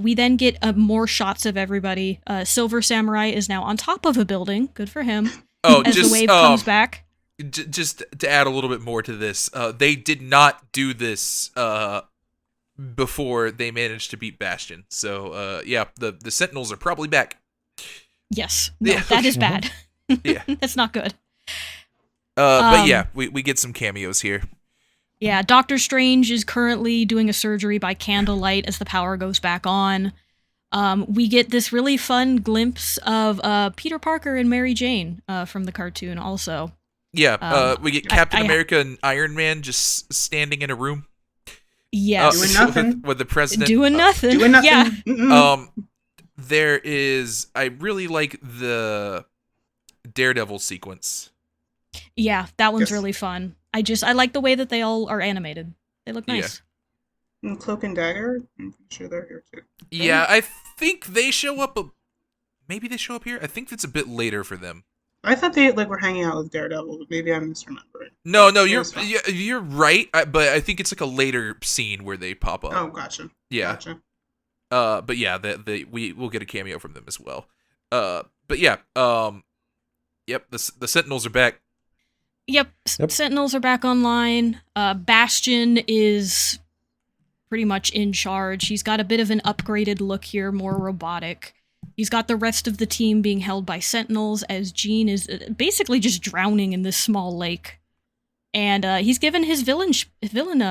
We then get more shots of everybody. Silver Samurai is now on top of a building. Good for him. Oh, as the wave comes back. Just to add a little bit more to this, they did not do this before they managed to beat Bastion. So, yeah, the Sentinels are probably back. Yes. No, that is bad. Yeah. That's not good. But yeah, we get some cameos here. Yeah, Doctor Strange is currently doing a surgery by candlelight as the power goes back on. We get this really fun glimpse of Peter Parker and Mary Jane from the cartoon also. Yeah, we get Captain America and Iron Man just standing in a room. Yes. Doing nothing. With the president. Doing nothing. Doing nothing. Yeah. There is... I really like the Daredevil sequence. Yeah, that one's Yes. really fun. I like the way that they all are animated. They look nice. And Cloak and Dagger, I'm pretty sure they're here too. Yeah, I think they show up... maybe they show up here? I think it's a bit later for them. I thought they were hanging out with Daredevil, but maybe I'm misremembering. No, you're right, but I think it's like a later scene where they pop up. Oh, gotcha. Yeah. Gotcha. But yeah, we'll get a cameo from them as well. But yeah, yep, the Sentinels are back. Yep. Sentinels are back online. Bastion is pretty much in charge. He's got a bit of an upgraded look here, more robotic. He's got the rest of the team being held by Sentinels as Jean is basically just drowning in this small lake. And he's given his villain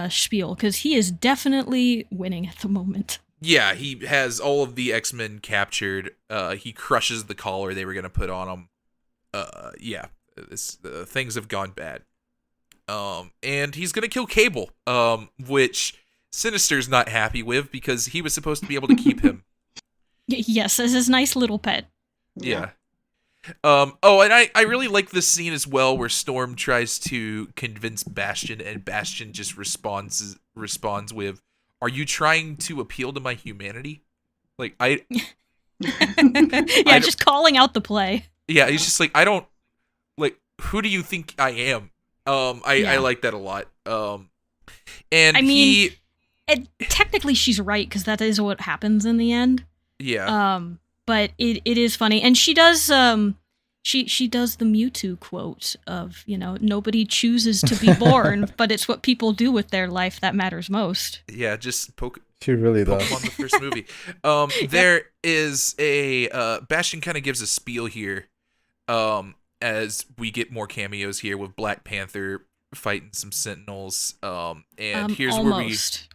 spiel because he is definitely winning at the moment. Yeah, he has all of the X-Men captured. He crushes the collar they were going to put on him. Yeah, things have gone bad. And he's going to kill Cable, which Sinister's not happy with because he was supposed to be able to keep him. Yes, as his nice little pet. Yeah. Oh, and I really like this scene as well where Storm tries to convince Bastion and Bastion just responds with, "Are you trying to appeal to my humanity?" Like, Yeah, just calling out the play. Yeah, he's just like, I don't, like, who do you think I am? I like that a lot. And I mean, technically she's right, because that is what happens in the end. Yeah. But it is funny. And she does, she does the Mewtwo quote of, nobody chooses to be born, but it's what people do with their life that matters most. Yeah, just She really does. Pokemon the first movie. There is a Bastion kind of gives a spiel here, as we get more cameos here with Black Panther fighting some Sentinels. And here's almost.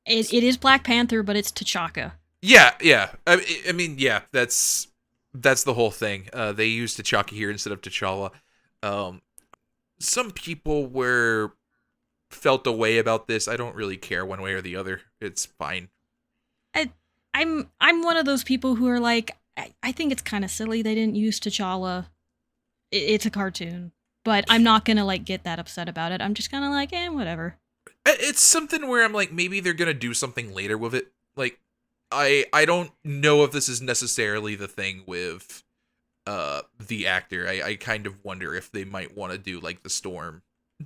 It is Black Panther, but it's T'Chaka. Yeah. I mean, yeah. That's the whole thing. They used T'Chaka here instead of T'Challa. Some people felt a way about this. I don't really care one way or the other. It's fine. I'm one of those people who are like, I think it's kind of silly they didn't use T'Challa. It's a cartoon, but I'm not gonna like get that upset about it. I'm just kind of like, whatever. It's something where I'm like, maybe they're gonna do something later with it. Like, I don't know if this is necessarily the thing with the actor. I kind of wonder if they might want to do like the Storm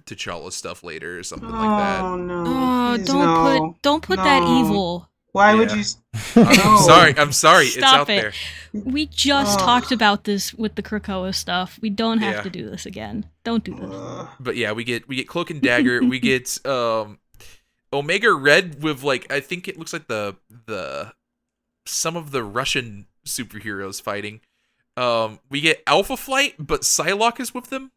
T'Challa stuff later or something like that. Oh no! Oh, Please, don't put that evil. Why Yeah. would you? I'm sorry. It's Stop out it. there. We just talked about this with the Krakoa stuff. We don't have Yeah. to do this again. Don't do this. But yeah, we get Cloak and Dagger. We get Omega Red with like, I think it looks like the some of the Russian superheroes fighting. We get Alpha Flight, but Psylocke is with them.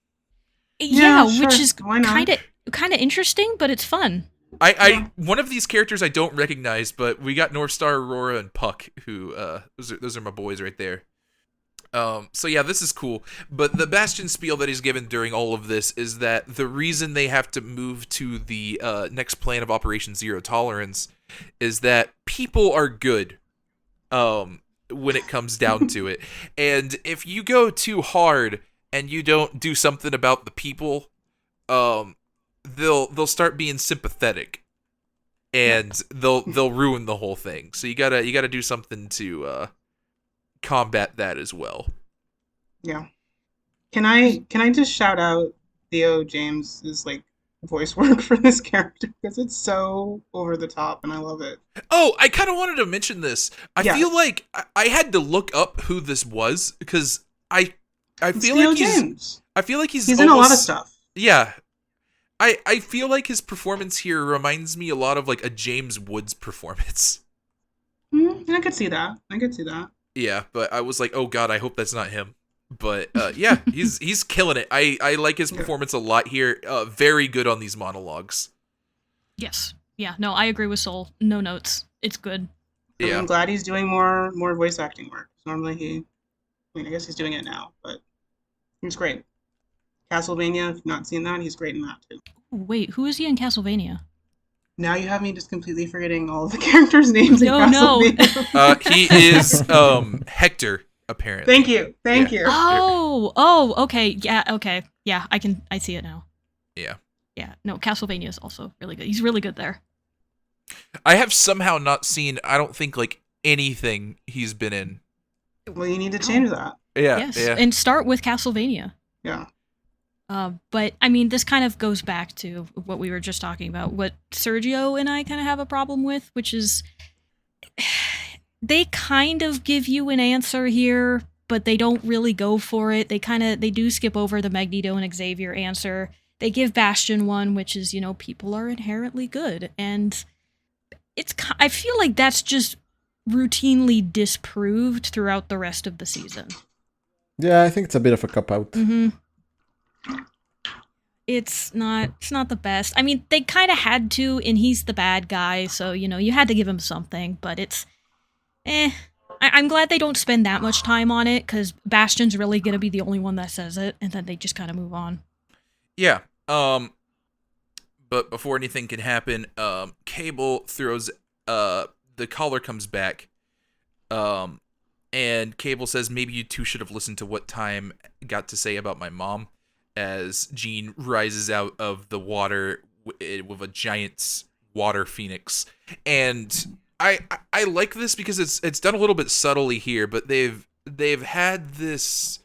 Yeah, sure. which is Why not? kind of interesting, but it's fun. I one of these characters I don't recognize, but we got North Star, Aurora, and Puck, who those are my boys right there. So yeah, this is cool. But the Bastion spiel that he's given during all of this is that the reason they have to move to the next plan of Operation Zero Tolerance is that people are good. When it comes down to it, and if you go too hard and you don't do something about the people, they'll start being sympathetic, and they'll ruin the whole thing. So you gotta do something to combat that as well. Yeah. Can I just shout out Theo James's like voice work for this character because it's so over the top and I love it. Oh, I kind of wanted to mention this. I Yeah. feel like I had to look up who this was because I It's feel Theo like James. I feel like he's in a lot of almost- stuff. Yeah. I feel like his performance here reminds me a lot of like a James Woods performance. I could see that. Yeah, but I was like, oh god, I hope that's not him. But yeah, he's killing it. I like his performance a lot here. Very good on these monologues. Yes. Yeah, no, I agree with Soul. No notes. It's good. Yeah. I'm glad he's doing more voice acting work. Normally I guess he's doing it now, but he's great. Castlevania, if you've not seen that, he's great in that too. Wait, who is he in Castlevania? Now you have me just completely forgetting all of the characters' names in No. Castlevania. He is Hector, apparently. Thank you. Oh, okay. Yeah, I see it now. Yeah. Yeah, no, Castlevania is also really good. He's really good there. I have somehow not seen, I don't think, like, anything he's been in. Well, you need to change that. Yeah. Yes, Yeah. and start with Castlevania. Yeah. But, I mean, this kind of goes back to what we were just talking about, what Sergio and I kind of have a problem with, which is they kind of give you an answer here, but they don't really go for it. They do skip over the Magneto and Xavier answer. They give Bastion one, which is, people are inherently good. And I feel like that's just routinely disproved throughout the rest of the season. Yeah, I think it's a bit of a cop-out. Mm-hmm. It's not the best. I mean, they kind of had to, and he's the bad guy, so, you had to give him something, but it's, I'm glad they don't spend that much time on it, because Bastion's really going to be the only one that says it, and then they just kind of move on. Yeah. But before anything can happen, Cable throws, the collar comes back, and Cable says, maybe you two should have listened to what Time got to say about my mom, as Jean rises out of the water with a giant water phoenix. And I like this because it's done a little bit subtly here, but they've had this,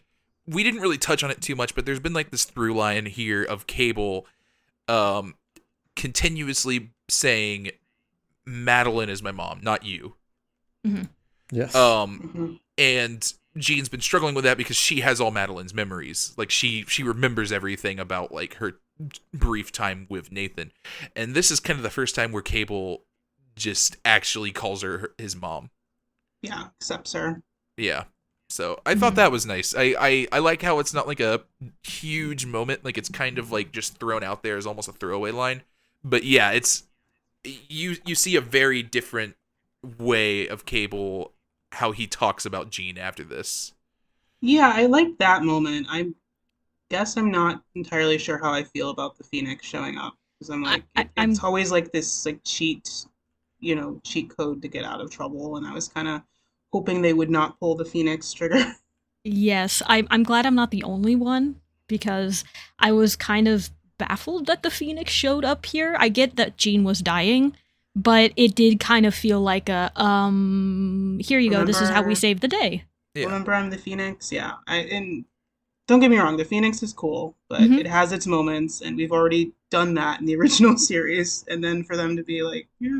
we didn't really touch on it too much, but there's been like this through line here of Cable continuously saying Madeline is my mom, not you. Mm-hmm. Yes. And Jean's been struggling with that because she has all Madeline's memories. Like she remembers everything about like her brief time with Nathan. And this is kind of the first time where Cable just actually calls her his mom. Yeah, accepts her. Yeah. So I thought that was nice. I like how it's not like a huge moment. Like it's kind of like just thrown out there as almost a throwaway line. But yeah, it's you see a very different way of Cable, how he talks about Jean after this. Yeah, I like that moment. I guess I'm not entirely sure how I feel about the Phoenix showing up because I'm like, it's I'm always like this like cheat code to get out of trouble, and I was kind of hoping they would not pull the Phoenix trigger. yes, I'm glad I'm not the only one because I was kind of baffled that the Phoenix showed up here. I get that Jean was dying, but it did kind of feel like a here you go, this is how we Remember, save the day. Yeah. remember I'm the Phoenix. Yeah, and don't get me wrong, the Phoenix is cool, but Mhm. it has its moments, and we've already done that in the original series. And then for them to be like, yeah,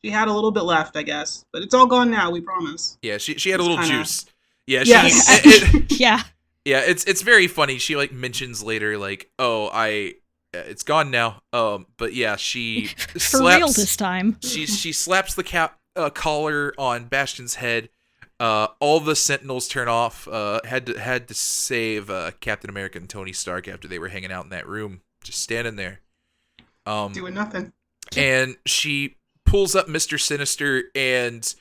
she had a little bit left, I guess, but it's all gone now. We promise. Yeah, she had a It's little kinda- juice. Yeah, Yes. Yeah. yeah, it's very funny. She like mentions later like, "Oh, it's gone now." But yeah, she For real slaps this time. she slaps the collar on Bastion's head. All the Sentinels turn off. Had to save Captain America and Tony Stark after they were hanging out in that room, just standing there. Doing nothing. And she pulls up Mr. Sinister and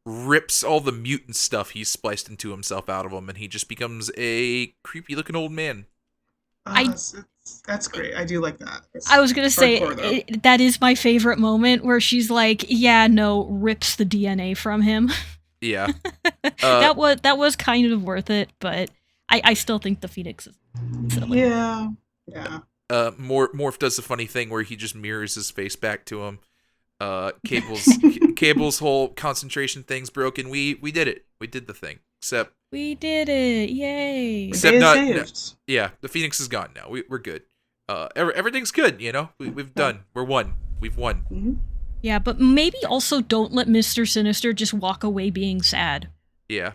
rips all the mutant stuff he's spliced into himself out of him, and he just becomes a creepy-looking old man. That's great. I do like that. It's I was gonna say hardcore, though. that is my favorite moment where she's like, "Yeah, no," rips the DNA from him. Yeah. That was kind of worth it, but I still think the Phoenix is silly. Yeah. Morph does a funny thing where he just mirrors his face back to him. Cable's whole concentration thing's broken. We did it. We did the thing. Except We did it! Yay! Except Day is not- saved. yeah, the Phoenix is gone now. We're good. Everything's good. You know, we've done. We're won. We've won. Mhm. Yeah, but maybe also don't let Mr. Sinister just walk away being sad. Yeah.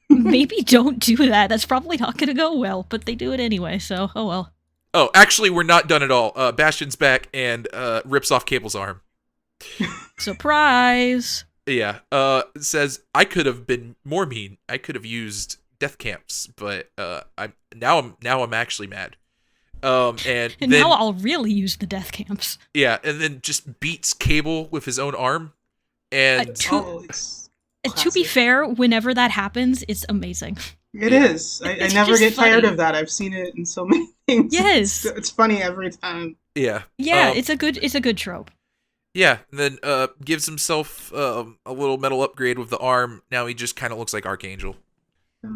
Maybe don't do that. That's probably not gonna go well, but they do it anyway, so oh well. Oh, actually, we're not done at all. Bastion's back and rips off Cable's arm. Surprise! Yeah. Says I could have been more mean. I could have used death camps, but I'm actually mad. And And then now I'll really use the death camps. yeah, and then just beats Cable with his own arm. And To- It's To be classic. fair, whenever that happens, it's amazing. It Yeah. is. I It's never just get tired funny. of that. I've seen it in so many things. Yes. It's funny every time. yeah. Yeah, Um, it's a good trope. Yeah, and then gives himself a little metal upgrade with the arm. Now he just kind of looks like Archangel.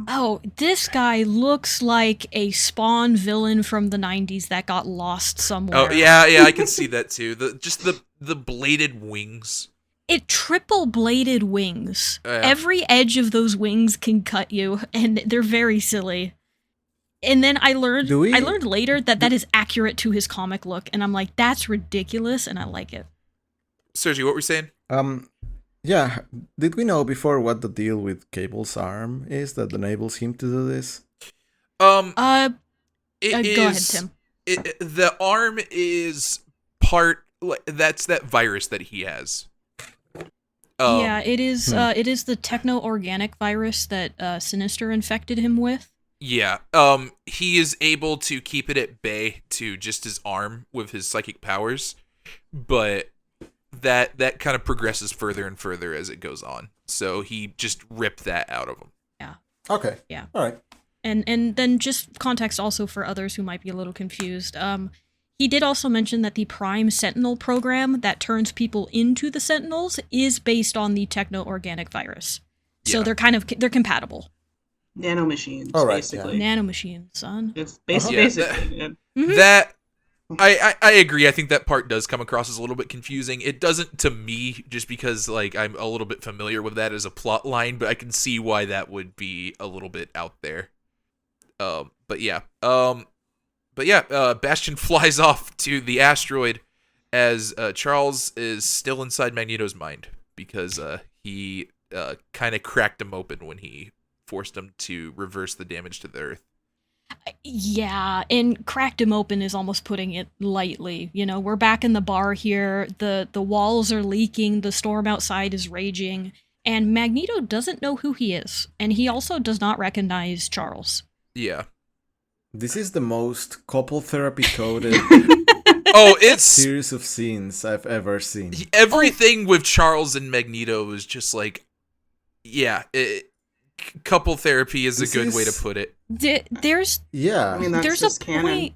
Oh, this guy looks like a Spawn villain from the 90s that got lost somewhere. Oh yeah, I can see that too. The bladed wings. It triple bladed wings. Yeah. Every edge of those wings can cut you, and they're very silly. And then I learned later that is accurate to his comic look, and I'm like, that's ridiculous, and I like it. Sergio, what were you saying? Yeah. Did we know before what the deal with Cable's arm is that enables him to do this? It Go ahead, is- Tim. The arm is part. That's that virus that he has. Yeah, it is. It is the techno-organic virus that Sinister infected him with. Yeah. He is able to keep it at bay to just his arm with his psychic powers, but that kind of progresses further and further as it goes on. So he just ripped that out of him. Okay. Yeah. All right. And then just context also for others who might be a little confused. He did also mention that the Prime Sentinel program that turns people into the Sentinels is based on the techno-organic virus. So Yeah. they're compatible. Nanomachines, All right, basically. Nanomachines, son. It's basically, Yeah, basically yeah. Mhm. That I agree. I think that part does come across as a little bit confusing. It doesn't to me, just because like I'm a little bit familiar with that as a plot line, but I can see why that would be a little bit out there. But yeah. Bastion flies off to the asteroid as Charles is still inside Magneto's mind because he kind of cracked him open when he forced him to reverse the damage to the Earth. Yeah, and cracked him open is almost putting it lightly. You know, we're back in the bar here. The walls are leaking. The storm outside is raging. And Magneto doesn't know who he is. And he also does not recognize Charles. Yeah. This is the most couple therapy coded Oh, it's series of scenes I've ever seen. everything with Charles and Magneto is just like, yeah, couple therapy is a good way to put it. There's Yeah. I mean, that's there's just a canon. point.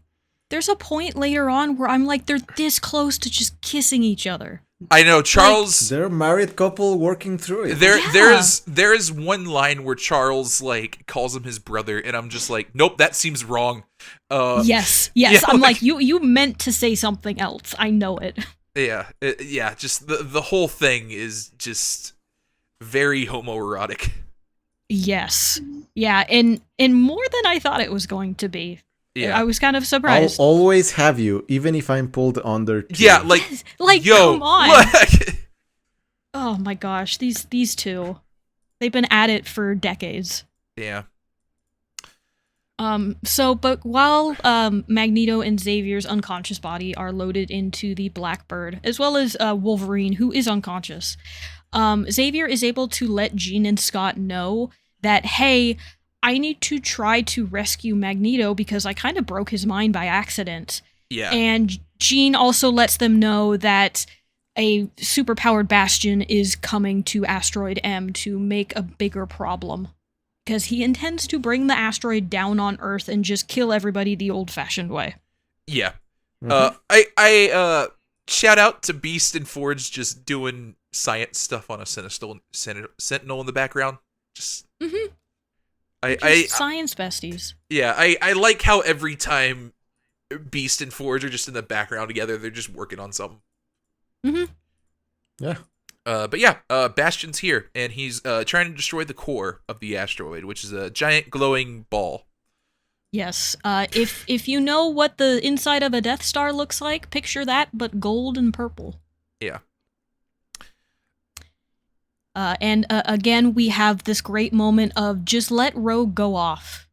There's a point later on where I'm like, they're this close to just kissing each other. I know Charles. They're a married couple working through it. There is one line where Charles like calls him his brother, and I'm just like, nope, that seems wrong. Yes. yeah, I'm like, you meant to say something else. I know it. Yeah. Just the whole thing is just very homoerotic. Yes. Yeah, and more than I thought it was going to be. Yeah, I was kind of I'll surprised. always have you, even if I'm pulled under. Too. yeah, like Yes, like, yo, come on. like- Oh my gosh, these two. They've been at it for decades. yeah. But while Magneto and Xavier's unconscious body are loaded into the Blackbird, as well as Wolverine, who is unconscious, Xavier is able to let Jean and Scott know that, hey, I need to try to rescue Magneto because I kind of broke his mind by accident. Yeah. And Jean also lets them know that a superpowered Bastion is coming to Asteroid M to make a bigger problem. Because he intends to bring the asteroid down on Earth and just kill everybody the old-fashioned way. Yeah. Mhm. I shout out to Beast and Forge just doing science stuff on a sentinel in the background. Just Mm-hmm. I Science besties. yeah, I like how every time Beast and Forge are just in the background together, they're just working on something. Mm-hmm. Yeah. But yeah, Bastion's here, and he's trying to destroy the core of the asteroid, which is a giant glowing ball. Yes. If you know what the inside of a Death Star looks like, picture that, but gold and purple. Yeah. And again, we have this great moment of just let Rogue go off.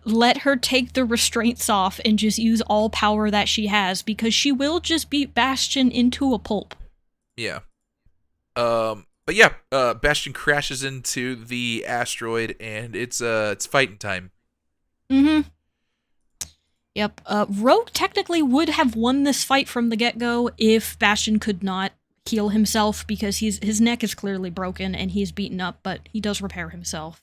Let her take the restraints off and just use all power that she has, because she will just beat Bastion into a pulp. Yeah. But yeah, Bastion crashes into the asteroid, and it's fighting time. Mm-hmm. Yep. Rogue technically would have won this fight from the get-go if Bastion could not heal himself, because his neck is clearly broken and he's beaten up, but he does repair himself.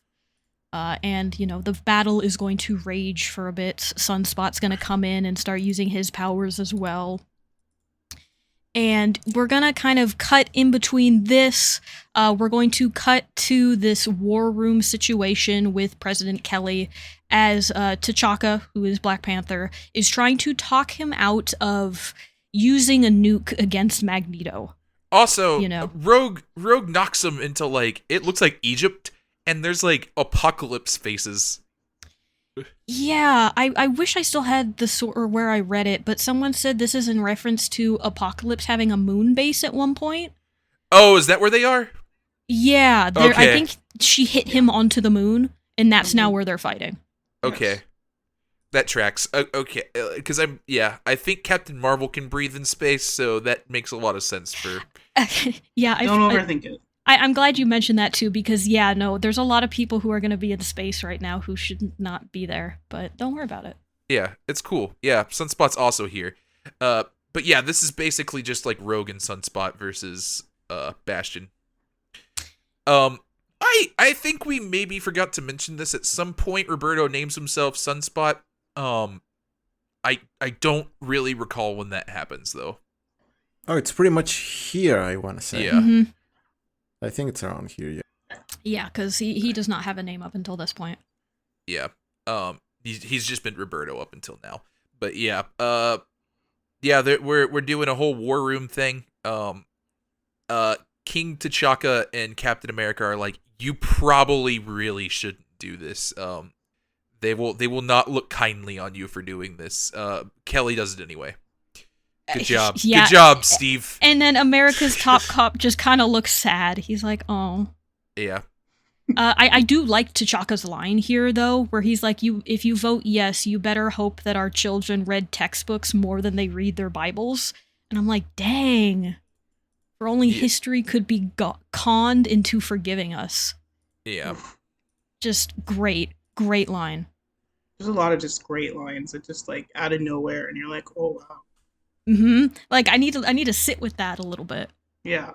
And, the battle is going to rage for a bit. Sunspot's going to come in and start using his powers as well. And we're going to kind of cut in between this. We're going to cut to this war room situation with President Kelly as T'Chaka, who is Black Panther, is trying to talk him out of using a nuke against Magneto. Also, Rogue knocks him into, like, it looks like Egypt, and there's, like, apocalypse faces. Yeah, I wish I still had or where I read it, but someone said this is in reference to Apocalypse having a moon base at one point. Oh, is that where they are? Yeah, okay. I think she hit him onto the moon, and that's now where they're fighting. Okay. That tracks. Okay, because I think Captain Marvel can breathe in space, so that makes a lot of sense for... Yeah, Don't overthink it. I'm glad you mentioned that too, because there's a lot of people who are going to be in space right now who should not be there, but don't worry about it. Yeah, it's cool. Yeah, Sunspot's also here. But yeah, this is basically just like Rogue and Sunspot versus Bastion. I think we maybe forgot to mention this at some point. Roberto names himself Sunspot. I don't really recall when that happens though. Oh, it's pretty much here, I want to say. Yeah. Mm-hmm. I think it's around here, yeah. Yeah, because he does not have a name up until this point. Yeah. He's just been Roberto up until now. But yeah. We're doing a whole war room thing. King T'Chaka and Captain America are like, you probably really shouldn't do this. They will not look kindly on you for doing this. Kelly does it anyway. Good job. Yeah. Good job, Steve. And then America's top cop just kind of looks sad. He's like, oh. Yeah. I do like T'Chaka's line here, though, where he's like, if you vote yes, you better hope that our children read textbooks more than they read their Bibles. And I'm like, dang. For only history could be conned into forgiving us. Yeah. Just great line. There's a lot of just great lines that just like out of nowhere, and you're like, oh wow. Like I need to sit with that a little bit. Yeah.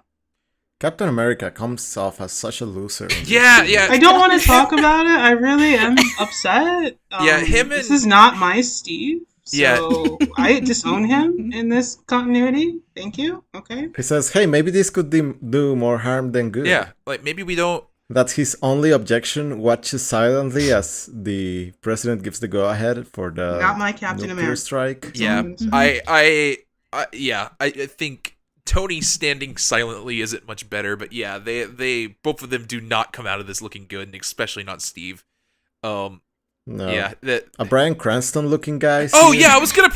Captain America comes off as such a loser. Yeah. I don't want to talk about it. I really am upset. This is not my Steve. So I disown him in this continuity. Thank you. Okay. He says, hey, maybe this could do more harm than good. Yeah, like maybe we don't. That's his only objection. Watches silently as the president gives the go-ahead for the Not my Captain nuclear America. strike. Yeah, Mhm. I think Tony standing silently isn't much better, but yeah, they both of them do not come out of this looking good, and especially not Steve. No. Yeah, that. A Bryan Cranston-looking guy. Oh yeah, I was gonna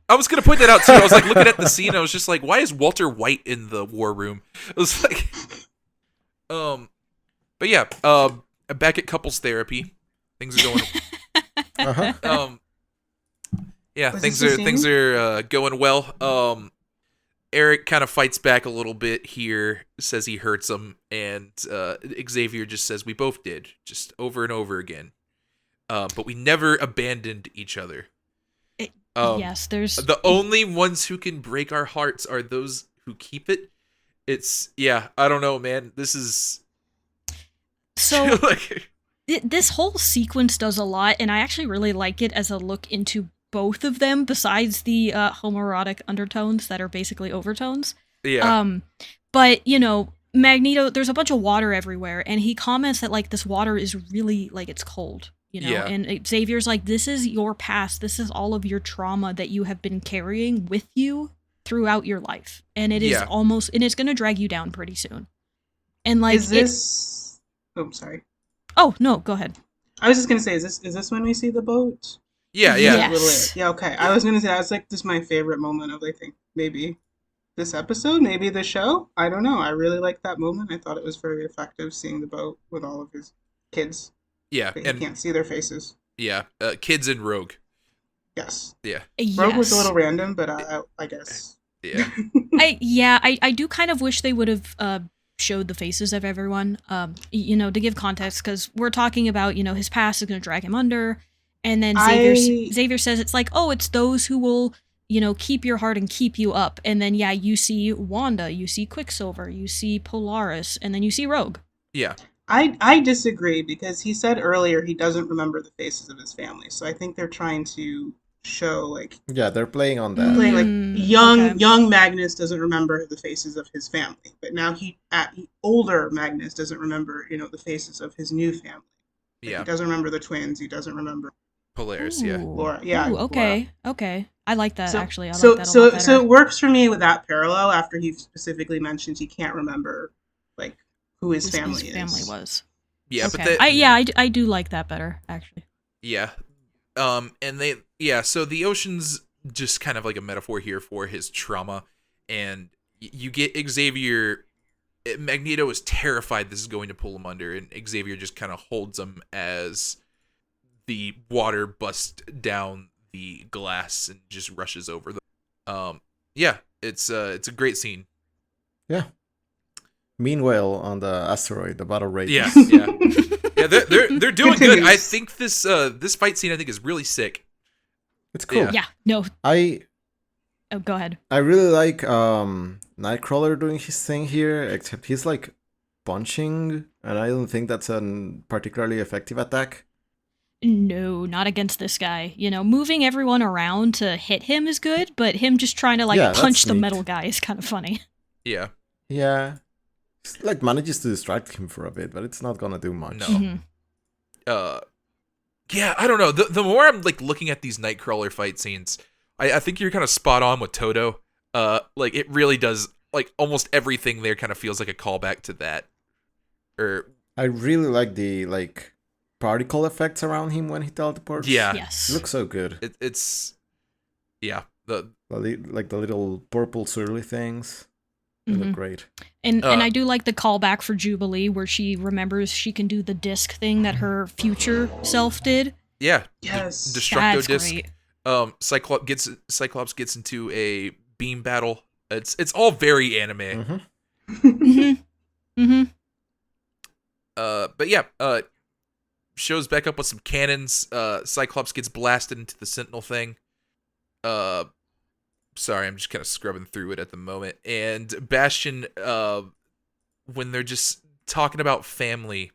I was gonna point that out too. I was like looking at the scene. I was just like, why is Walter White in the war room? It was like, but yeah, back at couples therapy, things are going. Uh-huh. Yeah, Was things this the things scene? are going well. Eric kind of fights back a little bit here, says he hurts him, and Xavier just says we both did, just over and over again. But we never abandoned each other. Yes, there's The only ones who can break our hearts are those who keep it. I don't know, man. This is so like, this whole sequence does a lot, and I actually really like it as a look into both of them. Besides the homoerotic undertones that are basically overtones. yeah, But Magneto, there's a bunch of water everywhere, and he comments that like this water is really like it's cold. Yeah. And Xavier's like, this is your past. This is all of your trauma that you have been carrying with you throughout your life. And it is Yeah. and it's going to drag you down pretty soon. And like, Is this? Oh, sorry. oh, no, go ahead. I was just gonna say, is this when we see the boat? yeah. Yeah. Little area. Yeah. Okay. I was gonna say that's like this is my favorite moment of I think maybe this episode, maybe the show. I don't know. I really liked that moment. I thought it was very effective seeing the boat with all of his kids. Yeah, But you and can't see their faces. yeah, kids in Rogue. Yes. Yeah, Rogue was a Yes. little random, but I guess. yeah, I do kind of wish they would have showed the faces of everyone, to give context, because we're talking about, his past is going to drag him under, and then Xavier says it's like, oh, it's those who will, keep your heart and keep you up, and then, yeah, you see Wanda, you see Quicksilver, you see Polaris, and then you see Rogue. yeah, I disagree because he said earlier he doesn't remember the faces of his family. So I think they're trying to show like Yeah, they're playing on that. playing like Okay. young Magnus doesn't remember the faces of his family, but now older Magnus doesn't remember the faces of his new family. Like, yeah. he doesn't remember the twins. He doesn't remember Polaris. Yeah, Ooh. Laura. Yeah. Ooh, okay. Okay. I like that, So, actually. I so like that a lot better. so it works for me with that parallel. After he specifically mentions he can't remember like who his family was. yeah, Okay. but I do like that better, actually. yeah, and so the ocean's just kind of like a metaphor here for his trauma, and you get Xavier. Magneto is terrified this is going to pull him under, and Xavier just kind of holds him as the water busts down the glass and just rushes over them. Yeah, it's a great scene. Yeah. Meanwhile, on the asteroid, the battle rate. Yeah, yeah, yeah. They're doing good. I Continues. think this fight scene I think is really sick. It's cool. Yeah. Yeah. No. I Go ahead. really like Nightcrawler doing his thing here, except he's like punching, and I don't think that's a particularly effective attack. No, not against this guy. Moving everyone around to hit him is good, but him just trying to Yeah, that's punch the neat. metal guy is kind of funny. Yeah, Yeah. It's like manages to distract him for a bit, but it's not gonna do much. No. Mhm. Yeah, I don't know. The more I'm like looking at these Nightcrawler fight scenes, I think you're kind of spot on with Toto. Like it really does. Like almost everything there kind of feels like a callback to that. Or I really like the particle effects around him when he teleports. yeah, Yes. It looks so good. it's yeah. The Like the little purple swirly things. They look Mhm. great. And I do like the callback for Jubilee where she remembers she can do the disc thing that her future self did. yeah. Yes. Destructo That's disc. great. Cyclops gets into a beam battle. It's all very anime. Mm-hmm. Mm-hmm. Mm-hmm. But yeah, shows back up with some cannons. Cyclops gets blasted into the Sentinel thing. sorry, I'm just kind of scrubbing through it at the moment. And Bastion, when they're just talking about family,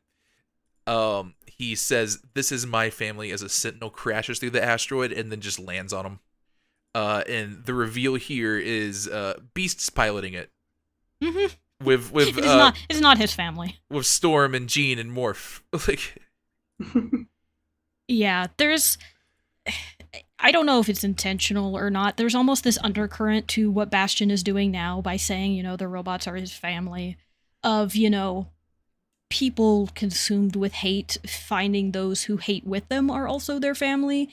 he says, "This is my family," as a Sentinel crashes through the asteroid and then just lands on him. And the reveal here is Beast's piloting it. Mm-hmm. With It's not his family. With Storm and Jean and Morph. Like, yeah, I don't know if it's intentional or not. There's almost this undercurrent to what Bastion is doing now by saying, the robots are his family, of, people consumed with hate finding those who hate with them are also their family.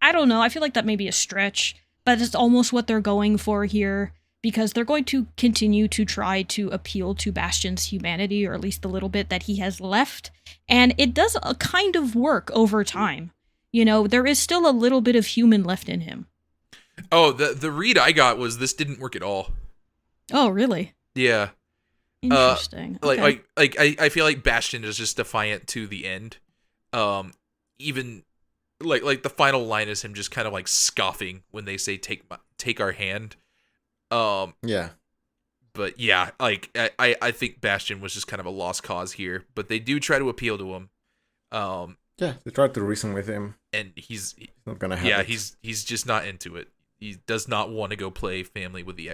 I don't know. I feel like that may be a stretch, but it's almost what they're going for here, because they're going to continue to try to appeal to Bastion's humanity, or at least the little bit that he has left. And it does a kind of work over time. There is still a little bit of human left in him. Oh, the read I got was this didn't work at all. Oh, really? Yeah. Interesting. Okay. I feel like Bastion is just defiant to the end. Even like the final line is him just kind of like scoffing when they say take our hand. Yeah. But yeah, like I think Bastion was just kind of a lost cause here, but they do try to appeal to him. Yeah, they tried to reason with him, and he's not gonna have yeah, it. he's just not into it. He does not want to go play family with the.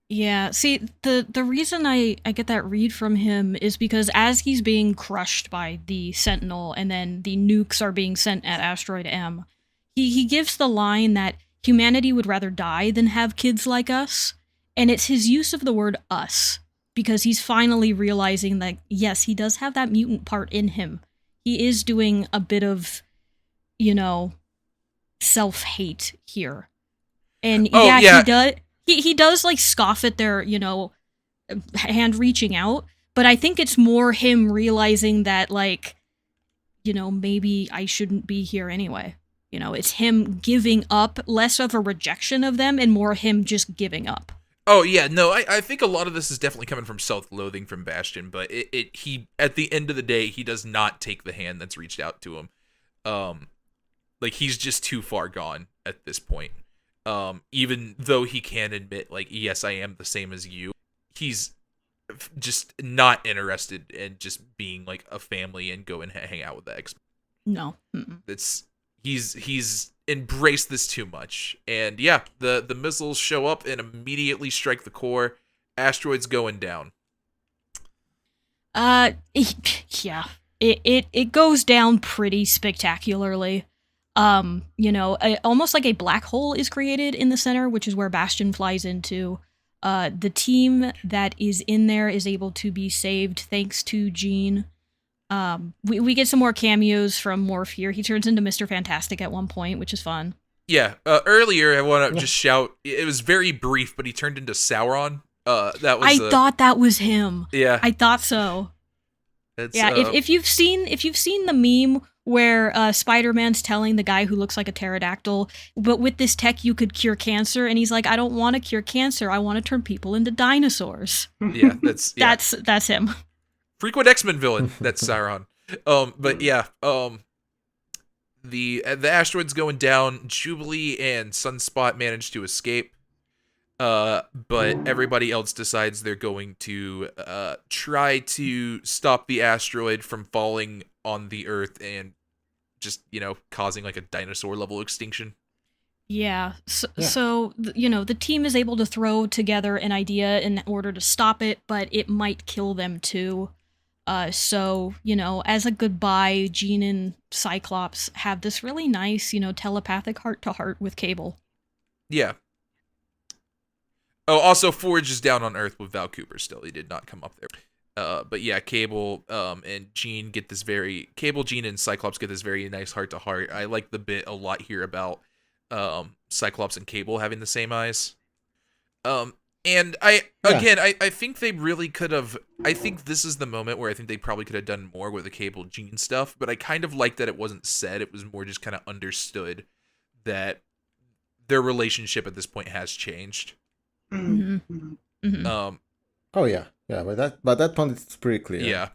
Yeah, see, the reason I get that read from him is because as he's being crushed by the Sentinel and then the nukes are being sent at Asteroid M, he gives the line that humanity would rather die than have kids like us, and it's his use of the word us, because he's finally realizing that, yes, he does have that mutant part in him. He is doing a bit of, self-hate here. And he does. He does like scoff at their, hand reaching out, but I think it's more him realizing that, like, maybe I shouldn't be here anyway. It's him giving up, less of a rejection of them and more him just giving up. Oh yeah, no, I think a lot of this is definitely coming from self-loathing from Bastion, but he at the end of the day, he does not take the hand that's reached out to him. Like, he's just too far gone at this point. Even though he can admit, like, yes, I am the same as you, he's just not interested in just being like a family and go and hang out with the X. No. He's embraced this too much. And yeah, the missiles show up and immediately strike the core. Asteroid's going down. Yeah. It goes down pretty spectacularly. Almost like a black hole is created in the center, which is where Bastion flies into. The team that is in there is able to be saved thanks to Jean. We get some more cameos from Morph here. He turns into Mr. Fantastic at one point, which is fun. Yeah. Earlier, I want to just shout. It was very brief, but he turned into Sauron. I thought that was him. Yeah. I thought so. It's, if you've seen the meme where Spider-Man's telling the guy who looks like a pterodactyl, but with this tech you could cure cancer, and he's like, I don't want to cure cancer, I want to turn people into dinosaurs. Yeah, that's him. Frequent X-Men villain. That's Sauron. But yeah, the asteroid's going down. Jubilee and Sunspot manage to escape. But everybody else decides they're going to try to stop the asteroid from falling on the Earth and just, causing like a dinosaur level extinction. Yeah. So, the team is able to throw together an idea in order to stop it, but it might kill them too. So, as a goodbye, Jean and Cyclops have this really nice, telepathic heart-to-heart with Cable. Yeah. Oh, also Forge is down on Earth with Val Cooper still. He did not come up there. But yeah, Cable and Jean get this Cable, Jean, and Cyclops get this very nice heart-to-heart. I like the bit a lot here about Cyclops and Cable having the same eyes. And I think they really could have. I think this is the moment where I think they probably could have done more with the Cable Jean stuff. But I kind of like that it wasn't said. It was more just kind of understood that their relationship at this point has changed. Mm-hmm. Mm-hmm. Oh yeah, by that point it's pretty clear. Yeah.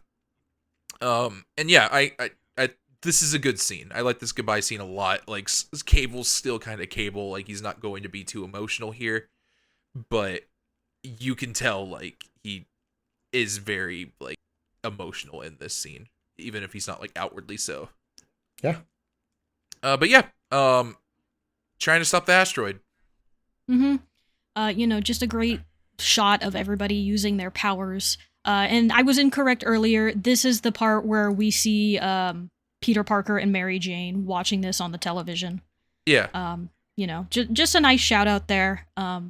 And yeah, I this is a good scene. I like this goodbye scene a lot. Like, Cable's still kind of Cable. Like, he's not going to be too emotional here, but you can tell, like, he is very, like, emotional in this scene, even if he's not, like, outwardly so. Yeah. But yeah, trying to stop the asteroid. Just a great shot of everybody using their powers. And I was incorrect earlier. This is the part where we see Peter Parker and Mary Jane watching this on the television. Yeah. Just a nice shout out there,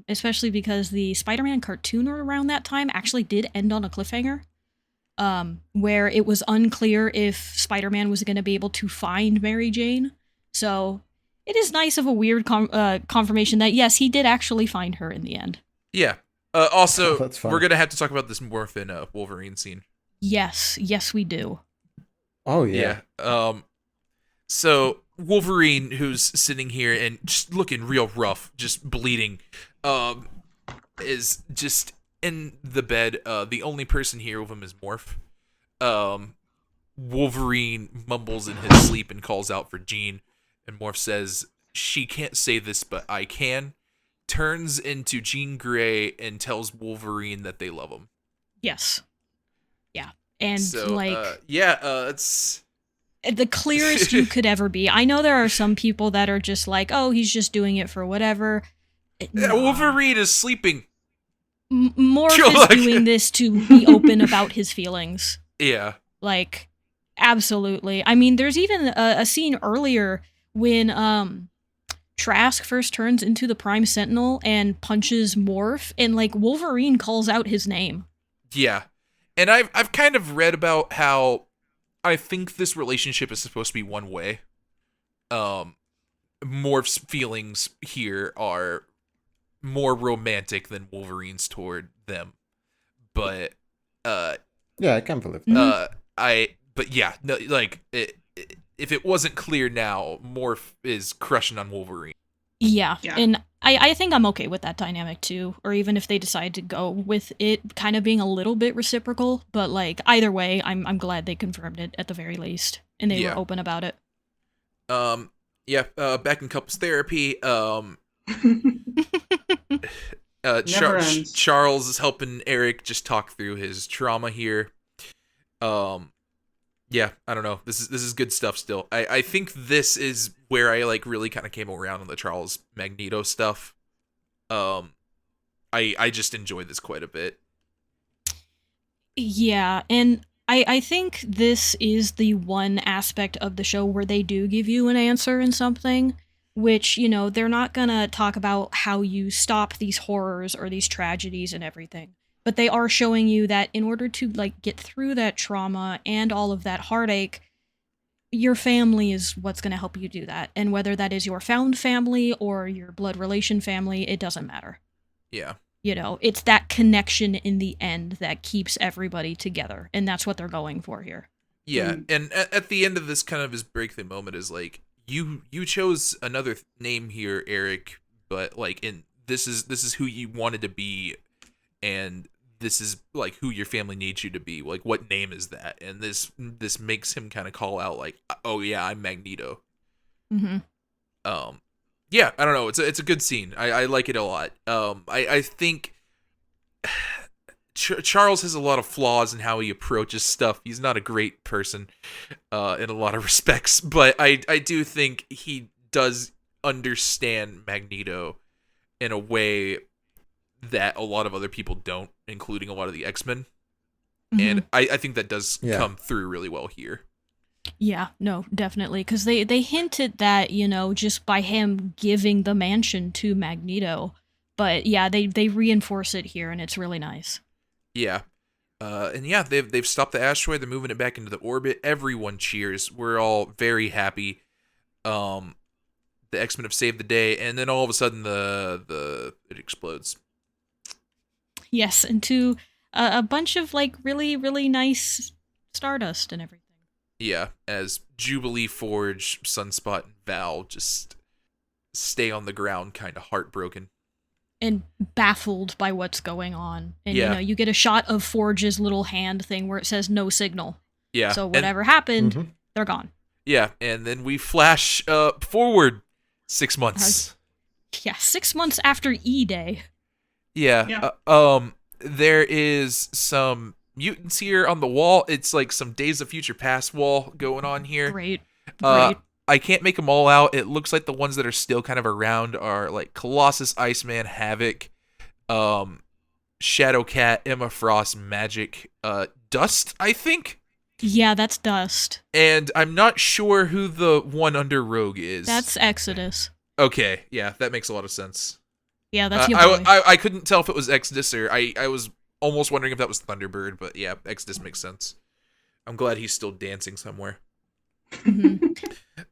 especially because the Spider-Man cartoon around that time actually did end on a cliffhanger, where it was unclear if Spider-Man was going to be able to find Mary Jane. So it is nice of a weird confirmation that, yes, he did actually find her in the end. Yeah. Also, That's fun. we're going to have to talk about this Morph and Wolverine scene. Yes, we do. Oh, yeah. So Wolverine, who's sitting here and just looking real rough, just bleeding, is just in the bed. The only person here with him is Morph. Wolverine mumbles in his sleep and calls out for Jean, and Morph says, "She can't say this, but I can." Turns into Jean Grey and tells Wolverine that they love him. Yes. Yeah. And So, it's the clearest you could ever be. I know there are some people that are just like, oh, he's just doing it for whatever. Wolverine is sleeping. Morph is doing this to be open about his feelings. Yeah. Like, absolutely. I mean, there's even a scene earlier when Trask first turns into the Prime Sentinel and punches Morph, and like Wolverine calls out his name. Yeah. And I've kind of read about how I think this relationship is supposed to be one way. Morph's feelings here are more romantic than Wolverine's toward them. But Yeah, I can believe that. if it wasn't clear now, Morph is crushing on Wolverine. Yeah. And I think I'm okay with that dynamic too, or even if they decide to go with it kind of being a little bit reciprocal, but like either way, I'm glad they confirmed it at the very least, and they were open about it. Back in couples therapy, Charles is helping Eric just talk through his trauma here. I don't know. This is good stuff still. I think this is where I like really kind of came around on the Charles Magneto stuff. I just enjoyed this quite a bit. Yeah, and I think this is the one aspect of the show where they do give you an answer in something, which, they're not gonna talk about how you stop these horrors or these tragedies and everything. But they are showing you that in order to like get through that trauma and all of that heartache, your family is what's going to help you do that. And whether that is your found family or your blood relation family, it doesn't matter. Yeah. It's that connection in the end that keeps everybody together. And that's what they're going for here. Yeah. And at the end of this kind of his breakthrough moment is like, you chose another name here, Eric, but like this is who you wanted to be, and this is like who your family needs you to be. Like, what name is that? And this makes him kind of call out like, oh yeah, I'm Magneto. Mm-hmm. Yeah, I don't know. It's a good scene. I like it a lot. I think Charles has a lot of flaws in how he approaches stuff. He's not a great person in a lot of respects, but I do think he does understand Magneto in a way that a lot of other people don't, including a lot of the X-Men. Mm-hmm. And I think that does come through really well here. Yeah, no, definitely. Because they hinted that, just by him giving the mansion to Magneto. But yeah, they reinforce it here, and it's really nice. Yeah. They've stopped the asteroid. They're moving it back into the orbit. Everyone cheers. We're all very happy. The X-Men have saved the day, and then all of a sudden it explodes. Yes, into a bunch of like really, really nice stardust and everything. Yeah, as Jubilee, Forge, Sunspot, and Val just stay on the ground kind of heartbroken. And baffled by what's going on. And you get a shot of Forge's little hand thing where it says no signal. Yeah. So whatever happened, they're gone. Yeah, and then we flash forward 6 months. Yeah, 6 months after E-Day. Yeah. There is some mutants here on the wall. It's like some Days of Future Past wall going on here. Great. I can't make them all out. It looks like the ones that are still kind of around are like Colossus, Iceman, Havoc, Shadowcat, Emma Frost, Magic, Dust, I think. Yeah, that's Dust. And I'm not sure who the one under Rogue is. That's Exodus. Okay, yeah, that makes a lot of sense. Yeah, that's your boy. I couldn't tell if it was Exodus or I was almost wondering if that was Thunderbird, but yeah, Exodus makes sense. I'm glad he's still dancing somewhere. Mm-hmm.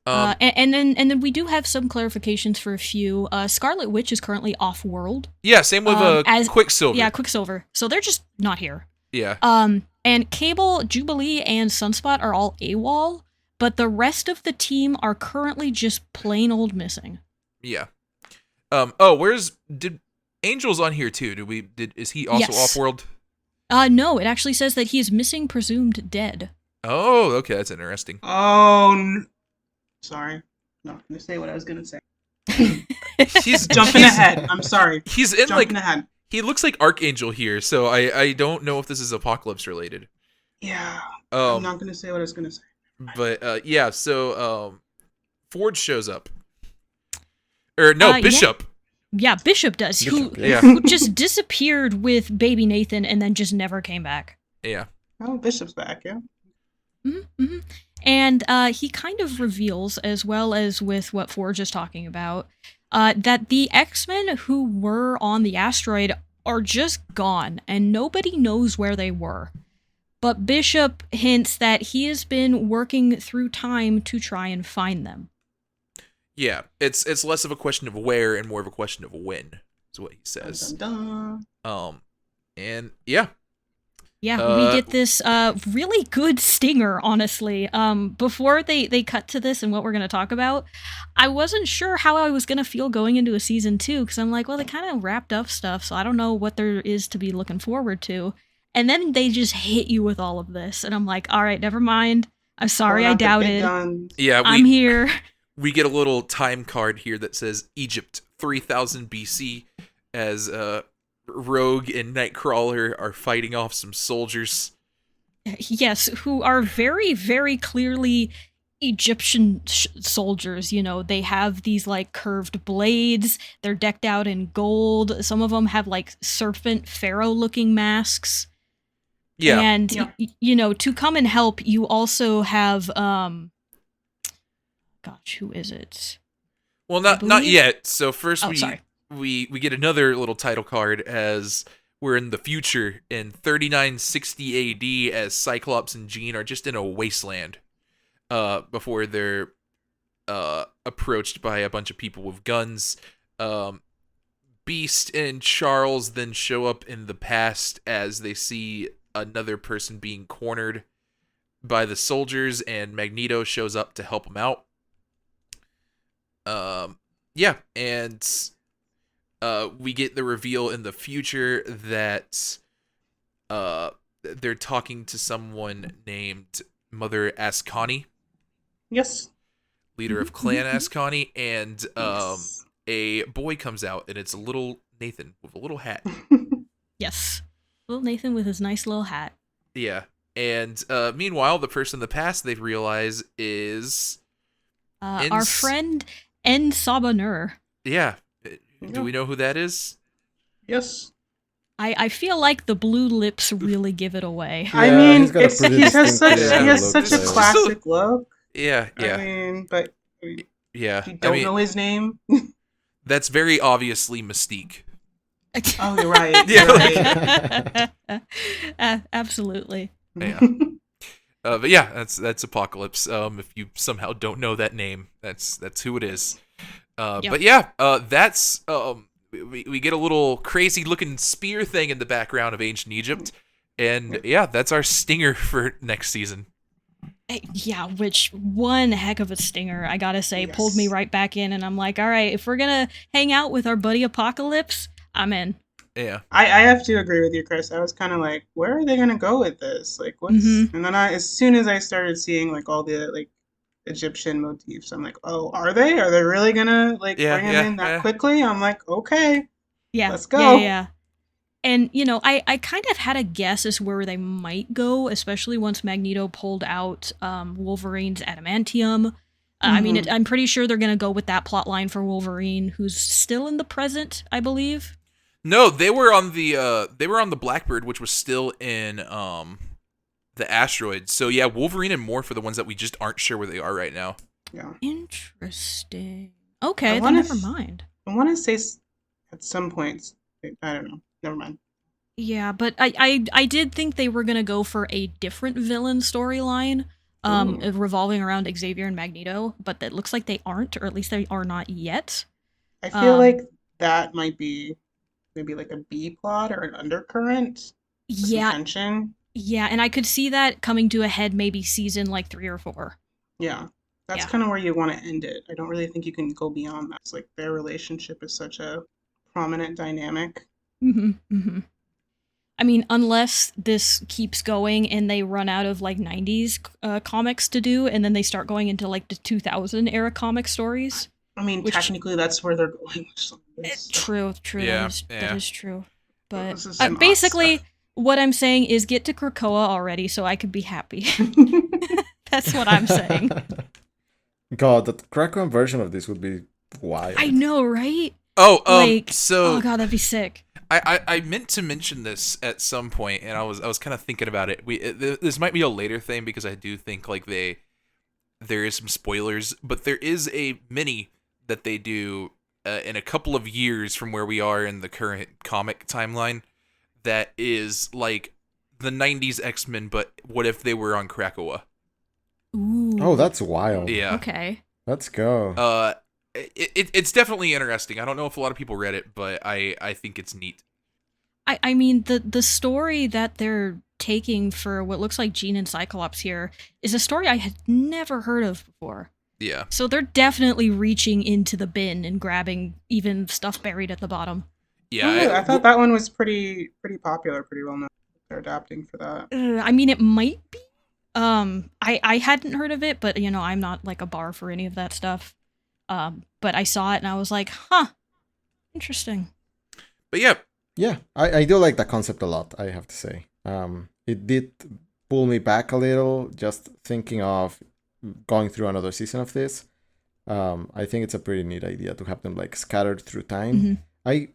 And then we do have some clarifications for a few. Scarlet Witch is currently off-world. Yeah, same with Quicksilver. Yeah, Quicksilver. So they're just not here. Yeah. And Cable, Jubilee, and Sunspot are all AWOL, but the rest of the team are currently just plain old missing. Yeah. Did Angel's on here too? Is he also off-world? No, it actually says that he is missing, presumed dead. Oh, okay, that's interesting. Oh, sorry. Not gonna say what I was gonna say. He's jumping ahead. I'm sorry. He's in jumping ahead. He looks like Archangel here, so I don't know if this is Apocalypse related. Yeah. I'm not gonna say what I was gonna say. But yeah, so Forge shows up. Or no, Bishop. Yeah, Bishop does. Bishop, who just disappeared with baby Nathan and then just never came back. Yeah. Oh, Bishop's back, yeah. Mm-hmm. And he kind of reveals, as well as with what Forge is talking about, that the X-Men who were on the asteroid are just gone, and nobody knows where they were. But Bishop hints that he has been working through time to try and find them. Yeah, it's less of a question of where and more of a question of when, is what he says. Dun, dun. And yeah. Yeah, we get this really good stinger, honestly. Before they cut to this and what we're going to talk about, I wasn't sure how I was going to feel going into a season 2, because I'm like, well, they kind of wrapped up stuff, so I don't know what there is to be looking forward to. And then they just hit you with all of this, and I'm like, all right, never mind. I'm sorry I doubted. Yeah, I'm here. We get a little time card here that says Egypt 3000 BC as Rogue and Nightcrawler are fighting off some soldiers. Yes, who are very, very clearly Egyptian soldiers. You know, they have these like curved blades. They're decked out in gold. Some of them have like serpent pharaoh-looking masks. Yeah. And, you know, to come and help, you also have, gosh, who is it? Well, not yet. So first we get another little title card as we're in the future in 3960 AD as Cyclops and Jean are just in a wasteland before they're approached by a bunch of people with guns. Beast and Charles then show up in the past as they see another person being cornered by the soldiers, and Magneto shows up to help them out. Yeah, and we get the reveal in the future that they're talking to someone named Mother Ascani. Yes. Leader of Clan Ascani, and a boy comes out, and it's a little Nathan with a little hat. Yes. Little Nathan with his nice little hat. Yeah. And meanwhile, the person in the past they realize is our friend En Sabanur. Yeah. Do we know who that is? Yes. I feel like the blue lips really give it away. I mean, he has such a classic look. Yeah. I mean, but yeah, you don't know his name. That's very obviously Mystique. Oh, you're right. Yeah, absolutely. Yeah. But yeah, that's Apocalypse. If you somehow don't know that name, that's who it is. Yep. But yeah, that's we get a little crazy looking spear thing in the background of ancient Egypt, and yeah, that's our stinger for next season. Yeah, which one heck of a stinger, I gotta say, pulled me right back in, and I'm like, all right, if we're gonna hang out with our buddy Apocalypse, I'm in. Yeah, I have to agree with you, Chris. I was kind of like, where are they gonna go with this? Like, what's? And then as soon as I started seeing like all the like Egyptian motifs. I'm like, oh, are they? Are they really gonna like Yeah, bring him yeah, in that yeah. quickly? I'm like, okay, Yeah. let's Yeah, go. yeah. And, you know, I kind of had a guess as where they might go, especially once Magneto pulled out Wolverine's adamantium. I mean, Mhm. I'm pretty sure they're going to go with that plot line for Wolverine, who's still in the present, I believe. No, they were on the Blackbird, which was still in the asteroid. So yeah, Wolverine and Morph are the ones that we just aren't sure where they are right now. Yeah. Interesting. I Okay, then want never to. mind. I want to say at some points. I don't know. Never mind. Yeah, but I did think they were going to go for a different villain storyline Ooh. revolving around Xavier and Magneto, but that looks like they aren't, or at least they are not yet. I feel Um, like that might be maybe like a B plot or an undercurrent with some yeah, tension. yeah, and I could see that coming to a head maybe season like 3 or 4. Yeah. That's Yeah. kind of where you want to end it. I don't really think you can go beyond that. It's like their relationship is such a prominent dynamic. I mean, unless this keeps going and they run out of like 90s comics to do, and then they start going into like the 2000 era comic stories. I mean, Which- technically, that's where they're going with some of this. True, Yeah, that yeah. is true. But This is some odd basically, stuff. what I'm saying is get to Krakoa already so I could be happy. That's what I'm saying. God, the Krakow version of this would be wild. I know, right? Oh, oh god, that'd be sick. I meant to mention this at some point, and I was kind of thinking about it. This might be a later thing because I do think like there is some spoilers, but there is a mini that they do in a couple of years from where we are in the current comic timeline that is like the 90s X-Men, but what if they were on Krakoa? Ooh. Oh, that's wild. Yeah. Okay. Let's go. It's definitely interesting. I don't know if a lot of people read it, but I think it's neat. I mean, the story that they're taking for what looks like Jean and Cyclops here is a story I had never heard of before. Yeah. So they're definitely reaching into the bin and grabbing even stuff buried at the bottom. Yeah. I thought that one was pretty popular, pretty well known. They're adapting for that. I mean, it might be. I hadn't heard of it, but you know, I'm not like a bar for any of that stuff. But I saw it and I was like, huh, interesting. But yeah. Yeah, I do like that concept a lot, I have to say. It did pull me back a little, just thinking of going through another season of this. I think it's a pretty neat idea to have them like scattered through time. Mm-hmm. I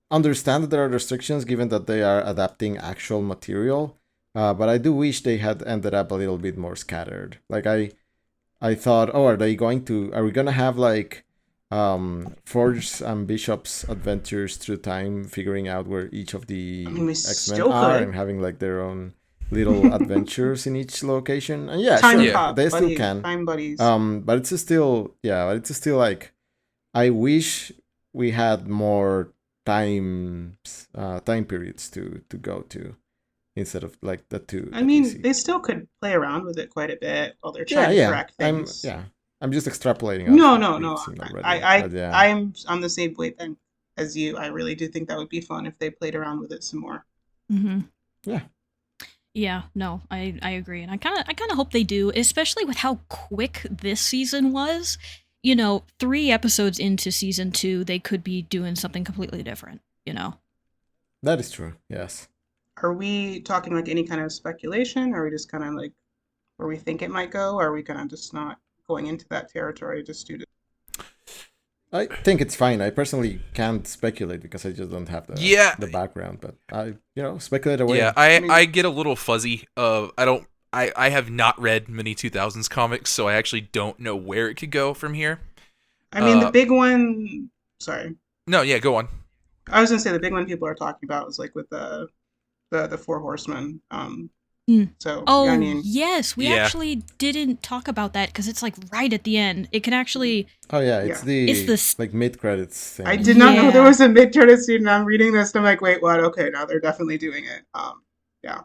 understand that there are restrictions given that they are adapting actual material, but I do wish they had ended up a little bit more scattered. Like I thought, oh, are we gonna have like Forge and Bishop's adventures through time, figuring out where each of the X-Men still are could. and having like their own little adventures in each location. And yeah, Time sure, cop, they buddies, still can. Time buddies. But it's still like I wish we had more time periods to go to instead of like the two. I that we mean, see. they still could play around with it quite a bit while they're trying to correct things. I'm just extrapolating. No. Yeah. I'm on the same wavelength as you. I really do think that would be fun if they played around with it some more. Mm-hmm. Yeah. Yeah, no, I agree. And I kind of hope they do, especially with how quick this season was. You know, 3 episodes into season 2, they could be doing something completely different, you know? That is true, yes. Are we talking like any kind of speculation? Or are we just kind of like where we think it might go? Or are we kind of just not going into that territory just due to... I think it's fine. I personally can't speculate because I just don't have the background, but I speculate away. Yeah, I get a little fuzzy of I have not read many 2000s comics, so I actually don't know where it could go from here. I mean, the big one... Sorry. No, yeah, go on. I was going to say the big one people are talking about is like with the 4 Horsemen. So, Oh, I mean... yes, we actually didn't talk about that because it's like right at the end. It can actually... Oh, yeah, it's the like mid-credits thing. I did not know there was a mid-credits scene, and I'm reading this, and I'm like, wait, what? Okay, now they're definitely doing it. Yeah.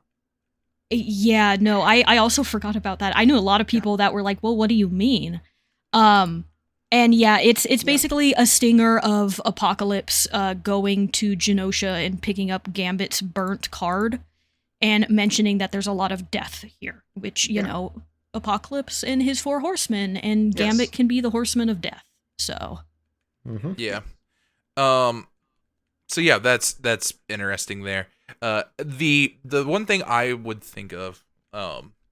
Yeah, no, I also forgot about that. I knew a lot of people that were like, well, what do you mean? And yeah, it's basically a stinger of Apocalypse going to Genosha and picking up Gambit's burnt card and mentioning that there's a lot of death here, which, you know, Apocalypse and his 4 horsemen, and Gambit can be the horseman of death. So, yeah. So yeah, that's interesting there. The one thing I would think of,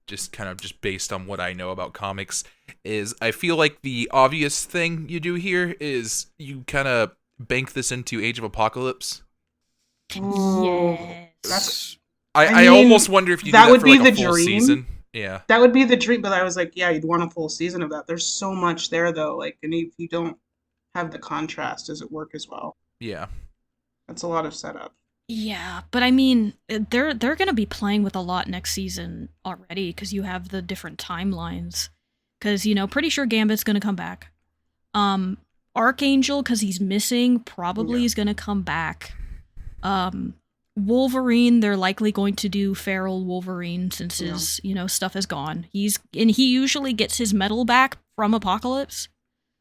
just based on what I know about comics, is I feel like the obvious thing you do here is you kind of bank this into Age of Apocalypse. yes. I almost wonder if you do that would for be like a full dream. Season. Yeah, that would be the dream. But I was like, yeah, you'd want a full season of that. There's so much there though. Like, and if you don't have the contrast, does it work as well? Yeah. That's a lot of setup. Yeah, but I mean, they're going to be playing with a lot next season already because you have the different timelines. Because, pretty sure Gambit's going to come back. Archangel, because he's missing, probably is going to come back. Wolverine, they're likely going to do feral Wolverine since his, stuff is gone. He usually gets his metal back from Apocalypse.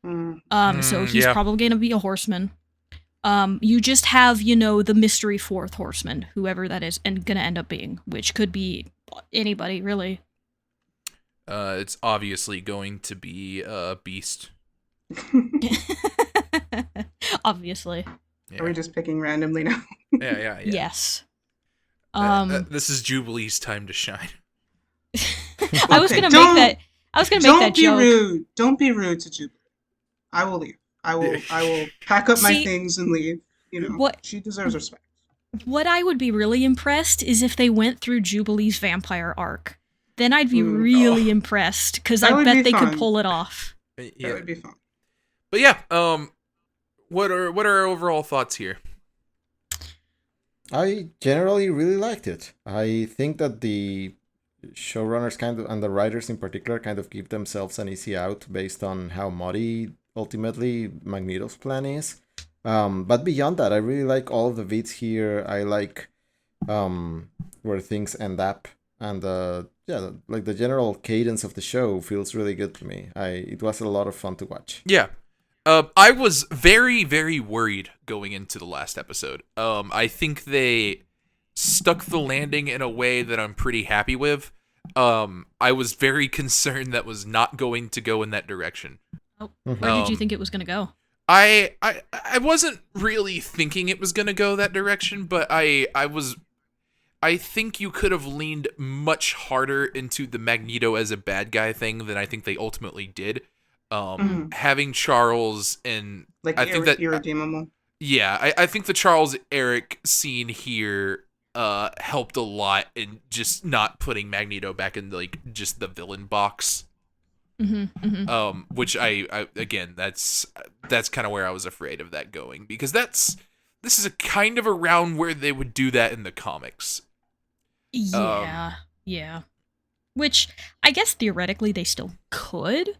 So he's probably going to be a horseman. You just have, the mystery 4th horseman, whoever that is, and gonna end up being, which could be anybody, really. It's obviously going to be Beast. Obviously. Yeah. Are we just picking randomly now? Yeah. Yes. This is Jubilee's time to shine. I was gonna make that joke. Rude. Don't be rude to Jubilee. I will leave. I will pack up my things and leave. She deserves respect. What I would be really impressed is if they went through Jubilee's vampire arc. Then I'd be really impressed, because I bet they could pull it off. Yeah. That would be fun. But yeah, what are our overall thoughts here? I generally really liked it. I think that the showrunners and the writers in particular kind of give themselves an easy out based on how muddy ultimately Magneto's plan is. But beyond that, I really like all of the beats here. I like where things end up, and like the general cadence of the show feels really good to me. It was a lot of fun to watch. Yeah. I was very, very worried going into the last episode. I think they stuck the landing in a way that I'm pretty happy with. I was very concerned that was not going to go in that direction. Oh, where did you think it was going to go? I wasn't really thinking it was going to go that direction, but I think you could have leaned much harder into the Magneto as a bad guy thing than I think they ultimately did. Having Charles and like, I think that irredeemable. Yeah, I think the Charles Eric scene here helped a lot in just not putting Magneto back in like just the villain box. Which I again, that's kind of where I was afraid of that going, because this is a kind of around where they would do that in the comics. Yeah. Which I guess theoretically they still could.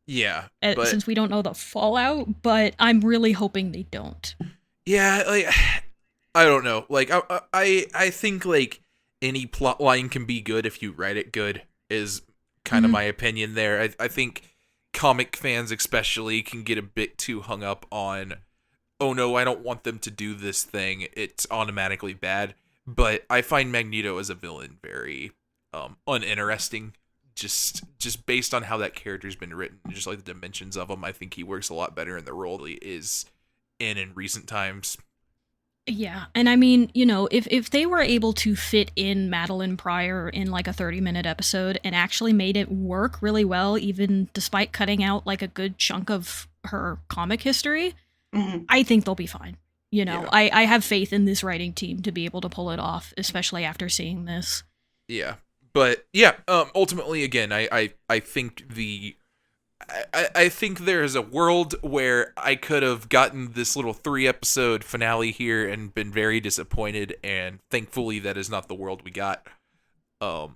Yeah, since we don't know the fallout, but I'm really hoping they don't. Yeah, like I don't know. Like I think like any plot line can be good if you write it good is kind of my opinion there. I think comic fans especially can get a bit too hung up on, oh no, I don't want them to do this thing, it's automatically bad. But I find Magneto as a villain very uninteresting. Just based on how that character's been written, just like the dimensions of him, I think he works a lot better in the role that he is in recent times. Yeah, and I mean, if they were able to fit in Madeline Pryor in like a 30-minute episode and actually made it work really well, even despite cutting out like a good chunk of her comic history, I think they'll be fine. Yeah. I have faith in this writing team to be able to pull it off, especially after seeing this. Yeah. But yeah, ultimately, again, I think I think there's a world where I could have gotten this little 3-episode finale here and been very disappointed, and thankfully that is not the world we got. So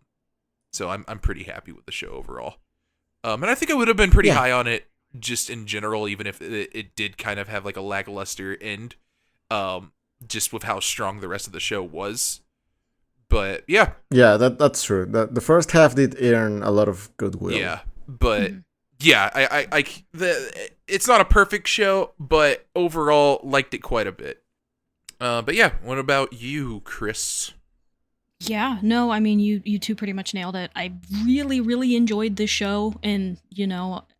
I'm pretty happy with the show overall. And I think I would have been pretty high on it just in general, even if it did kind of have like a lackluster end, just with how strong the rest of the show was. But yeah, that's true. The first half did earn a lot of goodwill. Yeah, but yeah, it's not a perfect show, but overall liked it quite a bit. But yeah, what about you, Chris? Yeah, no, I mean you two pretty much nailed it. I really really enjoyed this show, and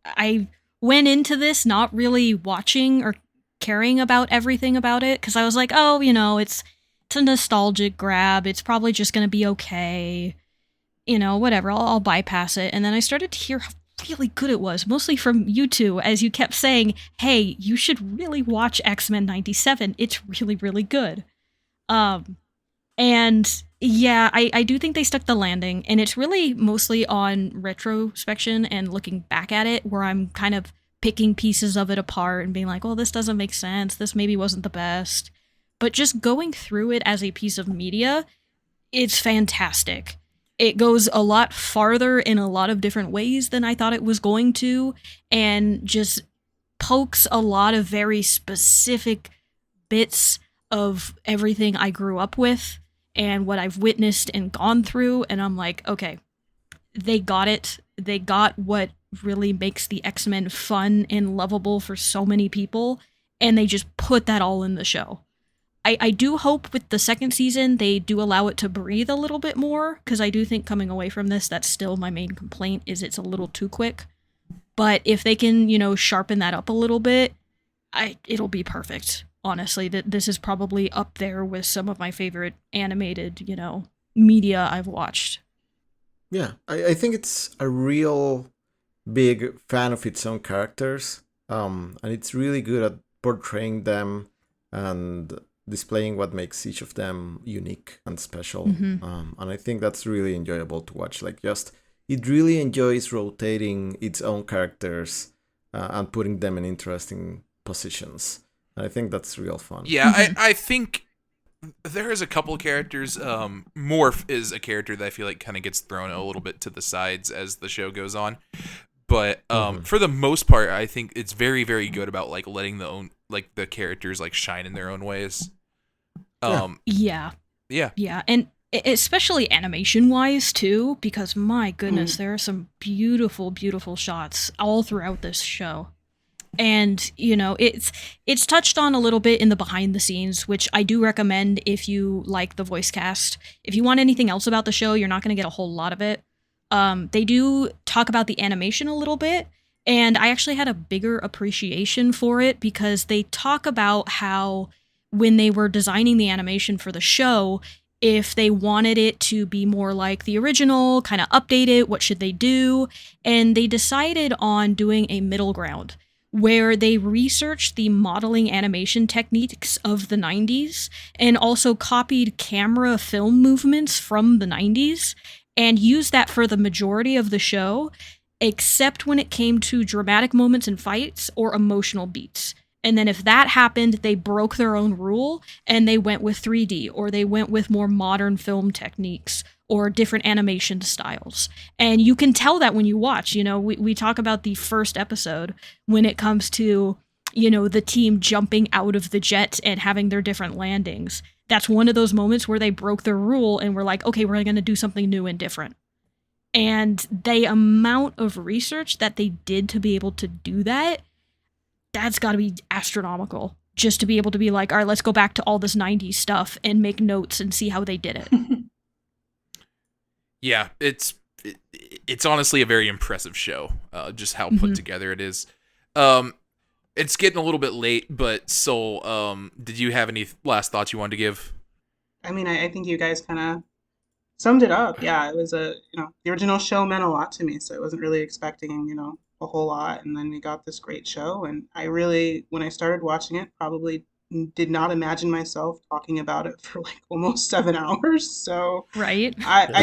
I went into this not really watching or caring about everything about it cuz I was like, "Oh, it's a nostalgic grab. It's probably just going to be okay. Whatever. I'll bypass it." And then I started to hear how really good it was, mostly from you two as you kept saying, "Hey, you should really watch X-Men 97. It's really really good." Um and yeah, I do think they stuck the landing, and it's really mostly on retrospection and looking back at it where I'm kind of picking pieces of it apart and being like, oh, this doesn't make sense. This maybe wasn't the best. But just going through it as a piece of media, it's fantastic. It goes a lot farther in a lot of different ways than I thought it was going to, and just pokes a lot of very specific bits of everything I grew up with and what I've witnessed and gone through. And I'm like, okay, they got it. They got what really makes the X-Men fun and lovable for so many people. And they just put that all in the show. I do hope with the second season they do allow it to breathe a little bit more, because I do think coming away from this, that's still my main complaint, is it's a little too quick. But if they can, sharpen that up a little bit, it'll be perfect. Honestly, this is probably up there with some of my favorite animated, media I've watched. Yeah, I think it's a real big fan of its own characters, and it's really good at portraying them and displaying what makes each of them unique and special. And I think that's really enjoyable to watch. Like, just it really enjoys rotating its own characters and putting them in interesting positions. And I think that's real fun. Yeah, I think there is a couple of characters. Morph is a character that I feel like kind of gets thrown a little bit to the sides as the show goes on. But for the most part, I think it's very, very good about like letting the characters like shine in their own ways. Yeah, Yeah, and especially animation wise too, because my goodness, there are some beautiful, beautiful shots all throughout this show. And it's touched on a little bit in the behind the scenes, which I do recommend if you like the voice cast. If you want anything else about the show, you're not going to get a whole lot of it. They do talk about the animation a little bit, and I actually had a bigger appreciation for it because they talk about how when they were designing the animation for the show, if they wanted it to be more like the original, kind of update it, what should they do? And they decided on doing a middle ground where they researched the modeling animation techniques of the 90s and also copied camera film movements from the 90s and used that for the majority of the show, except when it came to dramatic moments and fights or emotional beats. And then if that happened, they broke their own rule and they went with 3D, or they went with more modern film techniques or different animation styles. And you can tell that when you watch. We talk about the first episode when it comes to, the team jumping out of the jet and having their different landings. That's one of those moments where they broke their rule and were like, okay, we're going to do something new and different. And the amount of research that they did to be able to do that, that's got to be astronomical, just to be able to be like, all right, let's go back to all this 90s stuff and make notes and see how they did it. Yeah, it's honestly a very impressive show, just how put together it is. It's getting a little bit late, but Sol, did you have any last thoughts you wanted to give? I mean, I think you guys kind of summed it up. Yeah, it was the original show meant a lot to me, so I wasn't really expecting, a whole lot. And then we got this great show. And I really, when I started watching it, probably did not imagine myself talking about it for like almost 7 hours. So right. I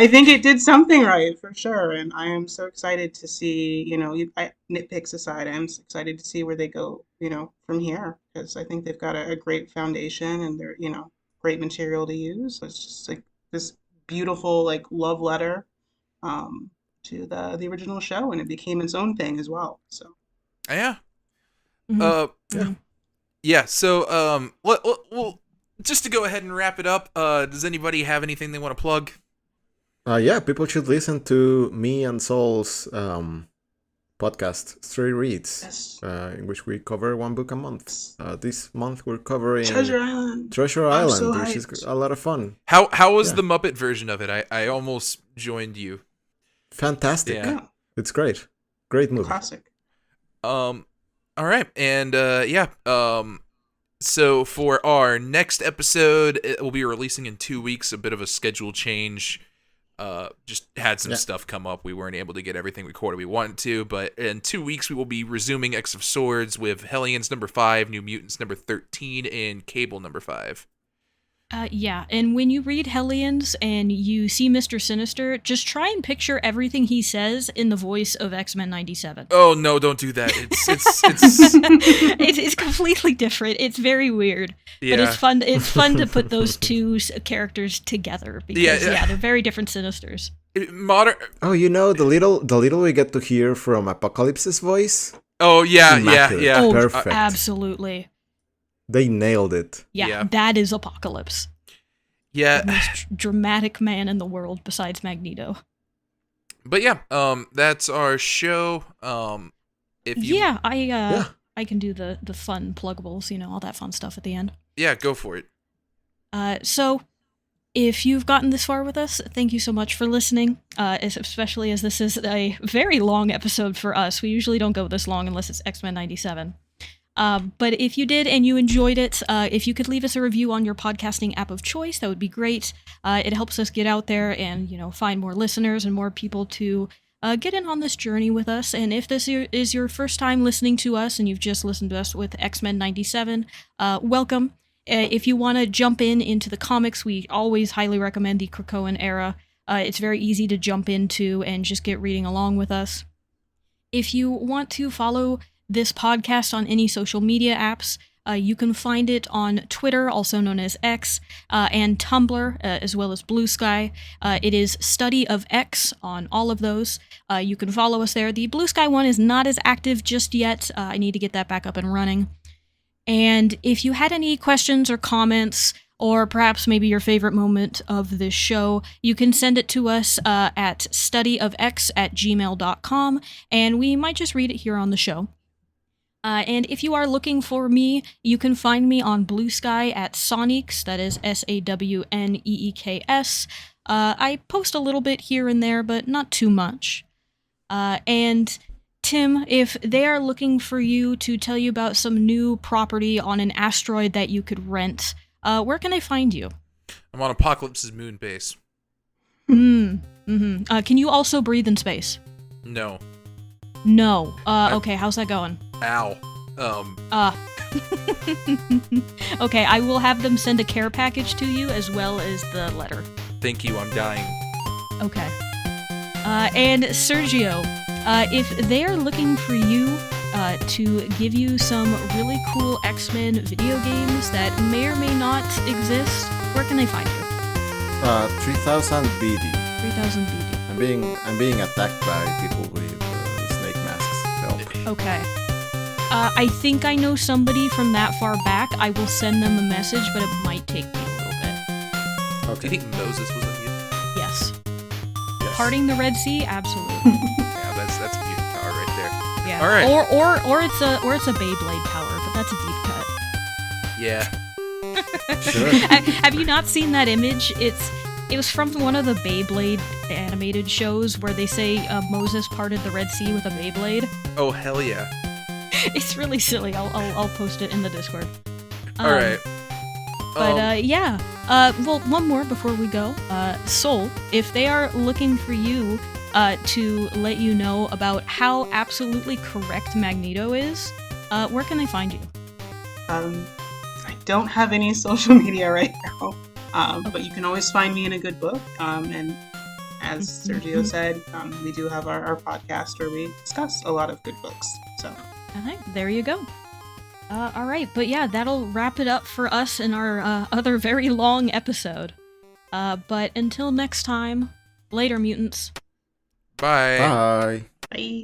think it did something right for sure. And I am so excited to see, nitpicks aside, I'm excited to see where they go, from here, because I think they've got a great foundation and they're, great material to use. So it's just like this beautiful like love letter to the original show, and it became its own thing as well. So yeah. Yeah. So well, just to go ahead and wrap it up, does anybody have anything they want to plug? Yeah, people should listen to me and Sol's podcast, Three Reads, Yes. in which we cover one book a month. This month we're covering Treasure Island. Treasure I'm Island, so which is hyped. a lot of fun. How was Yeah. the Muppet version of it? I almost joined you. Fantastic. Yeah. Yeah, It's great. Great movie. classic. All right, and so for our next episode, it will be releasing in 2 weeks. A bit of a schedule change. Just had some stuff come up. We weren't able to get everything recorded we wanted to, but in 2 weeks we will be resuming X of Swords with Hellions number 5, New Mutants number 13, and Cable number 5. Yeah, and when you read Hellions and you see Mr. Sinister, just try and picture everything he says in the voice of X-Men 97. Oh no, don't do that. It's It's completely different. It's very weird, yeah. but it's fun. It's fun to put those two characters together because they're very different Sinisters. Modern. Oh, you know the little we get to hear from Apocalypse's voice. Oh yeah, Immaculate. yeah. Oh, Perfect. absolutely. They nailed it. Yeah, that is Apocalypse. Yeah. The most dramatic man in the world besides Magneto. But yeah, that's our show. If you I can do the fun pluggables, all that fun stuff at the end. Yeah, go for it. So if you've gotten this far with us, thank you so much for listening, especially as this is a very long episode for us. We usually don't go this long unless it's X-Men 97. But if you did and you enjoyed it, if you could leave us a review on your podcasting app of choice, that would be great. It helps us get out there and, find more listeners and more people to get in on this journey with us. And if this is your first time listening to us and you've just listened to us with X-Men 97, welcome. If you want to jump into the comics, we always highly recommend the Krakoan era. It's very easy to jump into and just get reading along with us. If you want to follow this podcast on any social media apps, you can find it on Twitter, also known as X, and Tumblr, as well as Blue Sky. It is Study of X on all of those. You can follow us there. The Blue Sky one is not as active just yet. I need to get that back up and running. And if you had any questions or comments, or perhaps maybe your favorite moment of this show, you can send it to us at studyofx@gmail.com, and we might just read it here on the show. And if you are looking for me, you can find me on Blue Sky at Sawneeks, that is SAWNEEKS. I post a little bit here and there, but not too much. And Tim, if they are looking for you to tell you about some new property on an asteroid that you could rent, where can they find you? I'm on Apocalypse's moon base. Can you also breathe in space? No. No. Okay, how's that going? Ow. Okay, I will have them send a care package to you as well as the letter. Thank you, I'm dying. Okay. And Sergio, if they are looking for you to give you some really cool X-Men video games that may or may not exist, where can they find you? 3000 BD. 3000 BD. I'm being attacked by people with snake masks. Help. Okay. I think I know somebody from that far back. I will send them a message, but it might take me a little bit. Do you think Moses was in you? Yes. Yes. Parting the Red Sea? Absolutely. Yeah, that's mutant power right there. Yeah. All right. Or it's a Beyblade power, but that's a deep cut. Yeah. Sure. Have you not seen that image? It was from one of the Beyblade animated shows where they say Moses parted the Red Sea with a Beyblade. Oh hell yeah. It's really silly. I'll post it in the Discord. All right. But yeah. Well, one more before we go. Soul, if they are looking for you to let you know about how absolutely correct Magneto is, where can they find you? I don't have any social media right now, but you can always find me in a good book. And as Sergio said, we do have our podcast where we discuss a lot of good books. So. All right, there you go. All right, but yeah, that'll wrap it up for us in our other very long episode. But until next time, later, mutants. Bye. Bye. Bye.